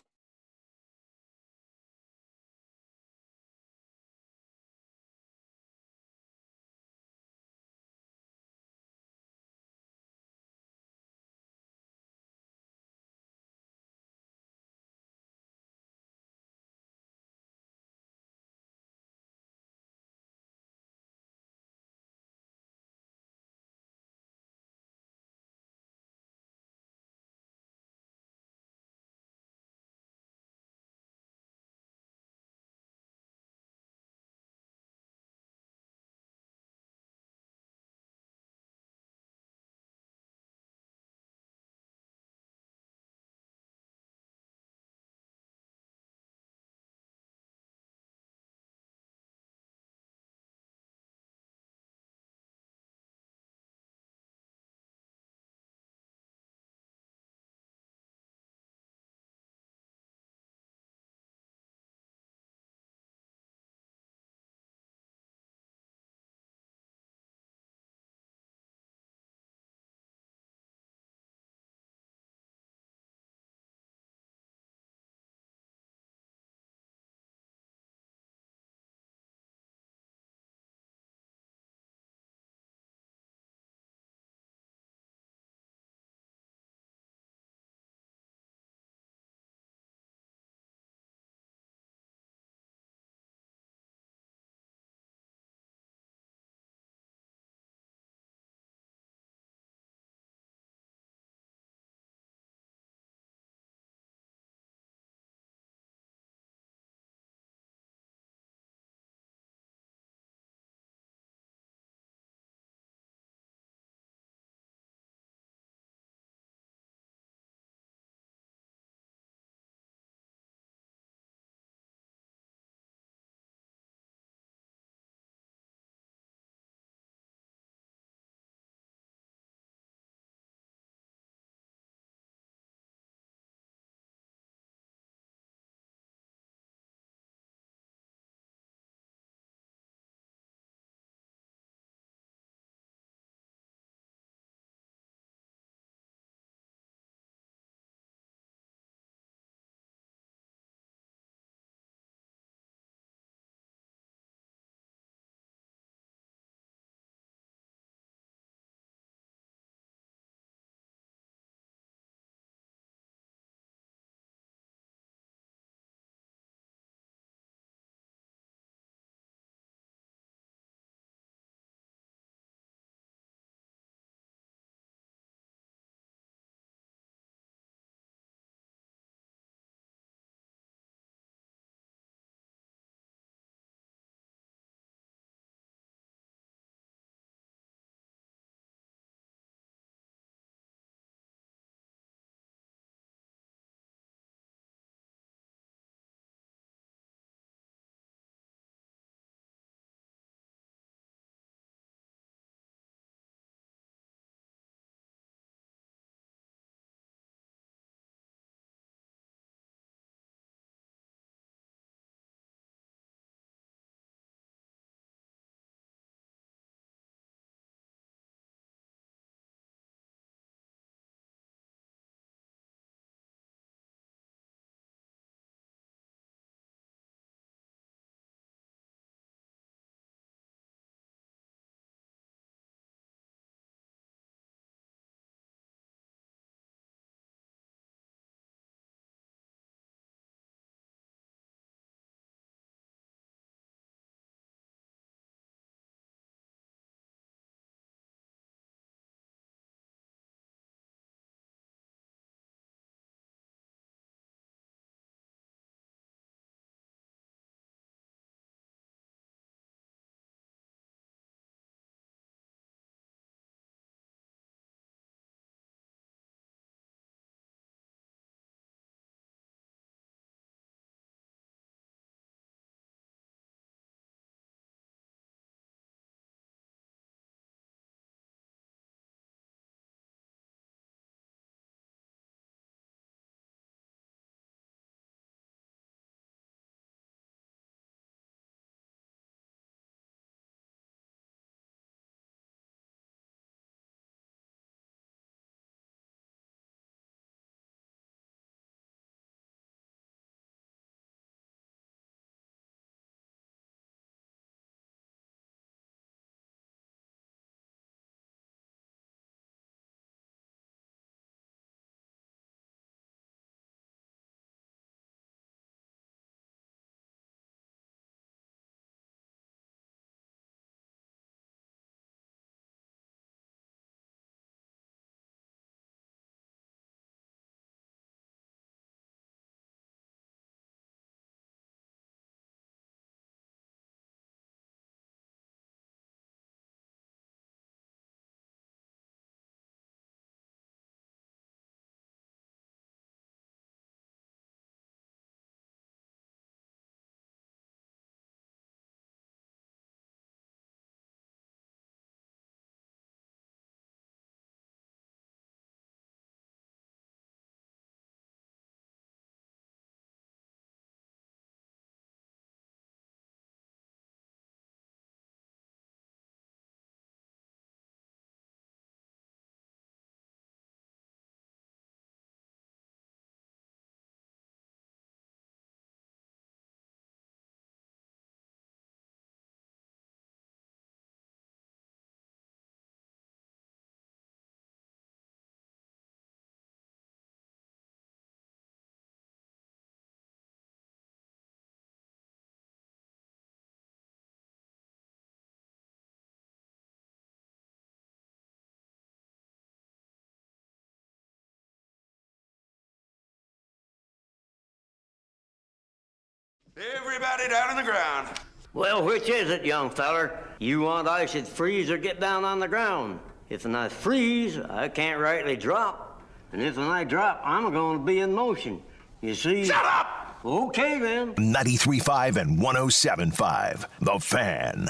Everybody down on the ground. Well, which is it, young feller? You want I should freeze or get down on the ground? If I freeze, I can't rightly drop. And if I drop, I'm going to be in motion. You see? Shut up! Okay, then. 93.5 and 107.5. The Fan.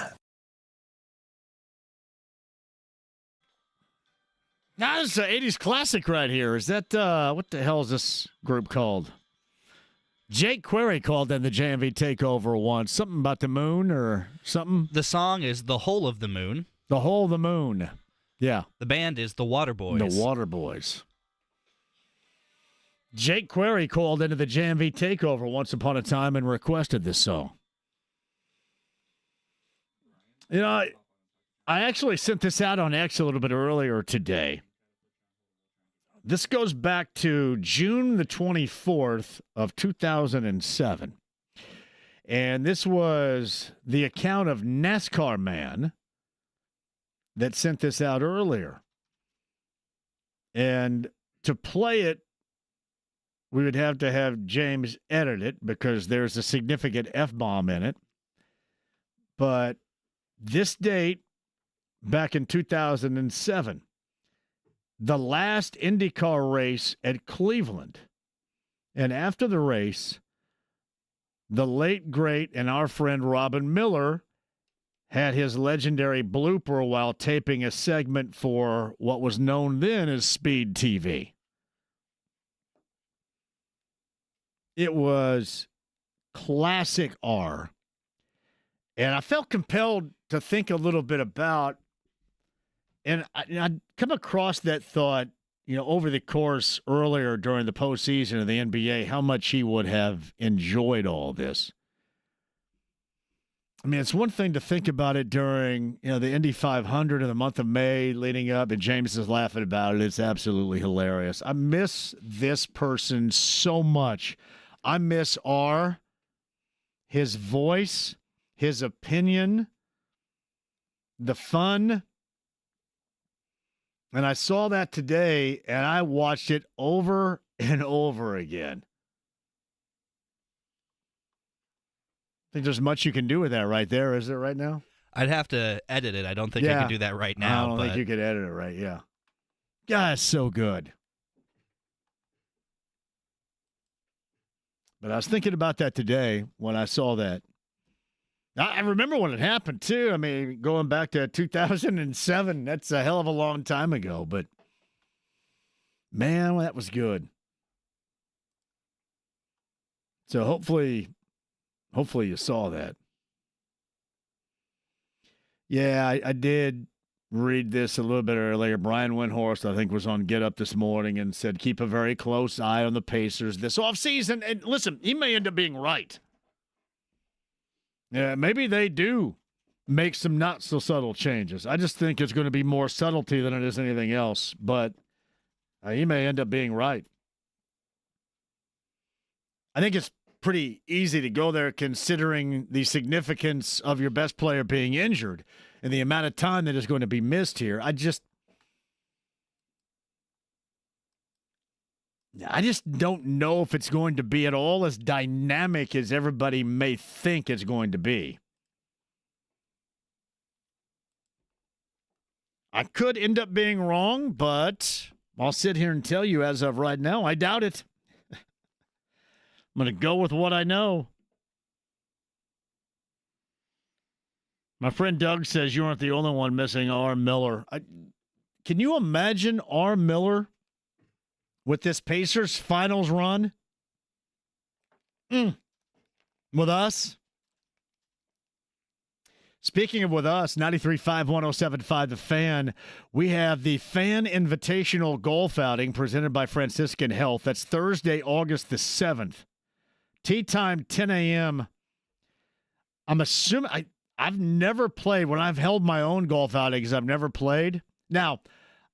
Now, this is an 80s classic right here. Is that, what the hell is this group called? Jake Query called in the JMV Takeover once. Something about the moon or something? The song is The Hole of the Moon. The Hole of the Moon. Yeah. The band is The Waterboys. The Waterboys. Jake Query called into the JMV Takeover once upon a time and requested this song. You know, I actually sent this out on X a little bit earlier today. This goes back to June the 24th of 2007. And this was the account of NASCAR Man that sent this out earlier. And to play it, we would have to have James edit it because there's a significant F-bomb in it. But this date, back in 2007, the last IndyCar race at Cleveland. And after the race, the late, great, and our friend Robin Miller had his legendary blooper while taping a segment for what was known then as Speed TV. It was classic R. And I felt compelled to think a little bit about, and I'd come across that thought, you know, over the course earlier during the postseason of the NBA, how much he would have enjoyed all this. I mean, it's one thing to think about it during, you know, the Indy 500 in the month of May leading up, and James is laughing about it. It's absolutely hilarious. I miss this person so much. I miss R, his voice, his opinion, the fun. And I saw that today, and I watched it over and over again. I think there's much you can do with that right there, is there, right now? I'd have to edit it. I don't think I can do that right now. I don't think you could edit it right, yeah. God, it's so good. But I was thinking about that today when I saw that. I remember when it happened, too. I mean, going back to 2007, that's a hell of a long time ago. But, man, that was good. So hopefully you saw that. Yeah, I did read this a little bit earlier. Brian Windhorst, I think, was on Get Up this morning and said, keep a very close eye on the Pacers this offseason. And listen, he may end up being right. Yeah, maybe they do make some not so subtle changes. I just think it's going to be more subtlety than it is anything else. But he may end up being right. I think it's pretty easy to go there considering the significance of your best player being injured and the amount of time that is going to be missed here. I just don't know if it's going to be at all as dynamic as everybody may think it's going to be. I could end up being wrong, but I'll sit here and tell you as of right now, I doubt it. I'm going to go with what I know. My friend Doug says you aren't the only one missing R. Miller. Can you imagine R. Miller with this Pacers finals run? With us? Speaking of with us, 93.5, 107.5 The Fan, we have the Fan Invitational Golf Outing presented by Franciscan Health. That's Thursday, August the 7th. Tee time, 10 a.m. I'm assuming I've never played. When I've held my own golf outings, I've never played. Now,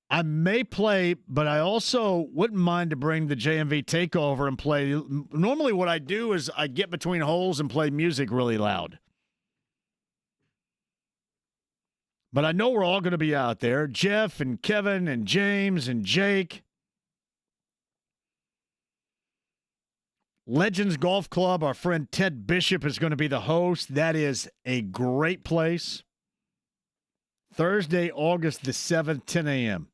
I may play, but I also wouldn't mind to bring the JMV takeover and play. Normally what I do is I get between holes and play music really loud. But I know we're all going to be out there. Jeff and Kevin and James and Jake. Legends Golf Club, our friend Ted Bishop is going to be the host. That is a great place. Thursday, August the 7th, 10 a.m.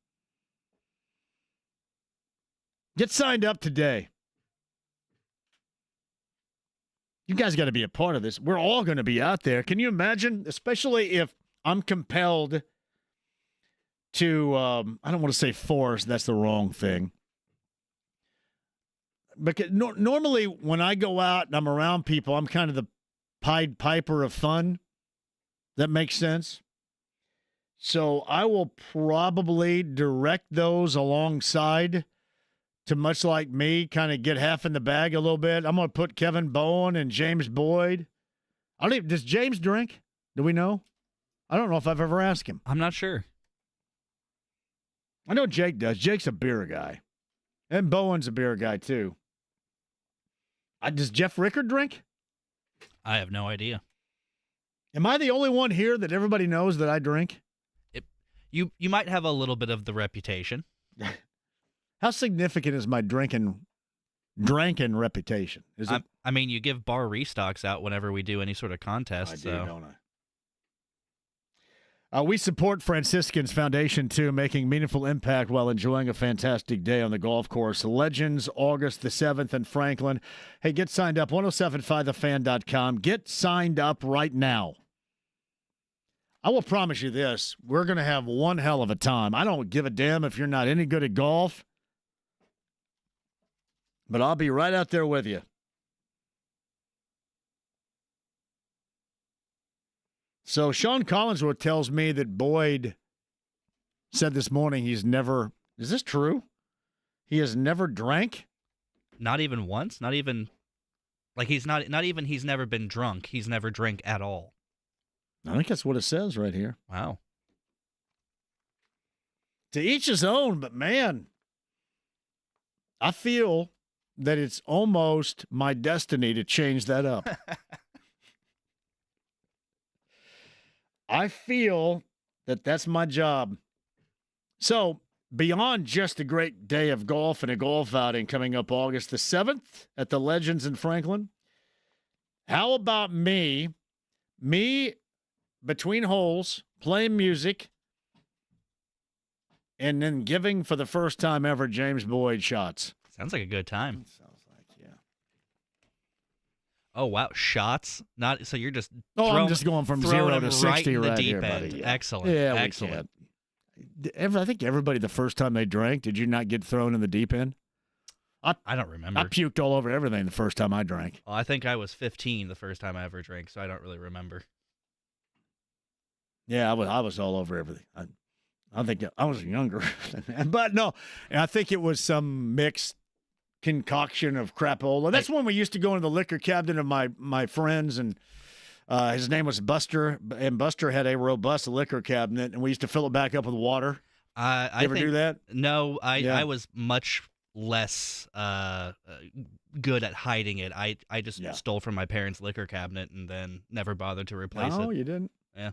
Get signed up today. You guys got to be a part of this. We're all going to be out there. Can you imagine, especially if I'm compelled to, I don't want to say force, that's the wrong thing. Because normally when I go out and I'm around people, I'm kind of the Pied Piper of fun. That makes sense. So I will probably direct those alongside to, much like me, kind of get half in the bag a little bit. I'm going to put Kevin Bowen and James Boyd. Does James drink? Do we know? I don't know if I've ever asked him. I'm not sure. I know Jake does. Jake's a beer guy. And Bowen's a beer guy, too. Does Jeff Rickard drink? I have no idea. Am I the only one here that everybody knows that I drink? You might have a little bit of the reputation. How significant is my drinking reputation? Is it? I mean, you give bar restocks out whenever we do any sort of contest. I do, don't I? We support Franciscan's Foundation, too, making meaningful impact while enjoying a fantastic day on the golf course. Legends, August the 7th in Franklin. Hey, get signed up, 1075thefan.com. Get signed up right now. I will promise you this. We're going to have one hell of a time. I don't give a damn if you're not any good at golf, but I'll be right out there with you. So Sean Collinsworth tells me that Boyd said this morning he's never – is this true? He has never drank? Not even once? Not even – like he's never been drunk. He's never drank at all. I think that's what it says right here. Wow. To each his own, but man, I feel that it's almost my destiny to change that up. I feel that that's my job. So, beyond just a great day of golf and a golf outing coming up August the 7th at the Legends in Franklin, how about me between holes, playing music, and then giving for the first time ever James Boyd shots? Sounds like a good time. Sounds like, yeah. Oh, wow. Shots? Not so you're just I'm just going from 0 to 60 right in the right deep here, end. buddy. Yeah. Excellent. Yeah, excellent. I think everybody the first time they drank, did you not get thrown in the deep end? I don't remember. I puked all over everything the first time I drank. Well, I think I was 15 the first time I ever drank, so I don't really remember. Yeah, I was all over everything. I think I was younger than that. But no, I think it was some mixed concoction of crapola. That's when we used to go into the liquor cabinet of my friends, and his name was Buster, and Buster had a robust liquor cabinet, and we used to fill it back up with water. I ever do that? No, I was much less good at hiding it. I just stole from my parents' liquor cabinet and then never bothered to replace it. No, you didn't? Yeah.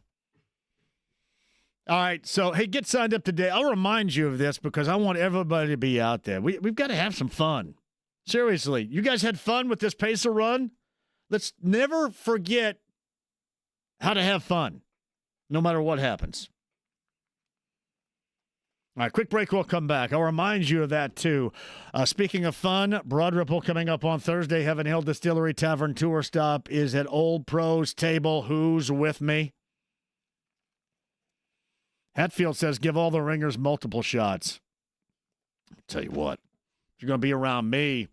All right, so, hey, get signed up today. I'll remind you of this because I want everybody to be out there. We've got to have some fun. Seriously, you guys had fun with this Pacer run? Let's never forget how to have fun, no matter what happens. All right, quick break. We'll come back. I'll remind you of that, too. Speaking of fun, Broad Ripple coming up on Thursday. Heaven Hill Distillery Tavern Tour Stop is at Old Pro's table. Who's with me? Hatfield says, give all the ringers multiple shots. I'll tell you what, if you're going to be around me,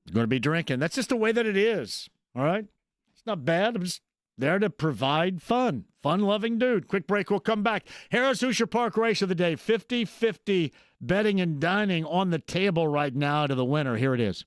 you're going to be drinking. That's just the way that it is, all right? It's not bad. I'm just there to provide fun. Fun-loving dude. Quick break. We'll come back. Harris Hoosier Park race of the day. 50-50 betting and dining on the table right now to the winner. Here it is.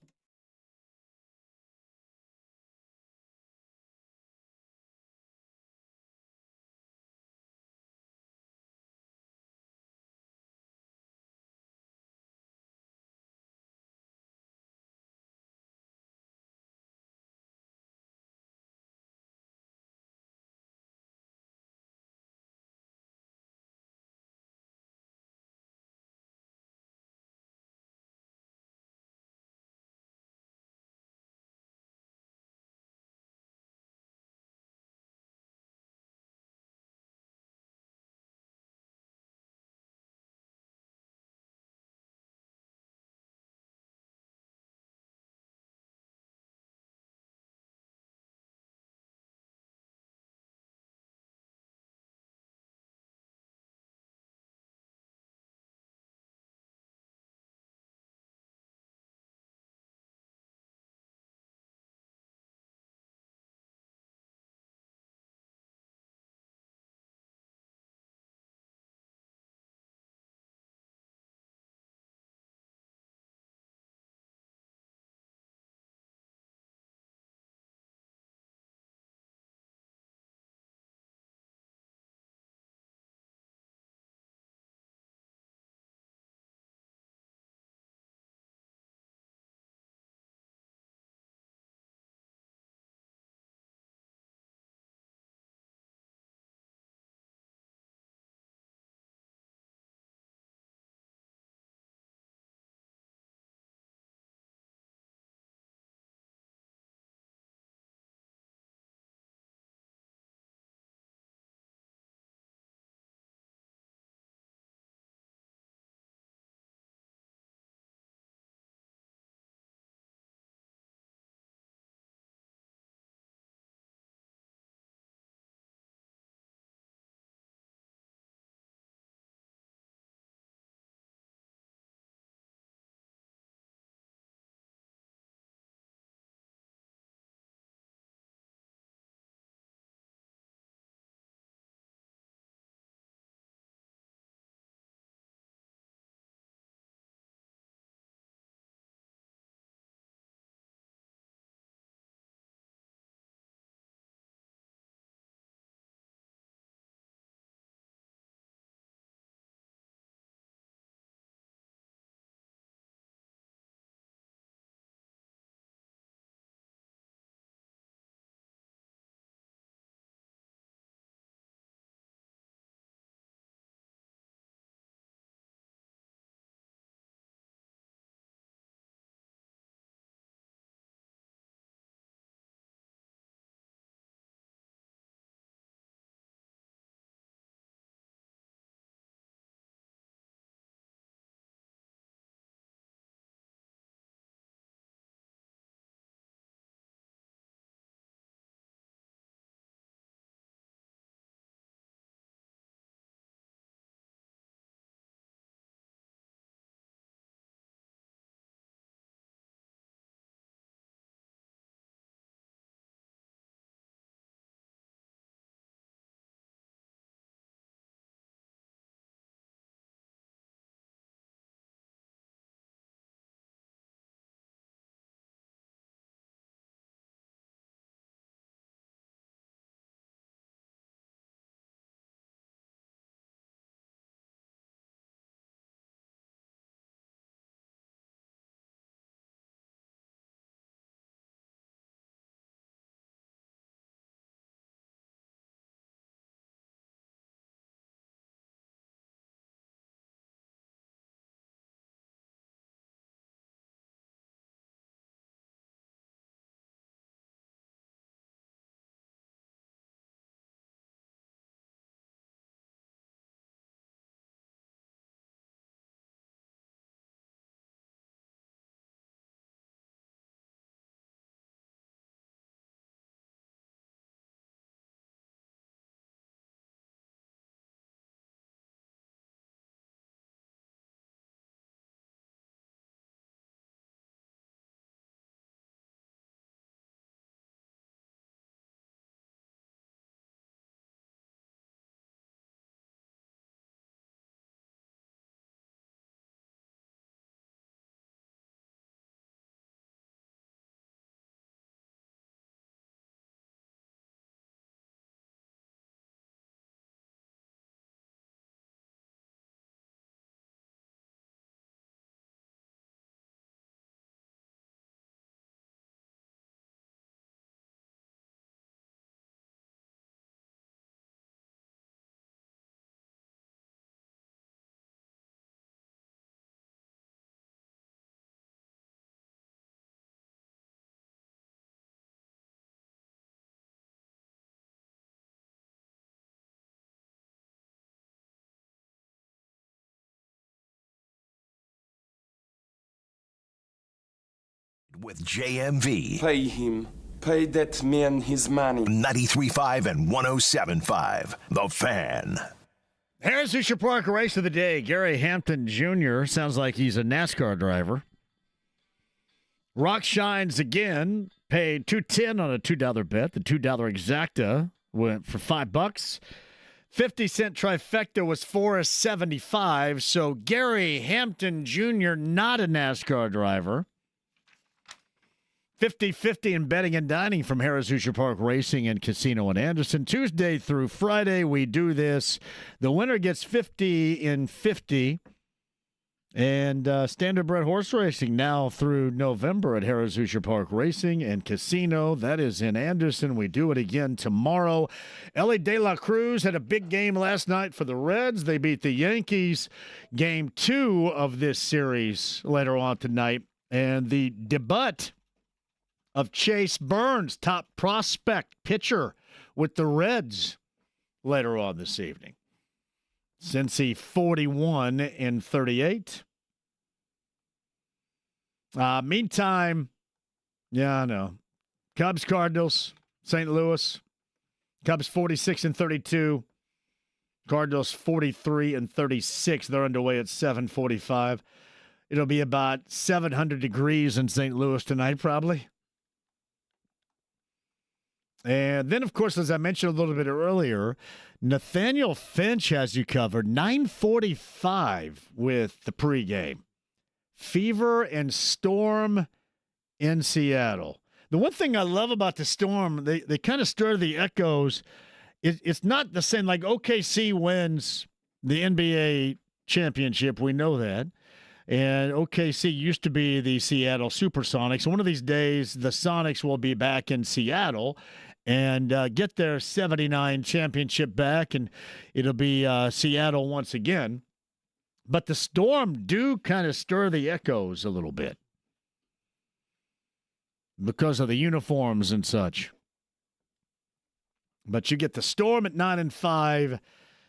with JMV. Pay him. Pay that man his money. 93.5 and 107.5. The Fan. Harris Hoosier Park race of the day. Gary Hampton Jr. sounds like he's a NASCAR driver. Rock shines again. Paid $2.10 on a $2 bet. The $2 exacta went for $5. 50-cent trifecta was $4.75. So Gary Hampton Jr., not a NASCAR driver. 50-50 in betting and dining from Harris Hoosier Park Racing and Casino in Anderson. Tuesday through Friday, we do this. The winner gets 50 in 50. And standardbred horse racing now through November at Harris Hoosier Park Racing and Casino. That is in Anderson. We do it again tomorrow. Ellie De La Cruz had a big game last night for the Reds. They beat the Yankees. Game 2 of this series later on tonight. And the debut of Chase Burns, top prospect pitcher with the Reds later on this evening. Cincy 41 in 38. Meantime, yeah, I know. Cubs, Cardinals, St. Louis. Cubs 46 and 32. Cardinals 43 and 36. They're underway at 7:45. It'll be about 700 degrees in St. Louis tonight, probably. And then, of course, as I mentioned a little bit earlier, Nathaniel Finch has you covered. 9:45 with the pregame. Fever and Storm in Seattle. The one thing I love about the Storm, they kind of stir the echoes. It's not the same, like OKC wins the NBA championship. We know that. And OKC used to be the Seattle Supersonics. One of these days, the Sonics will be back in Seattle and get their 79 championship back, and it'll be Seattle once again. But the Storm do kind of stir the echoes a little bit because of the uniforms and such. But you get the Storm at 9 and 5.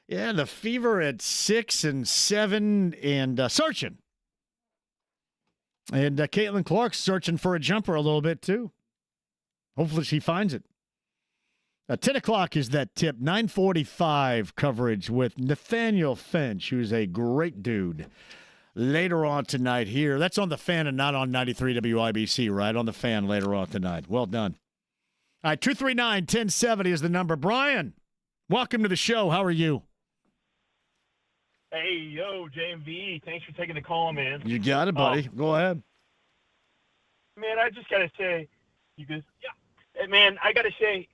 Yeah, the Fever at 6 and 7, and searching. And Caitlin Clark's searching for a jumper a little bit, too. Hopefully she finds it. 10 o'clock is that tip. 9:45 coverage with Nathaniel Finch, who's a great dude. Later on tonight here. That's on the Fan and not on 93 WIBC, right? On the Fan later on tonight. Well done. All right, 239-1070 is the number. Brian, welcome to the show. How are you? Hey, yo, JMV. Thanks for taking the call, man. You got it, buddy. Go ahead. Man, I just got to say, yeah. Man, I got to say,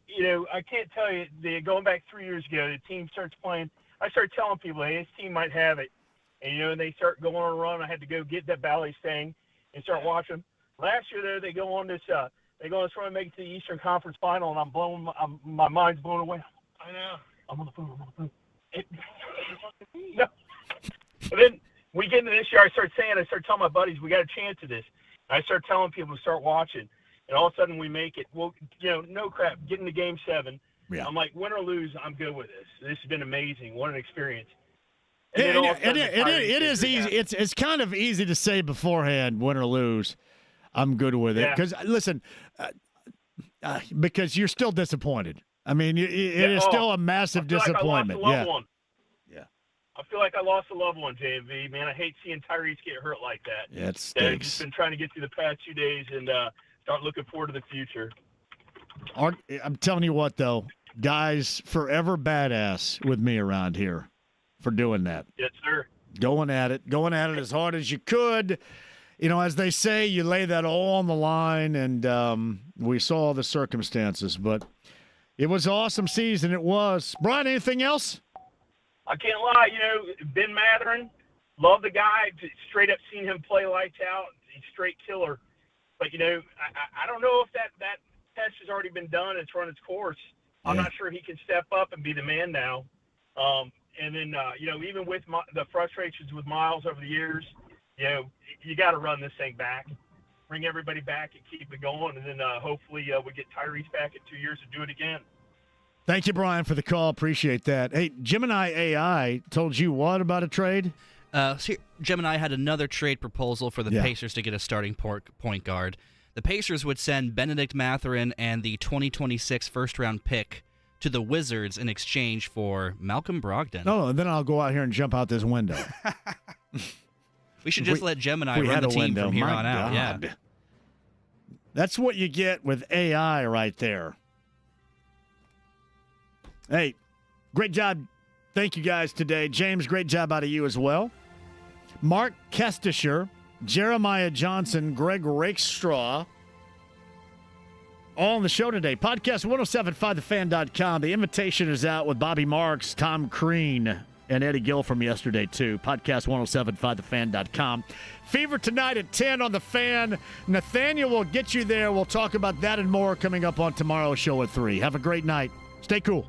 I can't tell you, going back 3 years ago, the team starts playing. I started telling people, hey, this team might have it. And, and they start going on a run. I had to go get that Bally's thing and start watching. Last year, though, they go on this run and make it to the Eastern Conference Final, and my mind's blown away. I know. I'm on the phone. No. But then we get into this year, I start telling my buddies, we got a chance at this. And I start telling people to start watching. And all of a sudden we make it. Well, no crap, getting to Game 7. Yeah. I'm like, win or lose, I'm good with this. This has been amazing. What an experience. It is easy. It's kind of easy to say beforehand, win or lose, I'm good with it. Because, listen, because you're still disappointed. I mean, it is still a massive disappointment. I feel like I lost a loved one, JMV. Man, I hate seeing Tyrese get hurt like that. Yeah, it stinks. I've just been trying to get through the past 2 days and start looking forward to the future. I'm telling you what, though, guys, forever badass with me around here for doing that. Yes, sir. Going at it as hard as you could. As they say, you lay that all on the line, and we saw the circumstances. But it was an awesome season. It was. Brian, anything else? I can't lie. Ben Matherin, love the guy. Straight up seen him play lights out. He's a straight killer. But, I don't know if that test has already been done. It's run its course. I'm not sure he can step up and be the man now. And then, even with the frustrations with Miles over the years, you got to run this thing back, bring everybody back and keep it going. And then hopefully we get Tyrese back in 2 years and do it again. Thank you, Brian, for the call. Appreciate that. Hey, Gemini AI told you what about a trade? Gemini had another trade proposal for the Pacers to get a starting point guard. the Pacers would send Benedict Mathurin and the 2026 first-round pick to the Wizards in exchange for Malcolm Brogdon. No, and then I'll go out here and jump out this window. We should just let Gemini run the team from here on out. God. Yeah. That's what you get with AI right there. Hey, great job. Thank you guys today. James, great job out of you as well. Mark Kestcher, Jeremiah Johnson, Greg Rakestraw, all on the show today. Podcast 1075thefan.com. The invitation is out with Bobby Marks, Tom Crean, and Eddie Gill from yesterday, too. Podcast 1075thefan.com. Fever tonight at 10 on The Fan. Nathaniel will get you there. We'll talk about that and more coming up on tomorrow's show at 3. Have a great night. Stay cool.